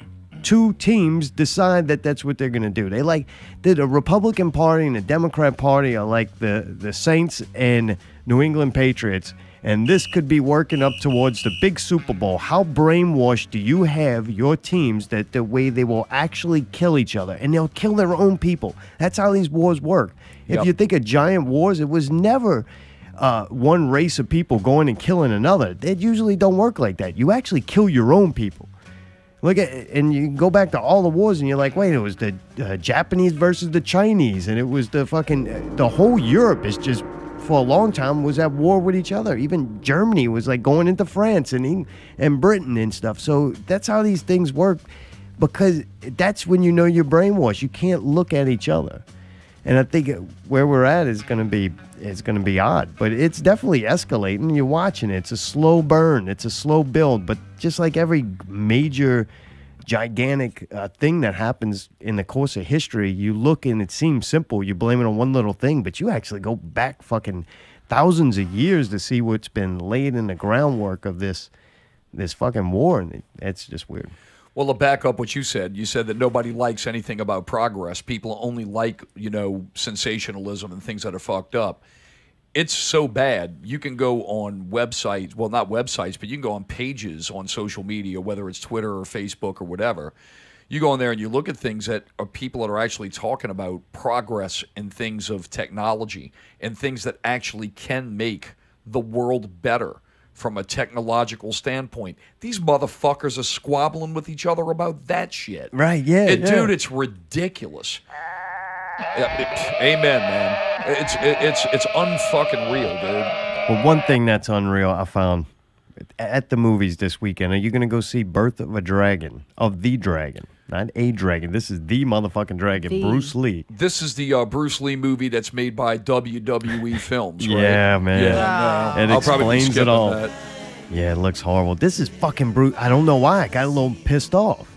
two teams decide that that's what they're going to do. The Republican Party and the Democrat Party are like the Saints and New England Patriots. And this could be working up towards the big Super Bowl. How brainwashed do you have your teams that the way they will actually kill each other? And they'll kill their own people. That's how these wars work. If you think of giant wars, it was never one race of people going and killing another. They usually don't work like that. You actually kill your own people. Look at, and you go back to all the wars, and you're like, wait, it was the Japanese versus the Chinese, and it was the whole Europe is just, for a long time, was at war with each other. Even Germany was like going into France and Britain and stuff. So that's how these things work, because that's when you know you're brainwashed. You can't look at each other. And I think where we're at is going to be odd, but it's definitely escalating. You're watching it. It's a slow burn. It's a slow build. But just like every major, gigantic thing that happens in the course of history, you look and it seems simple. You blame it on one little thing, but you actually go back fucking thousands of years to see what's been laid in the groundwork of this fucking war, and it's just weird. Well, to back up what you said that nobody likes anything about progress. People only like, sensationalism and things that are fucked up. It's so bad. You can go on websites, well, not websites, but you can go on pages on social media, whether it's Twitter or Facebook or whatever. You go in there and you look at things that are people that are actually talking about progress and things of technology and things that actually can make the world better. From a technological standpoint, these motherfuckers are squabbling with each other about that shit. Right, yeah. Dude, it's ridiculous. Amen, man. It's unfucking real, dude. Well, one thing that's unreal I found at the movies this weekend, are you going to go see Birth of a Dragon? Of the Dragon. Not a dragon. This is the motherfucking dragon, Bruce Lee. This is the Bruce Lee movie that's made by WWE Films, right? Yeah, man. Yeah, It I'll probably be explains it skipping all. that. Yeah, it looks horrible. This is fucking Bruce. I don't know why. I got a little pissed off.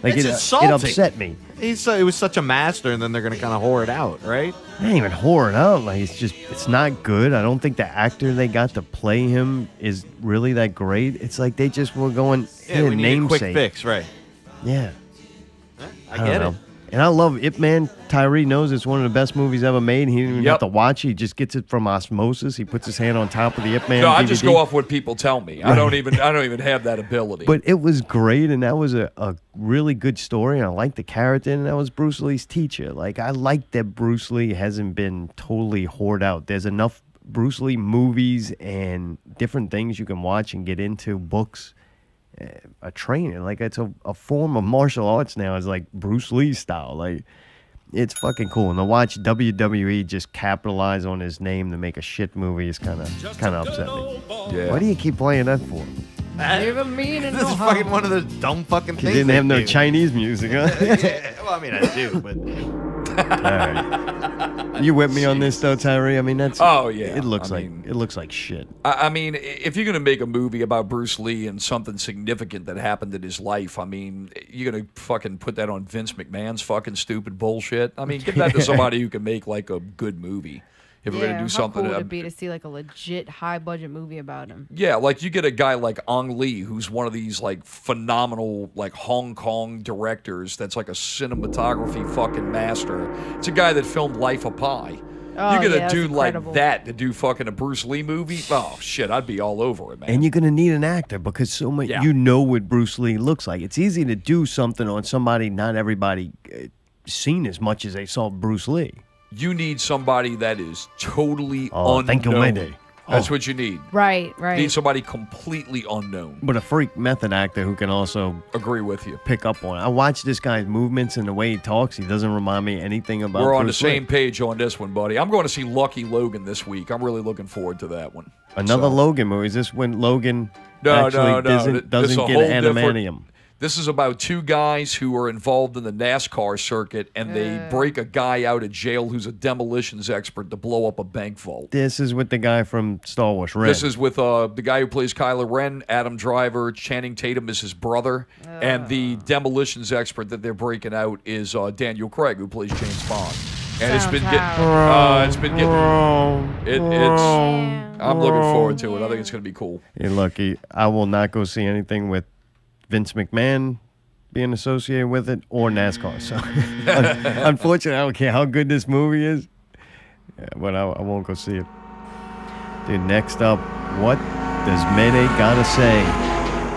Like, It's it insulting. upset me. It was such a master, and then they're going to kind of whore it out, right? I ain't even whoring out. Like, it's not good. I don't think the actor they got to play him is really that great. It's like they just were going, Yeah, we need a namesake. quick fix, right? Yeah. I get it. And I love Ip Man. Tarride knows it's one of the best movies ever made. He didn't even have to watch it. He just gets it from osmosis. He puts his hand on top of the Ip Man No, DVD. I just go off what people tell me. I don't even have that ability. But it was great, and that was a really good story, and I liked the character, and that was Bruce Lee's teacher. Like, I like that Bruce Lee hasn't been totally whored out. There's enough Bruce Lee movies and different things you can watch and get into, books, a training. Like, it's a form of martial arts now. It's like Bruce Lee style. Like, it's fucking cool. And to watch WWE just capitalize on his name to make a shit movie is kind of upset me. Yeah. Why do you keep playing that for? Never mean This is fucking one of those dumb fucking You things. didn't they have no do. Chinese music, huh? Yeah, well, I mean, I do, but. You with me on this though, Tyree? I mean, that's. Oh, yeah. It looks I like mean- it looks like shit. I mean, if you're going to make a movie about Bruce Lee and something significant that happened in his life, I mean, you're going to fucking put that on Vince McMahon's fucking stupid bullshit. I mean, give that to somebody who can make like a good movie. If we're going to do something. How cool would it be to see like a legit high budget movie about him? Yeah, like you get a guy like Ang Lee, who's one of these like phenomenal like Hong Kong directors that's like a cinematography fucking master. It's a guy that filmed Life of Pi. Oh, you get yeah, a dude that's like incredible. that to do fucking a Bruce Lee movie? Oh shit, I'd be all over it, man. And you're gonna need an actor because so much you know what Bruce Lee looks like. It's easy to do something on somebody not everybody seen as much as they saw Bruce Lee. You need somebody that is totally Oh, unknown. thank you, Mayday. That's Oh. what you need. Right. You need somebody completely unknown. But a freak method actor who can also agree with you. Pick up on it. I watch this guy's movements and the way he talks. He doesn't remind me anything about. We're on the Bruce Lee. same page on this one, buddy. I'm going to see Lucky Logan this week. I'm really looking forward to that one. Another Logan movie. Is this when Logan No, actually no, no. doesn't This is a get whole adamantium? This is about two guys who are involved in the NASCAR circuit, and they break a guy out of jail who's a demolitions expert to blow up a bank vault. This is with the guy from Star Wars Red. This is with the guy who plays Kylo Ren, Adam Driver, Channing Tatum is his brother, and the demolitions expert that they're breaking out is Daniel Craig, who plays James Bond. And it's been getting, I'm looking forward to it. I think it's going to be cool. You're lucky. I will not go see anything with Vince McMahon being associated with it or NASCAR. So, unfortunately, I don't care how good this movie is, but I won't go see it. Dude, next up, what does Mayday gotta say?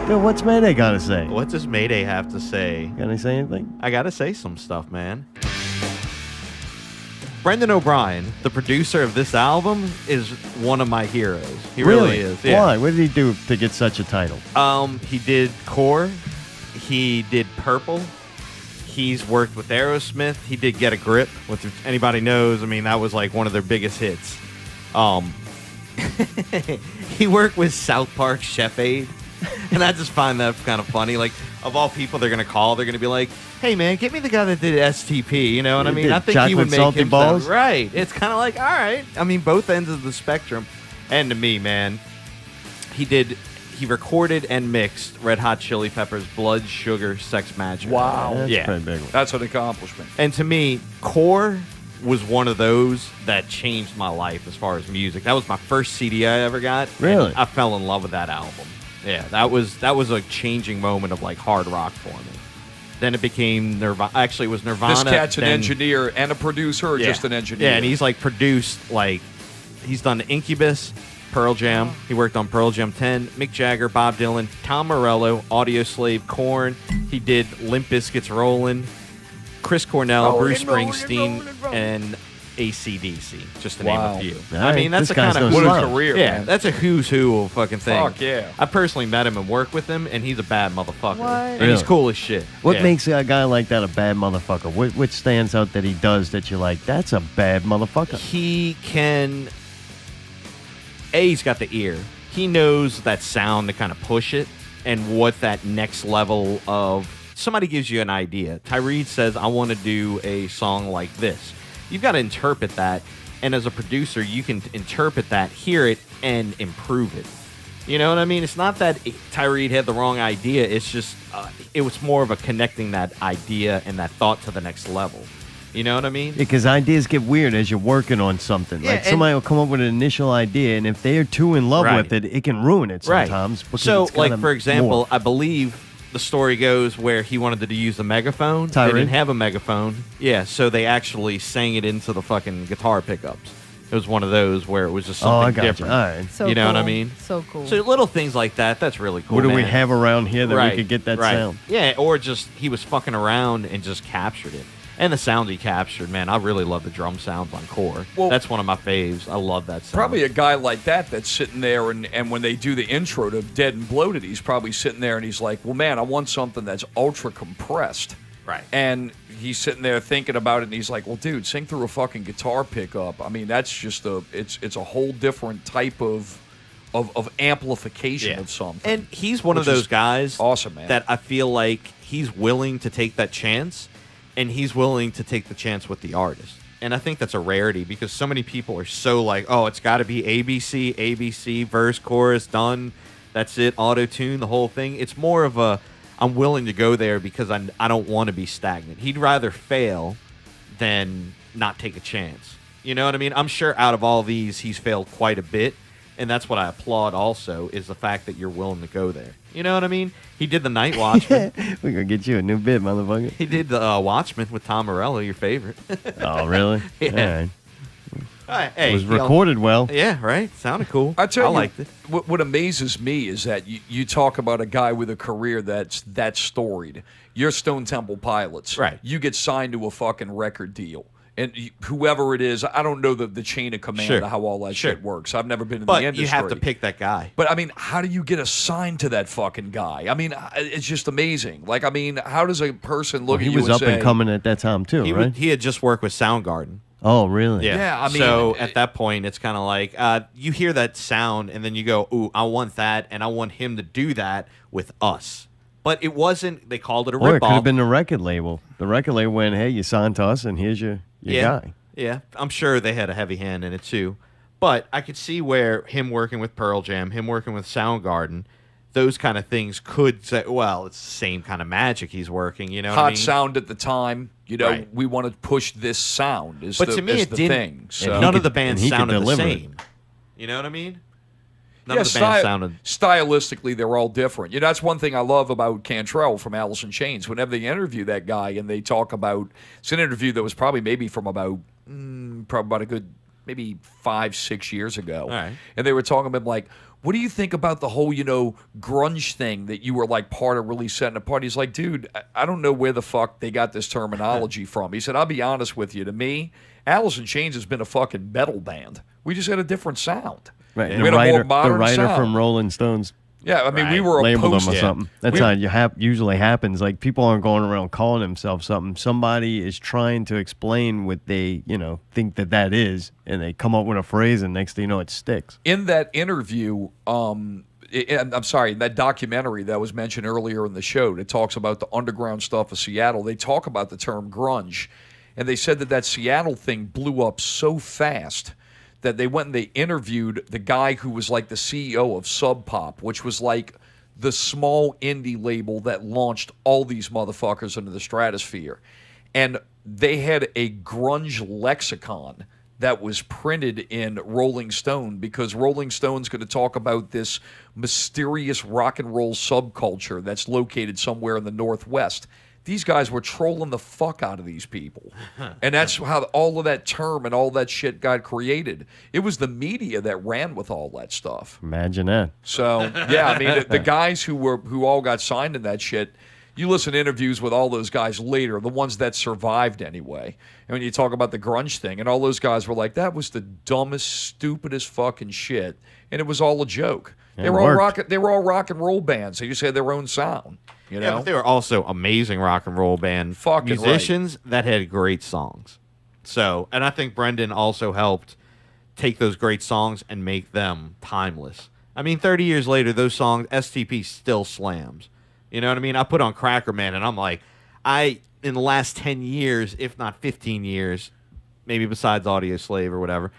Dude, what's Mayday gotta say? What does Mayday have to say? Can I say anything? I gotta say some stuff, man. Brendan O'Brien, the producer of this album, is one of my heroes. He really is. Yeah. Why? What did he do to get such a title? He did Core. He did Purple. He's worked with Aerosmith. He did Get a Grip, which if anybody knows, I mean, that was like one of their biggest hits. He worked with South Park Chef Aid. And I just find that kind of funny. Like, of all people they're going to call, they're going to be like, hey, man, get me the guy that did STP. You know what I mean? I think he would make salty him balls? sound right. It's kind of like, all right. I mean, both ends of the spectrum. And to me, man, he recorded and mixed Red Hot Chili Peppers' Blood Sugar Sex Magic. Wow. That's yeah. pretty big one. That's an accomplishment. And to me, Core was one of those that changed my life as far as music. That was my first CD I ever got. Really? And I fell in love with that album. Yeah, that was a changing moment of like hard rock for me. Then it became Nirvana. Actually, it was Nirvana. This cat's an then- engineer and a producer, or Yeah. just an engineer? Yeah, and he's like produced like he's done Incubus, Pearl Jam. He worked on Pearl Jam 10, Mick Jagger, Bob Dylan, Tom Morello, Audioslave, Korn. He did Limp Bizkit's Rollin', Chris Cornell, Bruce Springsteen, and AC/DC, just to name Wow. a few. All I right, mean, that's this a guy's kind of no What a slouch. career, yeah, man. that's a who's who of fucking thing. Fuck yeah. I personally met him and worked with him, and he's a bad motherfucker. What? And Really? he's cool as shit. What Yeah. makes a guy like that a bad motherfucker? What stands out that he does that you're like, that's a bad motherfucker? He can. He's got the ear. He knows that sound to kind of push it and what that next level of. Somebody gives you an idea. Tarride says, I want to do a song like this. You've got to interpret that. And as a producer, you can interpret that, hear it, and improve it. You know what I mean? It's not that Tarride had the wrong idea. It's just, it was more of a connecting that idea and that thought to the next level. You know what I mean? Because ideas get weird as you're working on something. Yeah, like somebody will come up with an initial idea, and if they're too in love Right. with it, it can ruin it Right. sometimes. because So, it's like, kinda for example, morphed. I believe the story goes where he wanted to use the megaphone. Tyree? They didn't have a megaphone. Yeah, so they actually sang it into the fucking guitar pickups. It was one of those where it was just Oh, I something got you. different. All right. So you know what I cool. mean? So cool. So little things like that, that's really cool. What do we man. have around here that Right, we could get that right. sound? Yeah, or just he was fucking around and just captured it. And the sound he captured, man, I really love the drum sounds on Core. Well- That's one of my faves. I love that sound. Probably a guy like that that's sitting there, and when they do the intro to Dead and Bloated, he's probably sitting there and he's like, well, man, I want something that's ultra compressed. Right. And he's sitting there thinking about it, and he's like, well, dude, sing through a fucking guitar pickup. I mean, that's just it's a whole different type of of amplification of something. And he's one of which is those guys awesome, man. that I feel like he's willing to take that chance, and he's willing to take the chance with the artist. And I think that's a rarity because so many people are so like, oh, it's got to be ABC, verse, chorus, done. That's it, auto-tune, the whole thing. It's more of a, I'm willing to go there because I don't want to be stagnant. He'd rather fail than not take a chance. You know what I mean? I'm sure out of all these, he's failed quite a bit. And that's what I applaud also, is the fact that you're willing to go there. You know what I mean? He did the Night Watchman. We're going to get you a new bit, motherfucker. He did the Watchman with Tom Morello, your favorite. Oh, really? Yeah. All right. Hey, it was recorded well. Yeah, right? Sounded cool. I tell you, liked it. What amazes me is that you talk about a guy with a career that's that storied. You're Stone Temple Pilots. Right. You get signed to a fucking record deal. And whoever it is, I don't know the chain of command of how all that shit works. I've never been in the industry. But you have to pick that guy. But, I mean, how do you get assigned to that fucking guy? I mean, it's just amazing. Like, I mean, how does a person look at you and say... He was up and coming at that time, too, right? He had just worked with Soundgarden. Oh, really? Yeah, I mean... So, at that point, it's kind of like, you hear that sound, and then you go, ooh, I want that, and I want him to do that with us. But it wasn't... They called it a ripoff. Or it could have been the record label. The record label went, hey, you signed to us, and here's your guy. Yeah, I'm sure they had a heavy hand in it too. But I could see where him working with Pearl Jam, him working with Soundgarden, those kind of things could say, well, it's the same kind of magic he's working, you know what I mean? sound at the time, you know, we want to push this sound But to me, it the didn't. thing. So. None of the bands sounded the same. You know what I mean? None of the bands sounded... stylistically, they're all different. You know, that's one thing I love about Cantrell from Alice in Chains. Whenever they interview that guy and they talk about... It's an interview that was probably maybe from about a good maybe 5-6 years ago. All right. And they were talking about, like, what do you think about the whole, you know, grunge thing that you were, like, part of really setting apart? He's like, dude, I don't know where the fuck they got this terminology from. He said, I'll be honest with you. To me, Alice in Chains has been a fucking metal band. We just had a different sound. Right, We had a more modern the writer sound. from Rolling Stones. Yeah, I mean, we were labeled opposed them or something. That's how it usually happens. Like, people aren't going around calling themselves something. Somebody is trying to explain what they, you know, think that is, and they come up with a phrase, and next thing you know, it sticks. In that interview, I'm sorry, in that documentary that was mentioned earlier in the show that talks about the underground stuff of Seattle, they talk about the term grunge, and they said that Seattle thing blew up so fast that they went and they interviewed the guy who was like the CEO of Sub Pop, which was like the small indie label that launched all these motherfuckers into the stratosphere. And they had a grunge lexicon that was printed in Rolling Stone because Rolling Stone's going to talk about this mysterious rock and roll subculture that's located somewhere in the Northwest. These guys were trolling the fuck out of these people. And that's how all of that term and all that shit got created. It was the media that ran with all that stuff. Imagine that. So, yeah, I mean, the guys who all got signed in that shit, you listen to interviews with all those guys later, the ones that survived anyway. And when you talk about the grunge thing, and all those guys were like, that was the dumbest, stupidest fucking shit. And it was all a joke. They were all rock and roll bands. They just had their own sound. You know? Yeah, but they were also amazing rock and roll band musicians that had great songs. So, and I think Brendan also helped take those great songs and make them timeless. I mean, 30 years later, those songs, STP still slams. You know what I mean? I put on Cracker Man, and I'm like, in the last 10 years, if not 15 years, maybe besides Audio Slave or whatever,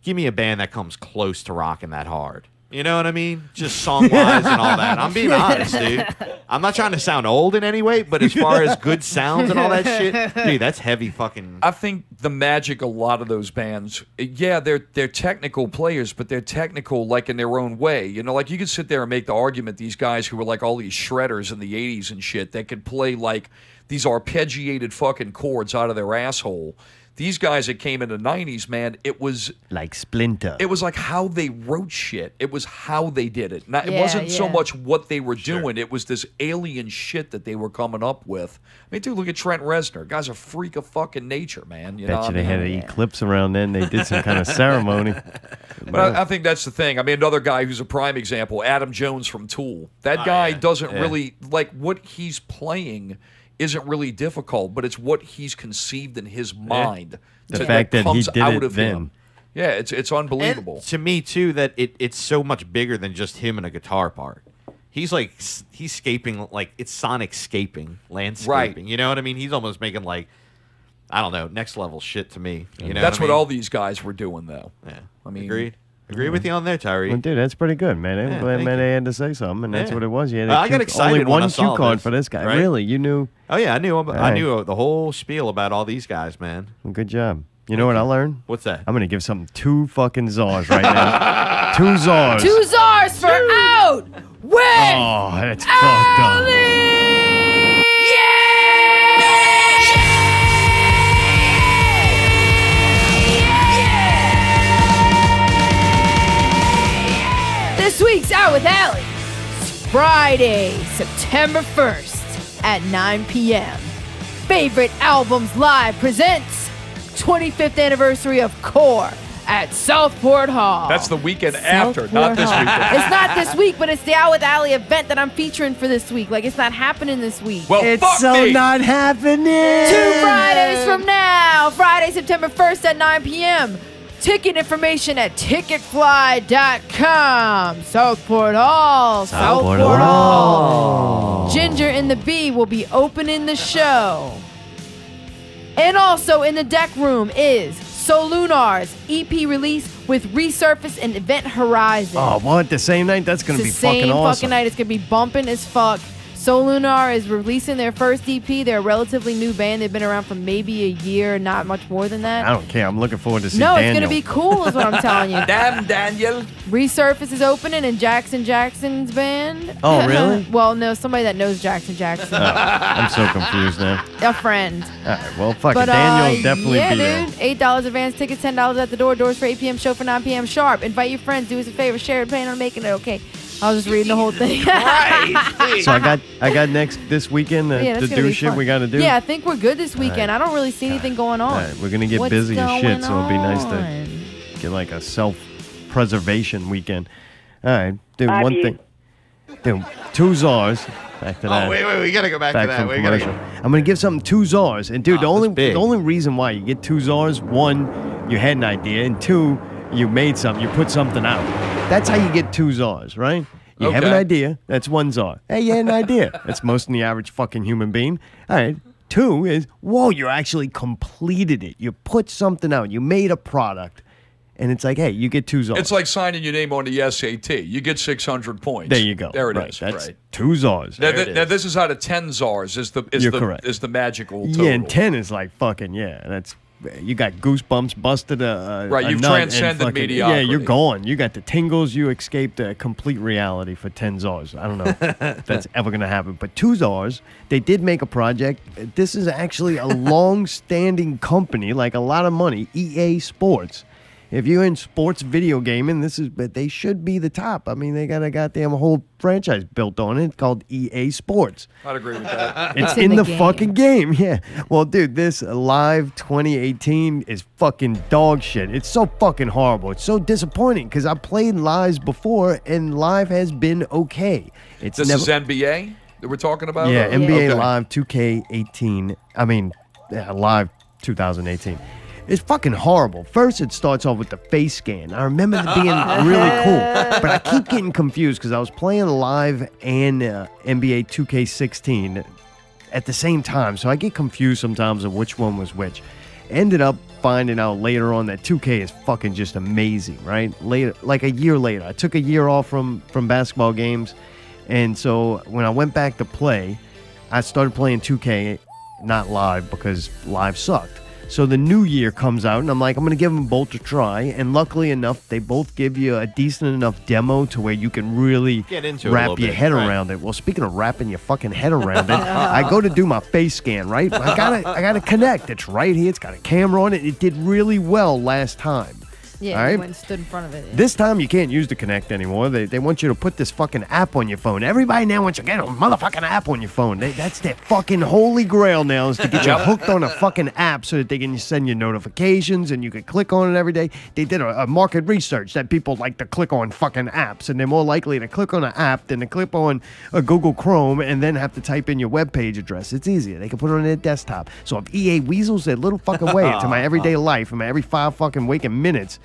give me a band that comes close to rocking that hard. You know what I mean? Just song-wise and all that. I'm being honest, dude. I'm not trying to sound old in any way, but as far as good sounds and all that shit, dude, that's heavy fucking... I think the magic of a lot of those bands, yeah, they're technical players, but they're technical, like, in their own way. You know, like, you could sit there and make the argument, these guys who were, like, all these shredders in the 80s and shit that could play, like, these arpeggiated fucking chords out of their asshole. These guys that came in the 90s, man, it was... like Splinter. It was like how they wrote shit. It was how they did it. It wasn't so much what they were doing. It was this alien shit that they were coming up with. I mean, dude, look at Trent Reznor. Guy's a freak of fucking nature, man. You know Bet you they had an eclipse around then. They did some kind of ceremony. But I think that's the thing. I mean, another guy who's a prime example, Adam Jones from Tool. That guy doesn't really... Like, what he's playing... isn't really difficult, but it's what he's conceived in his mind. The fact that he did it then. Yeah, it's unbelievable. And to me too, that it's so much bigger than just him and a guitar part. He's scaping, like it's sonic scaping, landscaping. Right. You know what I mean? He's almost making like, I don't know, next level shit to me. You know That's what what all these guys were doing, though. Yeah, I mean, Agree with you on there, Tyree. Well, dude, that's pretty good, man. I'm glad thank Mayday had to say something, and that's Yeah. what it was. Yeah, I got excited only when one I cue saw card this, for this guy. right? Really, you knew? Oh yeah, I knew. I right. knew the whole spiel about all these guys, man. Well, good job. You know what I learned? What's that? I'm gonna give something 2 fucking czars right now. 2 czars. 2 czars for out with Oh, that's fucked up. This week's Out with Allie. Friday, September 1st at 9 p.m. Favorite Albums Live presents 25th anniversary of Core at Southport Hall. That's the weekend after, not this weekend. It's not this week, but it's the Out with Allie event that I'm featuring for this week. Like, it's not happening this week. Well, It's fuck so me. not happening. 2 Fridays from now. Friday, September 1st at 9 p.m. Ticket information at ticketfly.com. Southport Hall. Southport Hall. Ginger and the Bee will be opening the show. And also in the deck room is Solunar's EP release with Resurface and Event Horizon. Oh, what? The same night? That's gonna It's be the same fucking awesome. fucking night. It's gonna be bumping as fuck. Solunar is releasing their first EP. They're a relatively new band. They've been around for maybe a year, not much more than that. I don't care. I'm looking forward to see No, Daniel. it's gonna be cool, is what I'm telling you. Damn, Daniel. Resurface is opening in Jackson's band. Oh, really? Well, no, somebody that knows Jackson. I'm so confused now. A friend. All right, well, fuck But it. Daniel will definitely yeah, be there. dude. $8 advance tickets, $10 at the door. Doors for 8 p.m. Show for 9 p.m. sharp. Invite your friends. Do us a favor. Share it. Plan on making it. Okay. I was just reading the whole thing. So I got this weekend Yeah, to that's gonna do be shit fun. we got to do. Yeah, I think we're good this weekend. All right. I don't really see anything going on. All right, we're gonna get What's busy as shit, going so it'll be nice to on? get like a self-preservation weekend. All right, dude. Love One you. thing, dude. 2 czars. Back to that. Oh, wait, we gotta go back to that. from We gotta commercial. go. I'm gonna give something 2 czars, and dude, Oh, the only reason why you get 2 czars, 1, you had an idea, and 2, you made something, you put something out. That's how you get 2 czars, right? You have an Okay. idea, that's 1 czar. Hey, you had an idea. That's most of the average fucking human being. All right. 2 is, whoa, you actually completed it. You put something out. You made a product. And it's like, hey, you get 2 czars. It's like signing your name on the SAT. You get 600 points. There you go. There it Right, is. That's right. 2 czars. Now, now this is out of 10 czars. Is You're correct. the magical total? Yeah, and 10 is like fucking, yeah. That's you got goosebumps, busted Right, a you've nut and transcended fucking, mediocrity. Yeah, you're gone. You got the tingles. You escaped a complete reality for 10 czars. I don't know if that's ever going to happen. But 2 czars, they did make a project. This is actually a long-standing company, like a lot of money, EA Sports. If you're in sports video gaming, but they should be the top. I mean, they got a goddamn whole franchise built on it called EA Sports. I'd agree with that. It's in the fucking game, yeah. Well, dude, this Live 2018 is fucking dog shit. It's so fucking horrible. It's so disappointing because I played Lives before and Live has been okay. It's This never, is NBA that we're talking about? yeah, or- NBA Okay. Live 2K18. I mean, Live 2018. It's fucking horrible. First, it starts off with the face scan. I remember it being really cool, but I keep getting confused because I was playing Live and NBA 2K16 at the same time, so I get confused sometimes of which one was which. Ended up finding out later on that 2K is fucking just amazing, right? Later, like a year later, I took a year off from basketball games, and so when I went back to play, I started playing 2K, not Live because Live sucked. So the new year comes out, and I'm like, I'm going to give them both a try. And luckily enough, they both give you a decent enough demo to where you can really Get into it a wrap little your bit, head right. around it. Well, speaking of wrapping your fucking head around it, I go to do my face scan, right? I gotta connect. It's right here. It's got a camera on it. It did really well last time. Yeah, All right? you went and stood in front of it. This time you can't use the Connect anymore. They want you to put this fucking app on your phone. Everybody now wants you to get a motherfucking app on your phone. That's their fucking holy grail now, is to get you hooked on a fucking app so that they can send you notifications and you can click on it every day. They did a market research that people like to click on fucking apps, and they're more likely to click on an app than to click on a Google Chrome and then have to type in your web page address. It's easier. They can put it on their desktop. So if EA weasels their little fucking way into my everyday life and my every 5 fucking waking minutes,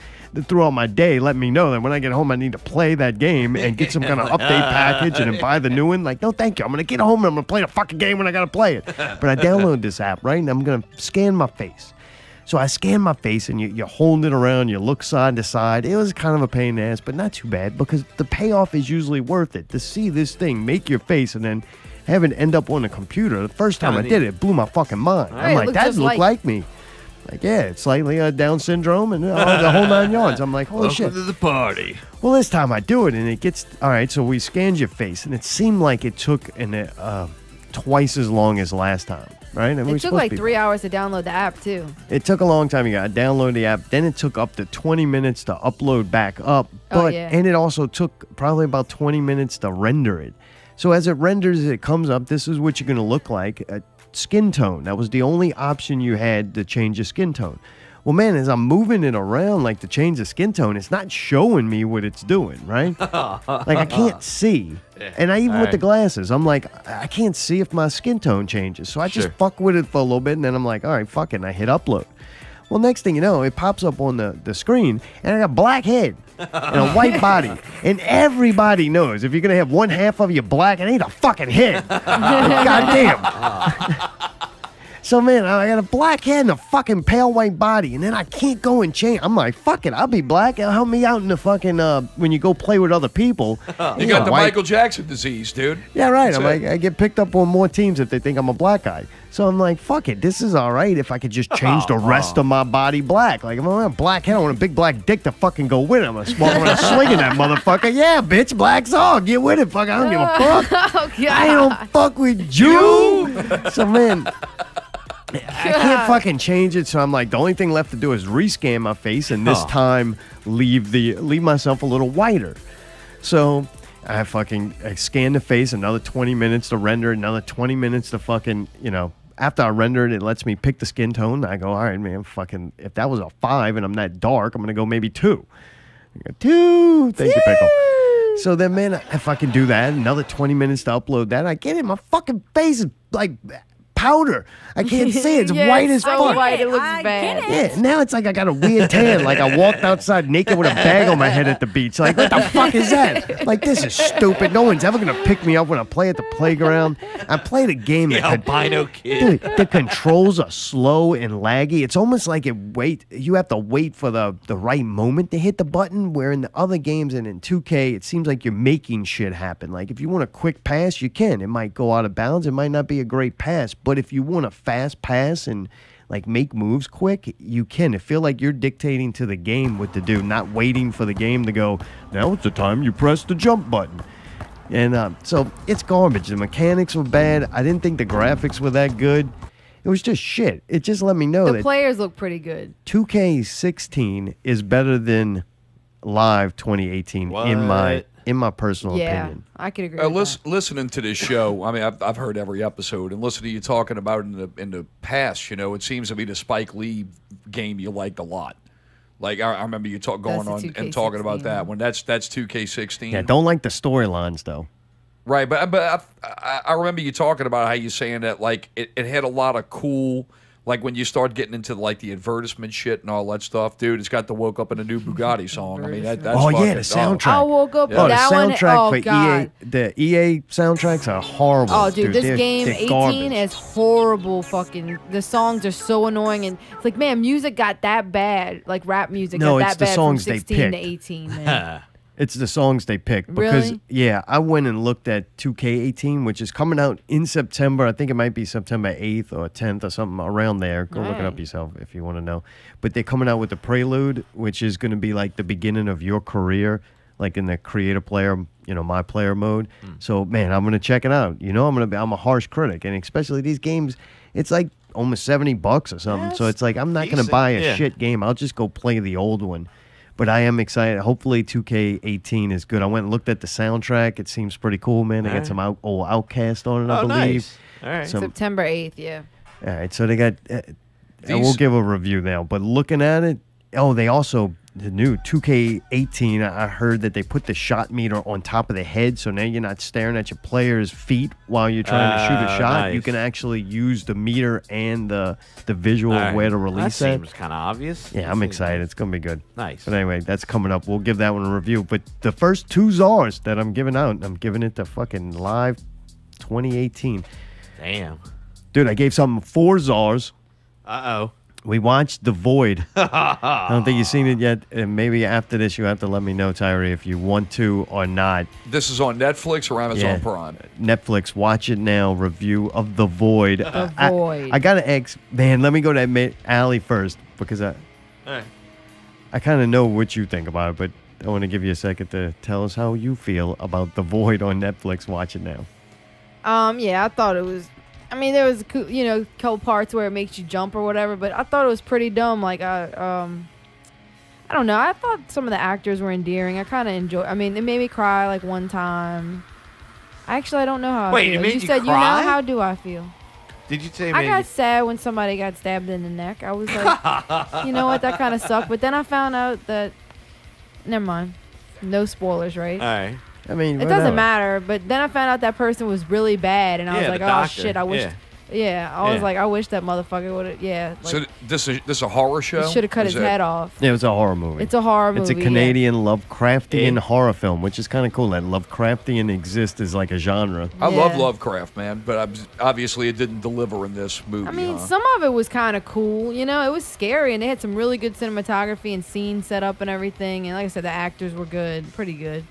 throughout my day, let me know that when I get home, I need to play that game and get some kind of update package and then buy the new one. Like, no, thank you. I'm going to get home and I'm going to play the fucking game when I got to play it. But I download this app, right? And I'm going to scan my face. So I scan my face and you hold it around, you look side to side. It was kind of a pain in the ass, but not too bad because the payoff is usually worth it. To see this thing make your face and then have it end up on the computer. The first time I did it, it blew my fucking mind. I'm like, that looked like me. Like, yeah, it's slightly Down syndrome and the whole 9 yards. I'm like, holy shit. Welcome to the party. Well, this time I do it and it gets, all right, so we scanned your face and it seemed like it took twice as long as last time. Right? And it took like 3 hours to download the app, too. It took a long time. You got to download the app. Then it took up to 20 minutes to upload back up. But and it also took probably about 20 minutes to render it. So as it renders, it comes up. This is what you're going to look like. Skin tone. That was the only option you had to change your skin tone. Well, man, as I'm moving it around, like to change the skin tone, it's not showing me what it's doing, right? Like I can't see. And even with the glasses, I'm like, I can't see if my skin tone changes. So I just fuck with it for a little bit, and then I'm like, all right, fuck it, and I hit upload. Well, next thing you know, it pops up on the screen, and I got a black head and a white body. And everybody knows if you're going to have one half of you black, it ain't a fucking head. Goddamn. So, man, I got a black head and a fucking pale white body, and then I can't go and change. I'm like, fuck it, I'll be black. It'll help me out in the fucking, when you go play with other people. You got the Michael Jackson disease, dude. Yeah, right. I'm like, I get picked up on more teams if they think I'm a black guy. So I'm like, fuck it, this is all right if I could just change the rest of my body black. Like, if I want a black head, I want a big black dick to fucking go with it. I'm going to walk around swinging that motherfucker. Yeah, bitch, black's all. Get with it, fuck. I don't give a fuck. I don't fuck with you. So, man, I can't fucking change it, so I'm like, the only thing left to do is rescan my face and this time leave myself a little whiter. So I scan the face, another 20 minutes to render, another 20 minutes to fucking, after I render it, it lets me pick the skin tone. I go, all right, man, fucking, if that was a 5 and I'm not dark, I'm going to go maybe 2. I go, 2. Thank you, Pickle. So then, man, if I can do that, another 20 minutes to upload that, I get it. My fucking face is like powder. I can't see it. It's white as fuck. So white, it looks bad. Yeah, now it's like I got a weird tan. Like I walked outside naked with a bag on my head at the beach. Like, what the fuck is that? Like, this is stupid. No one's ever going to pick me up when I play at the playground. I played a game that albino kid. Dude, the controls are slow and laggy. It's almost like you have to wait for the right moment to hit the button, where in the other games and in 2K, it seems like you're making shit happen. Like, if you want a quick pass, you can. It might go out of bounds. It might not be a great pass, but if you want a fast pass and like make moves quick, you can. It feel like you're dictating to the game what to do, not waiting for the game to go, now it's the time you press the jump button. And so it's garbage. The mechanics were bad. I didn't think the graphics were that good. It was just shit. It just let me know that the players look pretty good. 2K16 is better than Live 2018 in my personal opinion. I could agree with that. Listening to this show, I mean, I've heard every episode, and listening to you talking about in the past, it seems to be the Spike Lee game you liked a lot. Like, I remember you going on and talking about that one. That's 2K16. Yeah, don't like the storylines, though. Right, but I remember you talking about how you saying that, like, it had a lot of cool... Like when you start getting into like the advertisement shit and all that stuff, dude, it's got the "Woke Up in a New Bugatti" song. I mean, that's the soundtrack. I woke up. Oh, the that soundtrack one, for EA. The EA soundtracks are horrible. Oh, dude, this game they're 18 garbage. is horrible. Fucking the songs are so annoying, and it's like, man, music got that bad. Like rap music got that bad from 16 to 18. Man. It's the songs they pick because I went and looked at 2K18, which is coming out in September. I think it might be September 8th or 10th or something around there. Go look it up yourself if you want to know. But they're coming out with the Prelude, which is going to be like the beginning of your career, like in the creator player, my player mode. So man, I'm going to check it out. I'm a harsh critic, and especially these games, it's like almost $70 or something. So it's like I'm not going to buy a shit game. I'll just go play the old one. But I am excited. Hopefully 2K18 is good. I went and looked at the soundtrack. It seems pretty cool, man. They got some old Outkast on it, I believe. Nice. All right. September 8th, yeah. All right, so they got... we'll give a review now. But looking at it, they also... the new 2K18, I heard that they put the shot meter on top of the head, so now you're not staring at your player's feet while you're trying to shoot a shot. Nice. You can actually use the meter and the visual of where to release that that. seems kind of obvious. Yeah, I'm excited. It's going to be good. Nice. But anyway, that's coming up. We'll give that one a review. But the first 2 Czars that I'm giving out, I'm giving it to fucking Live 2018. Damn. Dude, I gave something 4 Czars. Uh-oh. We watched The Void. I don't think you've seen it yet. And maybe after this, you have to let me know, Tyree, if you want to or not. This is on Netflix or Amazon Prime? Netflix. Watch it now. Review of The Void. The Void. I got to ask, man, let me go to Allie first because I kind of know what you think about it, but I want to give you a second to tell us how you feel about The Void on Netflix. Watch it now. Yeah, I thought it was. I mean, there was couple parts where it makes you jump or whatever, but I thought it was pretty dumb. Like I don't know. I thought some of the actors were endearing. I kind of enjoyed. I mean, it made me cry like one time. Actually, I don't know how. Wait, I feel. it made you you said cry? you know how do I feel? Did you say? I got sad when somebody got stabbed in the neck. I was like, you know what, that kind of sucked. But then I found out that, never mind, no spoilers, right? All right. I mean, it doesn't matter. But then I found out that person was really bad, and I was Yeah, like, the oh doctor. shit, I wish. Yeah, I was Yeah. like, I wish that motherfucker would have. Yeah. Like, So this a horror show? should have cut Is his that- head off. Yeah, it was a horror movie. It's a horror It's movie. a Canadian Lovecraftian Yeah. horror film, which is kind of cool. That Lovecraftian exists as like a genre. I love Yeah. Lovecraft, man, but obviously it didn't deliver in this movie. I mean, huh? some of it was kind of cool. You know, it was scary, and they had some really good cinematography and scene set up and everything. And like I said, the actors were good, pretty good.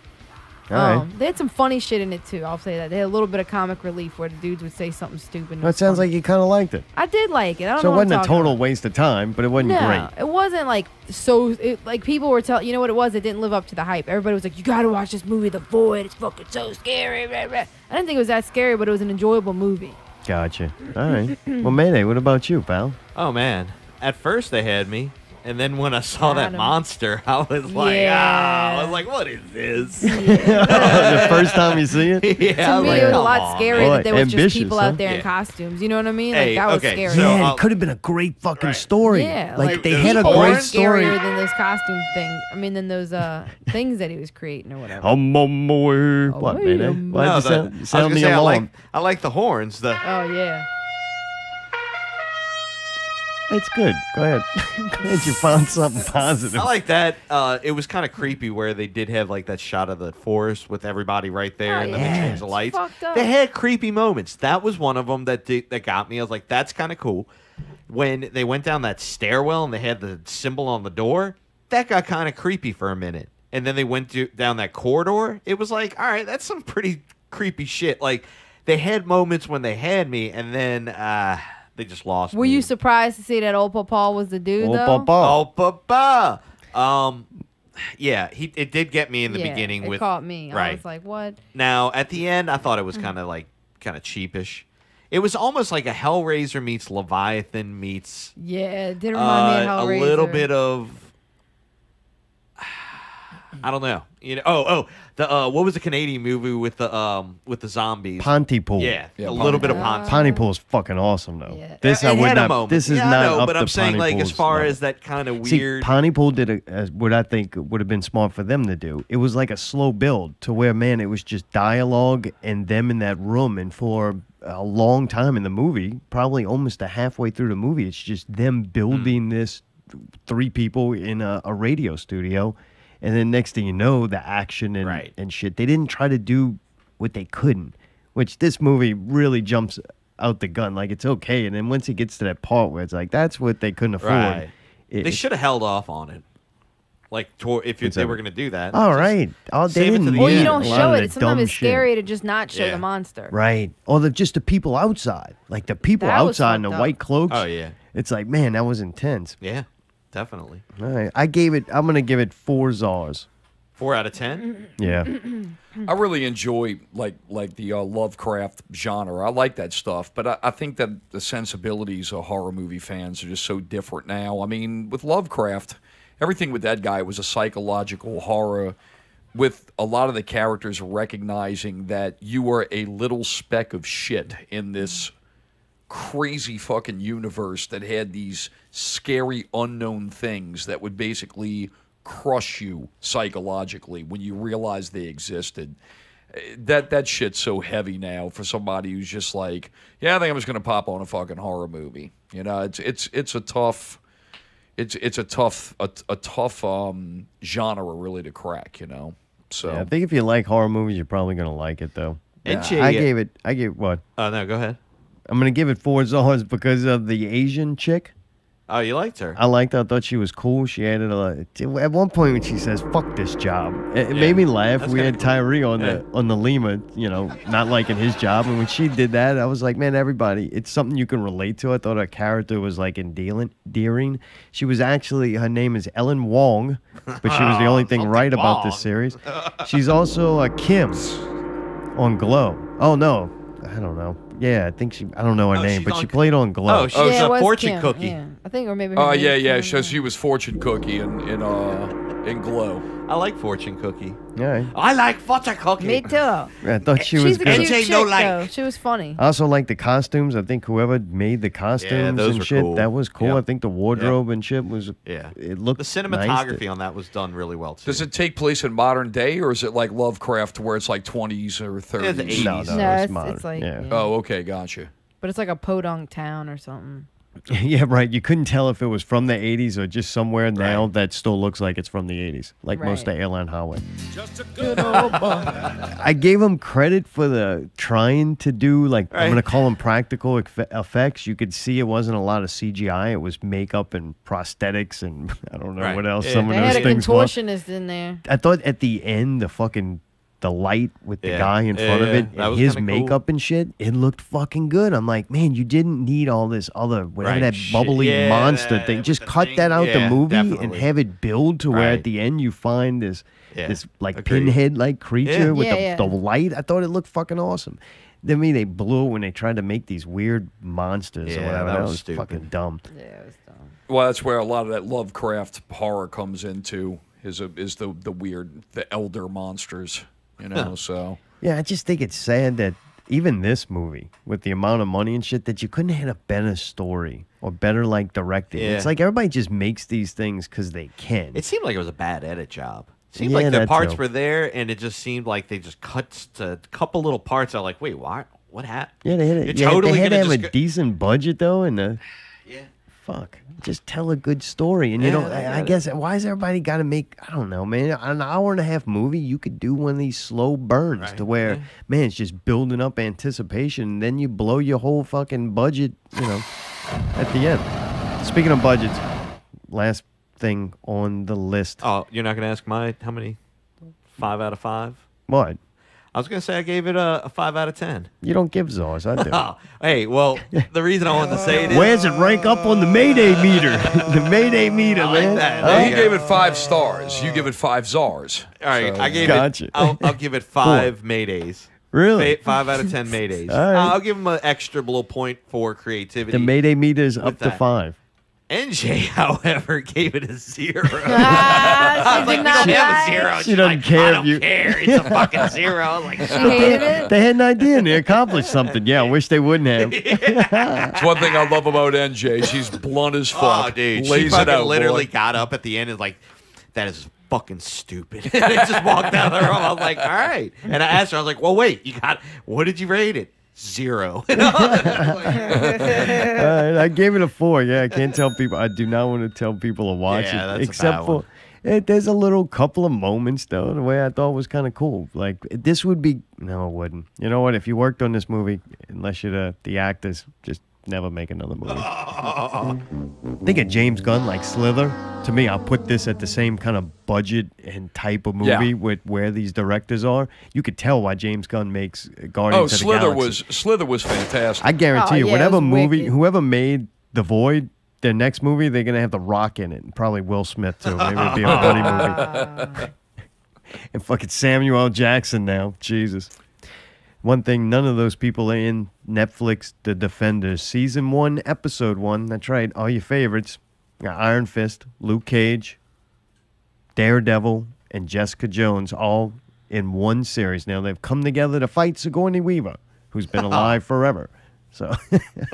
All right. They had some funny shit in it too. I'll say that they had a little bit of comic relief where the dudes would say something stupid. and Well, it sounds like you kind of liked it. I did like it. I don't So know it what I'm wasn't a talking total about. waste of time, but it wasn't No, great. it wasn't like so. Like people were telling, you know what it was? It didn't live up to the hype. Everybody was like, "You gotta watch this movie, The Void. It's fucking so scary." Blah, blah. I didn't think it was that scary, but it was an enjoyable movie. Gotcha. All right. Well, Mayday, what about you, pal? Oh man. At first they had me, and then when I saw that Got him. monster, I was like, Yeah. I was like, what is this? The first time you see it? Yeah. To me, like, it was a come lot on, scarier man. that there was just ambitious, people huh? out there in Yeah. costumes. You know what I mean? Hey, Like that was okay, scary. so Yeah, I'll- it could have been a great fucking story. Yeah, like they those had a people great were story. scarier than those costume things. I mean, than those things that he was creating or whatever. I'm on my way. What, wait Mayday? a Why'd No, you the- sound, I was sound gonna the say, alarm? I like the horns. The Oh yeah. It's good. Go ahead. Glad you found something positive. I like that. It was kind of creepy where they did have like that shot of the forest with everybody right there, Oh, and then yeah. they changed the It's lights. fucked up. They had creepy moments. That was one of them that got me. I was like, that's kind of cool. When they went down that stairwell and they had the symbol on the door, that got kind of creepy for a minute. And then they went down that corridor. It was like, all right, that's some pretty creepy shit. Like they had moments when they had me, and then they just lost. Were me. you surprised to see that old Papa was the dude Oh, though? Papa. Oh, Papa. Yeah, it did get me in the Yeah, beginning it with caught me. I right. was like, what? Now at the end, I thought it was kind of cheapish. It was almost like a Hellraiser meets Leviathan meets Yeah, it did remind me of a Hellraiser. little bit of I don't know. You know, the what was the Canadian movie with the zombies? Pontypool. Yeah, a little bit of Pontypool. Pontypool's fucking awesome though. Yeah. This It I would had a not. moment. This is Yeah, I not know, up but to I'm saying like as Pontypool's far level. as that kind of See, weird. Pontypool did what I think would have been smart for them to do. It was like a slow build to where, man, it was just dialogue and them in that room. And for a long time in the movie, probably almost a halfway through the movie, it's just them building this 3 people in a radio studio. And then next thing you know, the action and shit. They didn't try to do what they couldn't, which this movie really jumps out the gun. Like, it's okay. And then once it gets to that part where it's like, that's what they couldn't afford. Right. It- They should have held off on it. Like, if they were going to do that. All just right. Oh, they save it to didn't the Well, end. you don't a lot show of it. the Sometimes dumb it's shit. scary to just not show Yeah. the monster. Right. Or just the people outside. Like the people That was outside in the fucked up. white cloaks. Oh, yeah. It's like, man, that was intense. Yeah, definitely. All right. I'm going to give it 4 czars. 4 out of 10? Yeah. I really enjoy like the Lovecraft genre. I like that stuff, but I think that the sensibilities of horror movie fans are just so different now. I mean, with Lovecraft, everything with that guy was a psychological horror with a lot of the characters recognizing that you were a little speck of shit in this crazy fucking universe that had these scary unknown things that would basically crush you psychologically when you realize they existed. That shit's so heavy now for somebody who's just like, yeah, I think I'm just gonna pop on a fucking horror movie. You know, it's a tough genre really to crack. You know, so Yeah, I think if you like horror movies, you're probably gonna like it though. And I gave what? Oh no, go ahead. I'm gonna give it 4 Zars because of the Asian chick. Oh, you liked her. I liked her. I thought she was cool. She added at one point when she says, "Fuck this job," it made me laugh. That's We kinda had Tyree on the Lima, you know, not liking his job, and when she did that, I was like, man, everybody, it's something you can relate to. I thought her character was like endearing. She was actually, her name is Ellen Wong, but she was the only thing right about this series. She's also a Kim on Glow. Oh no, I don't know. Yeah, I think I don't know her name, but she played on Glow. Oh, she's Yeah, it a was fortune Kim, cookie. Yeah. I think, or maybe. Oh her yeah, name's yeah. Kim, So she was fortune cookie in Glow. I like fortune cookie. Yeah. I like fortune cookie. Me too. I thought she was She's a good. cute chick, no like. though. She was funny. I also like the costumes. I think whoever made the costumes those and were shit, cool. that was cool. Yep. I think the wardrobe and shit was. Yeah. It looked The cinematography on that was done really well too. Does it take place in modern day, or is it like Lovecraft, where it's like 20s or 30s? It's 80s. No, No, it's it's modern. like- yeah. yeah. Oh, okay, gotcha. But it's like a podunk town or something. Yeah, right. You couldn't tell if it was from the 80s or just somewhere now that still looks like it's from the 80s, like most of Airline Highway. I gave him credit for the trying to do, like, I'm going to call them practical effects. You could see it wasn't a lot of CGI. It was makeup and prosthetics and I don't know what else some of They those had a things were. contortionist in there. I thought at the end, the light with the guy in front of it, that and was his kinda cool. makeup and shit, it looked fucking good. I'm like, man, you didn't need all this other, whatever Right, that shit, bubbly yeah, monster that- thing. with Just the cut thing. that out the Yeah, movie and definitely. have it build to where Right. at the end you find this like agreed. pinhead-like creature Yeah. with Yeah, the yeah. light. I thought it looked fucking awesome. Then they blew it when they tried to make these weird monsters or Yeah, whatever. that That was was stupid. fucking dumb. Yeah, it was dumb. Well, that's where a lot of that Lovecraft horror comes into. Is the weird, the elder monsters, you know? So Yeah, I just think it's sad that even this movie, with the amount of money and shit, that you couldn't have had a better story or better like directing. Yeah. It's like everybody just makes these things because they can. It seemed like it was a bad edit job. It seemed Yeah, like the that parts too. were there, and it just seemed like they just cut to a couple little parts. I'm like, wait, what happened? Yeah, they had You're it. Yeah, totally they had to gonna have a just go- decent budget though, and Yeah. fuck, just tell a good story. And you Yeah, know, I I get guess why has everybody got to make? I don't know, man. An hour and a half movie, you could do one of these slow burns to where, man, it's just building up anticipation. And then you blow your whole fucking budget, you know, at the end. Speaking of budgets, last thing on the list. Oh, you're not gonna ask how many? 5 out of 5. What? I was gonna say I gave it a 5 out of 10. You don't give Zars, I do. Oh, hey, well, the reason I wanted to say it is Where's it rank up on the Mayday meter? The Mayday meter, I like man. that. Well, There he you gave go. it 5 stars. You give it 5 czars. All right, So- I gave Gotcha. it. I'll give it 5 Maydays. Really? 5 out of 10 Maydays. All right. I'll give him an extra little point for creativity. The Mayday meter is up to that. 5. NJ, however, gave it a 0. Ah, I was like, we don't have a 0. She She's doesn't like, care I if don't you- care. It's a fucking 0. Like, She hated it. They had an idea and they accomplished something. Yeah, I wish they wouldn't have. It's one thing I love about NJ. She's blunt as fuck. oh, dude. She Lays it fucking out, literally boy. got up at the end and like, that is fucking stupid. And I just walked out of the room. I was like, all right. And I asked her, I was like, well, wait, what did you rate it? 0. You know? I gave it a 4. Yeah, I can't tell people. I do not want to tell people to watch Yeah, it. that's a Except bad for, one. there's a little couple of moments, though, the way I thought was kind of cool. Like, this would be, no, it wouldn't. You know what? If you worked on this movie, unless you're the actors, just never make another movie. Think of James Gunn like Slither. To me, I'll put this at the same kind of budget and type of movie Yeah. with where these directors are. You could tell why James Gunn makes Guardians of the Galaxy. Slither was fantastic. I guarantee Oh, you, yeah, it whatever was movie, wicked. whoever made The Void, their next movie, they're going to have The Rock in it. And probably Will Smith, too. Maybe it'll be a buddy movie. And fucking Samuel L. Jackson now. Jesus. One thing, none of those people are in Netflix The Defenders. Season 1, Episode 1. That's right. All your favorites. Got Iron Fist, Luke Cage, Daredevil, and Jessica Jones all in one series. Now, they've come together to fight Sigourney Weaver, who's been alive forever. So,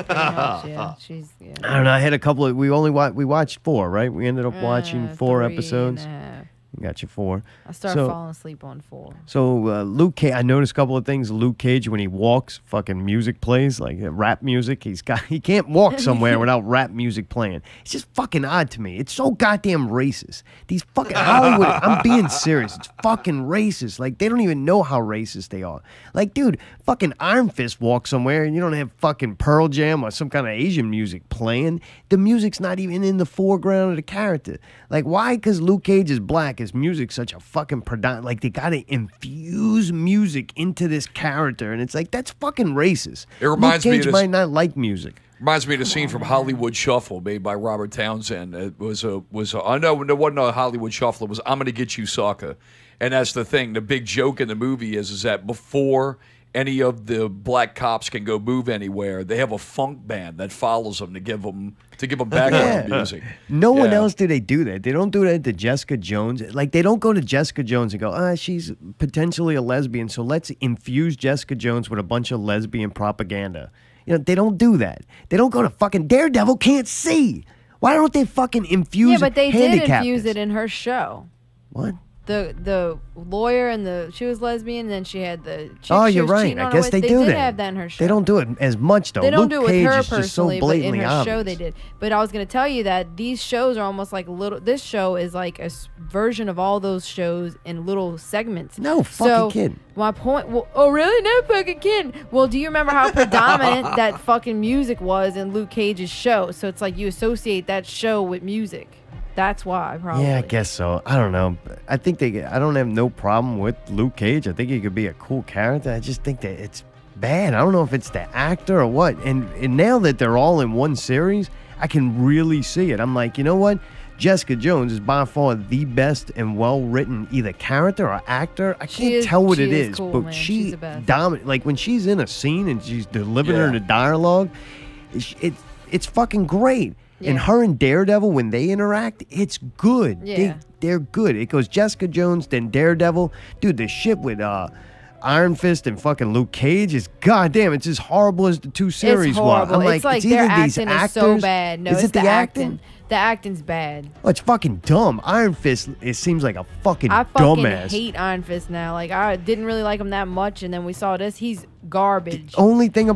Yeah, she's. Yeah. I don't know. I had a couple of. We watched 4, right? We ended up watching 4 3 episodes. and a half. Got you 4. I started falling asleep on 4. So Luke Cage, I noticed a couple of things. Luke Cage, when he walks, fucking music plays, like rap music. He can't walk somewhere without rap music playing. It's just fucking odd to me. It's so goddamn racist. These fucking Hollywood, I'm being serious. It's fucking racist. Like, they don't even know how racist they are. Like, dude, fucking Iron Fist walks somewhere and you don't have fucking Pearl Jam or some kind of Asian music playing. The music's not even in the foreground of the character. Like, why? Because Luke Cage is black. His music's such a fucking predominant. Like, they gotta infuse music into this character, and it's like, that's fucking racist. It reminds Luke me Cage of might not like music. Reminds me of the scene from Hollywood Shuffle made by Robert Townsend. It was I know it wasn't a Hollywood Shuffle. It was I'm Gonna Get You, Sucker. And that's the thing. The big joke in the movie is that before any of the black cops can go move anywhere, they have a funk band that follows them to give them background music. No one else do they do that. They don't do that to Jessica Jones. Like, they don't go to Jessica Jones and go, she's potentially a lesbian, so let's infuse Jessica Jones with a bunch of lesbian propaganda. You know, they don't do that. They don't go to fucking Daredevil can't see. Why don't they fucking infuse Yeah, but they did handicappedness? infuse it in her show. What? The lawyer and she was lesbian, and then she had the chick Oh, she you're was right. cheating I on guess her they with. do They that. did have that in her show. They don't do it as much, though. They don't Luke do it with Cage her is just so personally, but in blatantly her obvious. show they did. But I was going to tell you that these shows are almost like little. This show is like a version of all those shows in little segments. No fucking kidding. My point. Well, oh really? No fucking kidding. Well, do you remember how predominant that fucking music was in Luke Cage's show? So it's like you associate that show with music. That's why, probably. Yeah, I guess so. I don't know. I think I don't have no problem with Luke Cage. I think he could be a cool character. I just think that it's bad. I don't know if it's the actor or what. And now that they're all in one series, I can really see it. I'm like, you know what? Jessica Jones is by far the best and well-written either character or actor. I can't tell what it is, cool, but man. she the best. dominates. Like, when she's in a scene and she's delivering her the dialogue, it's fucking great. Yeah. And her and Daredevil, when they interact, it's good. Yeah. They're good. It goes Jessica Jones, then Daredevil. Dude, the shit with Iron Fist and fucking Luke Cage is goddamn. It's as horrible as the two series It's horrible. were. I'm It's like it's their either these acting actors. is so bad. No, is it's it the acting? The acting's bad. Oh, it's fucking dumb. Iron Fist, it seems like a fucking I fucking dumbass. hate Iron Fist now. Like, I didn't really like him that much, and then we saw this. He's garbage. Only thing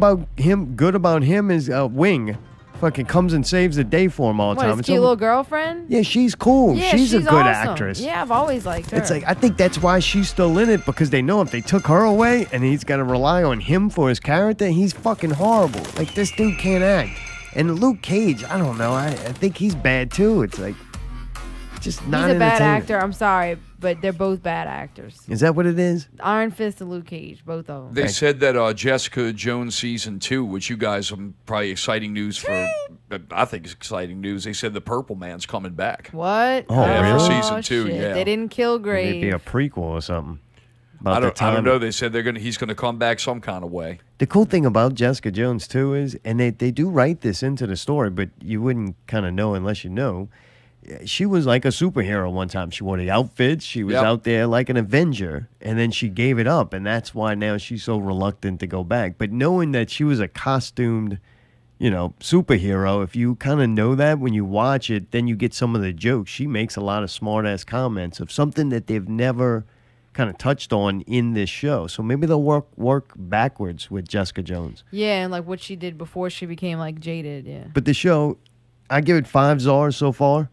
good about him is Wing. Fucking comes and saves the day for him all the What, time. his cute little girlfriend? Yeah, she's cool. Yeah, she's a good awesome. actress. Yeah, I've always liked her. It's like, I think that's why she's still in it, because they know if they took her away and he's got to rely on him for his character, he's fucking horrible. Like, this dude can't act. And Luke Cage, I don't know. I think he's bad too. It's like, just not He's a bad entertaining. actor. I'm sorry, but they're both bad actors. Is that what it is? Iron Fist and Luke Cage, both of them. They said that Jessica Jones season 2, which you guys probably exciting news for. I think it's exciting news. They said the Purple Man's coming back. What? Oh, yeah, really? for season 2. Shit. Yeah, They didn't kill Grave. Maybe a prequel or something. I About the don't time. know. They said he's gonna come back some kind of way. The cool thing about Jessica Jones too is, and they do write this into the story, but you wouldn't kind of know unless you know. She was like a superhero one time. She wore the outfits. She was out there like an Avenger, and then she gave it up, and that's why now she's so reluctant to go back. But knowing that she was a costumed, superhero, if you kind of know that when you watch it, then you get some of the jokes. She makes a lot of smart-ass comments of something that they've never kind of touched on in this show. So maybe they'll work backwards with Jessica Jones. Yeah, and like what she did before she became like jaded. Yeah. But the show, I give it 5 Zars so far.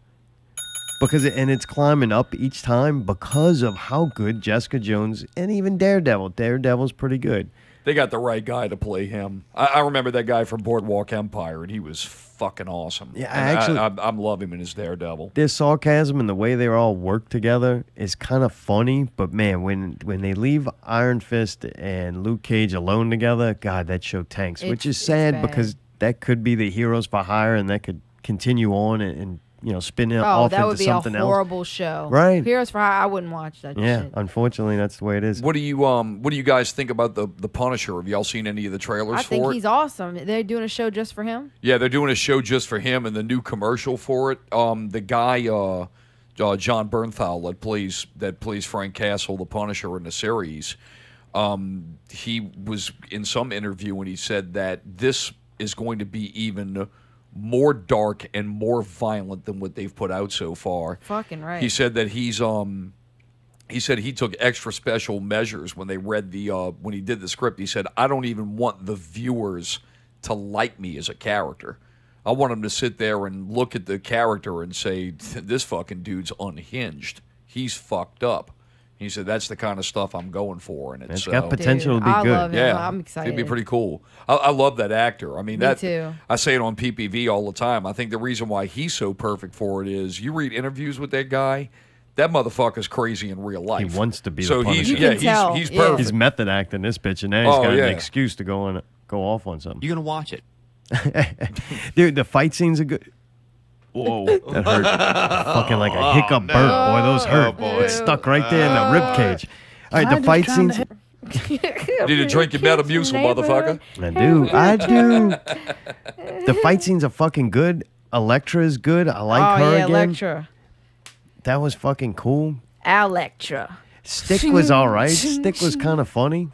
And it's climbing up each time because of how good Jessica Jones and even Daredevil's pretty good. They got the right guy to play him. I remember that guy from Boardwalk Empire, and he was fucking awesome. Yeah, I'm loving him in his Daredevil. Their sarcasm and the way they all work together is kind of funny, but man, when they leave Iron Fist and Luke Cage alone together, God, that show tanks, which is sad because that could be the heroes for hire, and that could continue on and spin it off that into would be something a else. horrible show. Right. Heroes for Hire, I wouldn't watch that Yeah, shit. unfortunately, that's the way it is. What do you guys think about the Punisher? Have y'all seen any of the trailers I think for it? he's awesome. They're doing a show just for him. Yeah, they're doing a show just for him, and the new commercial for it. The guy, John Bernthal, that plays Frank Castle, the Punisher in the series. He was in some interview and he said that this is going to be even more dark and more violent than what they've put out so far. Fucking right. He said that he's he said he took extra special measures when they read the when he did the script. He said, I don't even want the viewers to like me as a character. I want them to sit there and look at the character and say, this fucking dude's unhinged. He's fucked up. He said, that's the kind of stuff I'm going for. And it's got potential to be good. Love him. Yeah, I'm excited. It'd be pretty cool. I love that actor. I mean, Me too. I say it on PPV all the time. I think the reason why he's so perfect for it is you read interviews with that guy, that motherfucker's crazy in real life. He wants to be so the Punisher. he's perfect. He's method acting this bitch, and now he's got an excuse to go off on something. You're going to watch it. Dude, the fight scenes are good. Whoa, that hurt. Fucking like a hiccup burp, boy. Those hurt. It's stuck right there in the rib cage. All right, the fight scenes. You need to drink your Metamucil, motherfucker. I do. The fight scenes are fucking good. Elektra is good. I like her again. Elektra. That was fucking cool. Elektra. Stick was all right. Stick was kind of funny.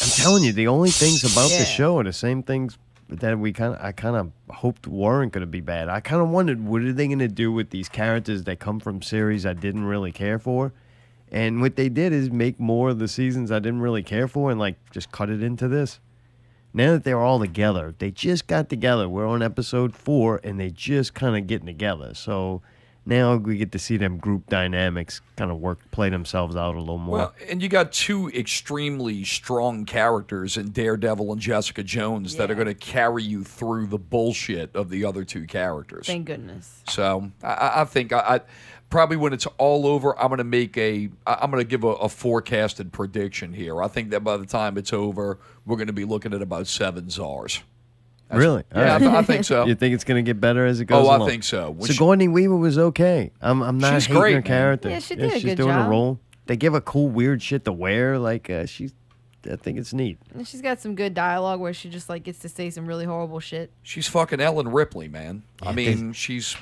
I'm telling you, the only things about the show are the same things that I kind of hoped weren't going to be bad. I kind of wondered, what are they going to do with these characters that come from series I didn't really care for? And what they did is make more of the seasons I didn't really care for and like just cut it into this. Now that they're all together, they just got together. We're on episode 4 and they just kind of getting together. So now we get to see them group dynamics kind of play themselves out a little more. Well, and you got two extremely strong characters in Daredevil and Jessica Jones that are going to carry you through the bullshit of the other two characters. Thank goodness. So I think I probably when it's all over, I'm going to give a forecasted prediction here. I think that by the time it's over, we're going to be looking at about 7 Zars. Really? Yeah, I think so. You think it's going to get better as it goes along? I think so. Sigourney Weaver was okay. I'm not she's hating great, her character. Yeah, she did a she's good doing job. a role. They give her cool, weird shit to wear. Like I think it's neat. And she's got some good dialogue where she just like gets to say some really horrible shit. She's fucking Ellen Ripley, man. I mean, she's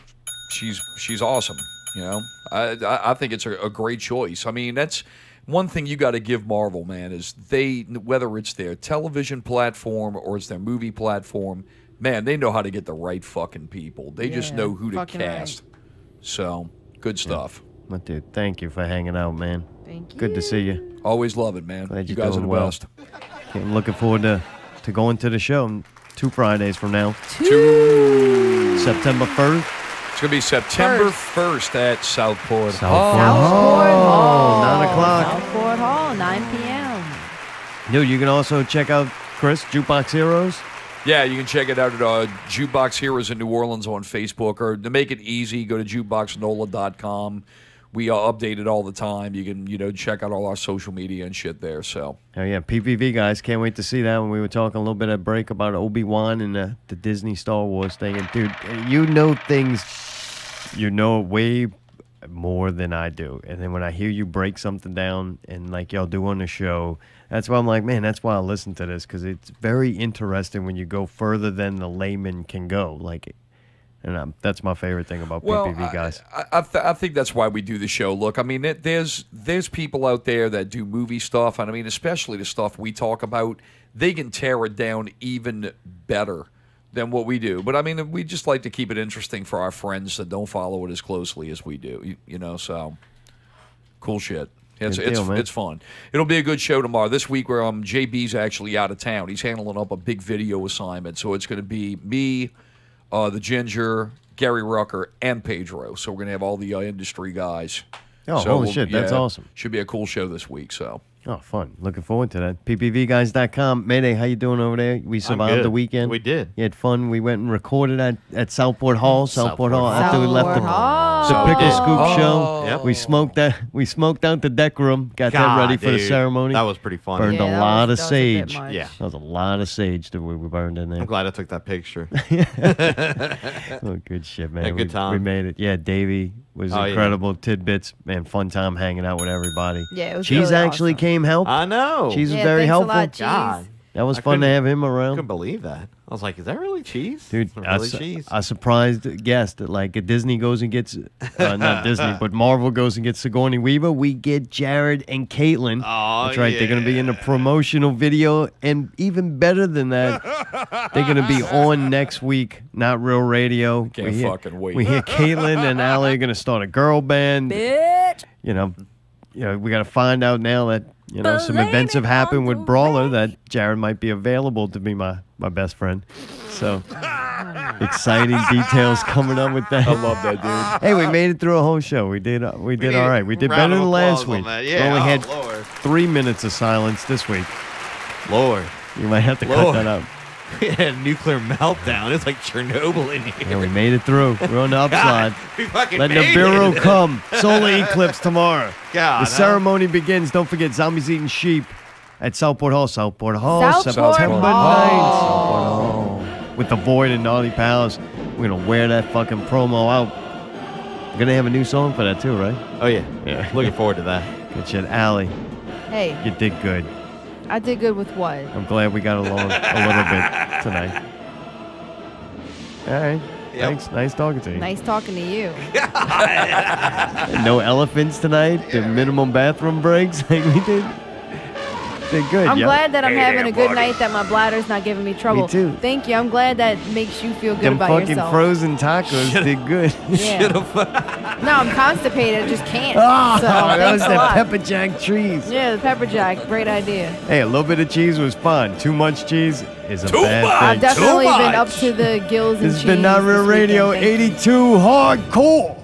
awesome. You know, I think it's a great choice. I mean, that's one thing you got to give Marvel, man, is whether it's their television platform or it's their movie platform, man, they know how to get the right fucking people. They just know who to cast. Right. So, good stuff. Well, dude, thank you for hanging out, man. Thank you. Good to see you. Always love it, man. Glad you you're guys are the doing best. I'm looking forward to going to the show 2 Fridays from now. 2 September 1st. It's going to be September 1st at Southport Hall. Southport Hall. 9 o'clock. Southport Hall, 9 p.m. Dude, you can also check out Chris, Jukebox Heroes. Yeah, you can check it out at Jukebox Heroes in New Orleans on Facebook. Or to make it easy, go to jukeboxnola.com. We update it all the time. You can, check out all our social media and shit there. So. Oh, yeah. PPV guys, can't wait to see that. When we were talking a little bit at break about Obi-Wan and the Disney Star Wars thing. And, dude, you know things, way more than I do. And then when I hear you break something down and like y'all do on the show, that's why I'm like, man, that's why I listen to this, because it's very interesting when you go further than the layman can go. Like, and that's my favorite thing about PPV guys. I think that's why we do the show. Look, I mean, there's people out there that do movie stuff, and I mean, especially the stuff we talk about, they can tear it down even better than what we do. But I mean, we just like to keep it interesting for our friends that don't follow it as closely as we do. So cool shit. It's fun. It'll be a good show tomorrow. This week, where JB's actually out of town. He's handling up a big video assignment, so it's going to be me, the Ginger, Gary Rucker, and Pedro. So we're going to have all the industry guys. Oh, so holy shit. That's awesome. Should be a cool show this week. So. Oh, fun. Looking forward to that. PPVGuys.com. Mayday, how you doing over there? We survived the weekend. We did. You had fun. We went and recorded at Southport Hall. Southport Hall. After we left the Pickle Scoop show. Yep. We smoked out the deck room. Got that ready for the ceremony. That was pretty fun. Burned a lot of sage. Yeah. That was a lot of sage that we burned in there. I'm glad I took that picture. Oh, good shit, man. Yeah, good time. We made it. Yeah, Davey was incredible. Yeah. Tidbits. Man, fun time hanging out with everybody. Yeah, it was Cheese really actually awesome. came help. I know. Cheese was very helpful. God. That was fun to have him around. I couldn't believe that. I was like, is that really cheese? Dude, really cheese? I surprised guest that like Disney goes and gets, not Disney, but Marvel goes and gets Sigourney Weaver. We get Jared and Caitlin. Oh, that's right. Yeah. They're going to be in a promotional video. And even better than that, they're going to be on next week, Not Real Radio. Can't fucking wait. We hear Caitlin and Allie are going to start a girl band. Bitch. You know. we got to find out now that some events have happened with Brawler that Jared might be available to be my best friend. So exciting details coming up with that. I love that, dude. Hey, we made it through a whole show. We did all right. We did better than last week. Yeah, we only had Lord. 3 minutes of silence this week. Lord. You might have to cut that out. We had a nuclear meltdown. It's like Chernobyl in here. Yeah, we made it through. We're on the upside. We fucking Let made Nibiru it. come. Solar eclipse tomorrow. God, the ceremony begins. Don't forget, Zombies Eating Sheep at Southport Hall. September 9th. With the Void and Naughty Palace. We're going to wear that fucking promo out. We're going to have a new song for that too, right? Oh, yeah. Yeah. Looking forward to that. Good shit. Allie, Hey, you did good. I did good with what? I'm glad we got along a little bit tonight. All right. Thanks. Nice talking to you. Nice talking to you. No elephants tonight. The minimum bathroom breaks like we did. Did good. I'm yep. glad that I'm having a good night, that my bladder's not giving me trouble. Me too. Thank you. I'm glad that makes you feel good Them about fucking yourself. frozen tacos did good. Yeah. No, I'm constipated. I just can't. Oh, so that was thanks a the lot. pepper jack trees. Yeah, the pepper jack. Great idea. Hey, a little bit of cheese was fun. Too much cheese is a bad I've thing. definitely been up to the gills in This has cheese. been Not Real this Radio weekend. Thank you. 82 Hardcore.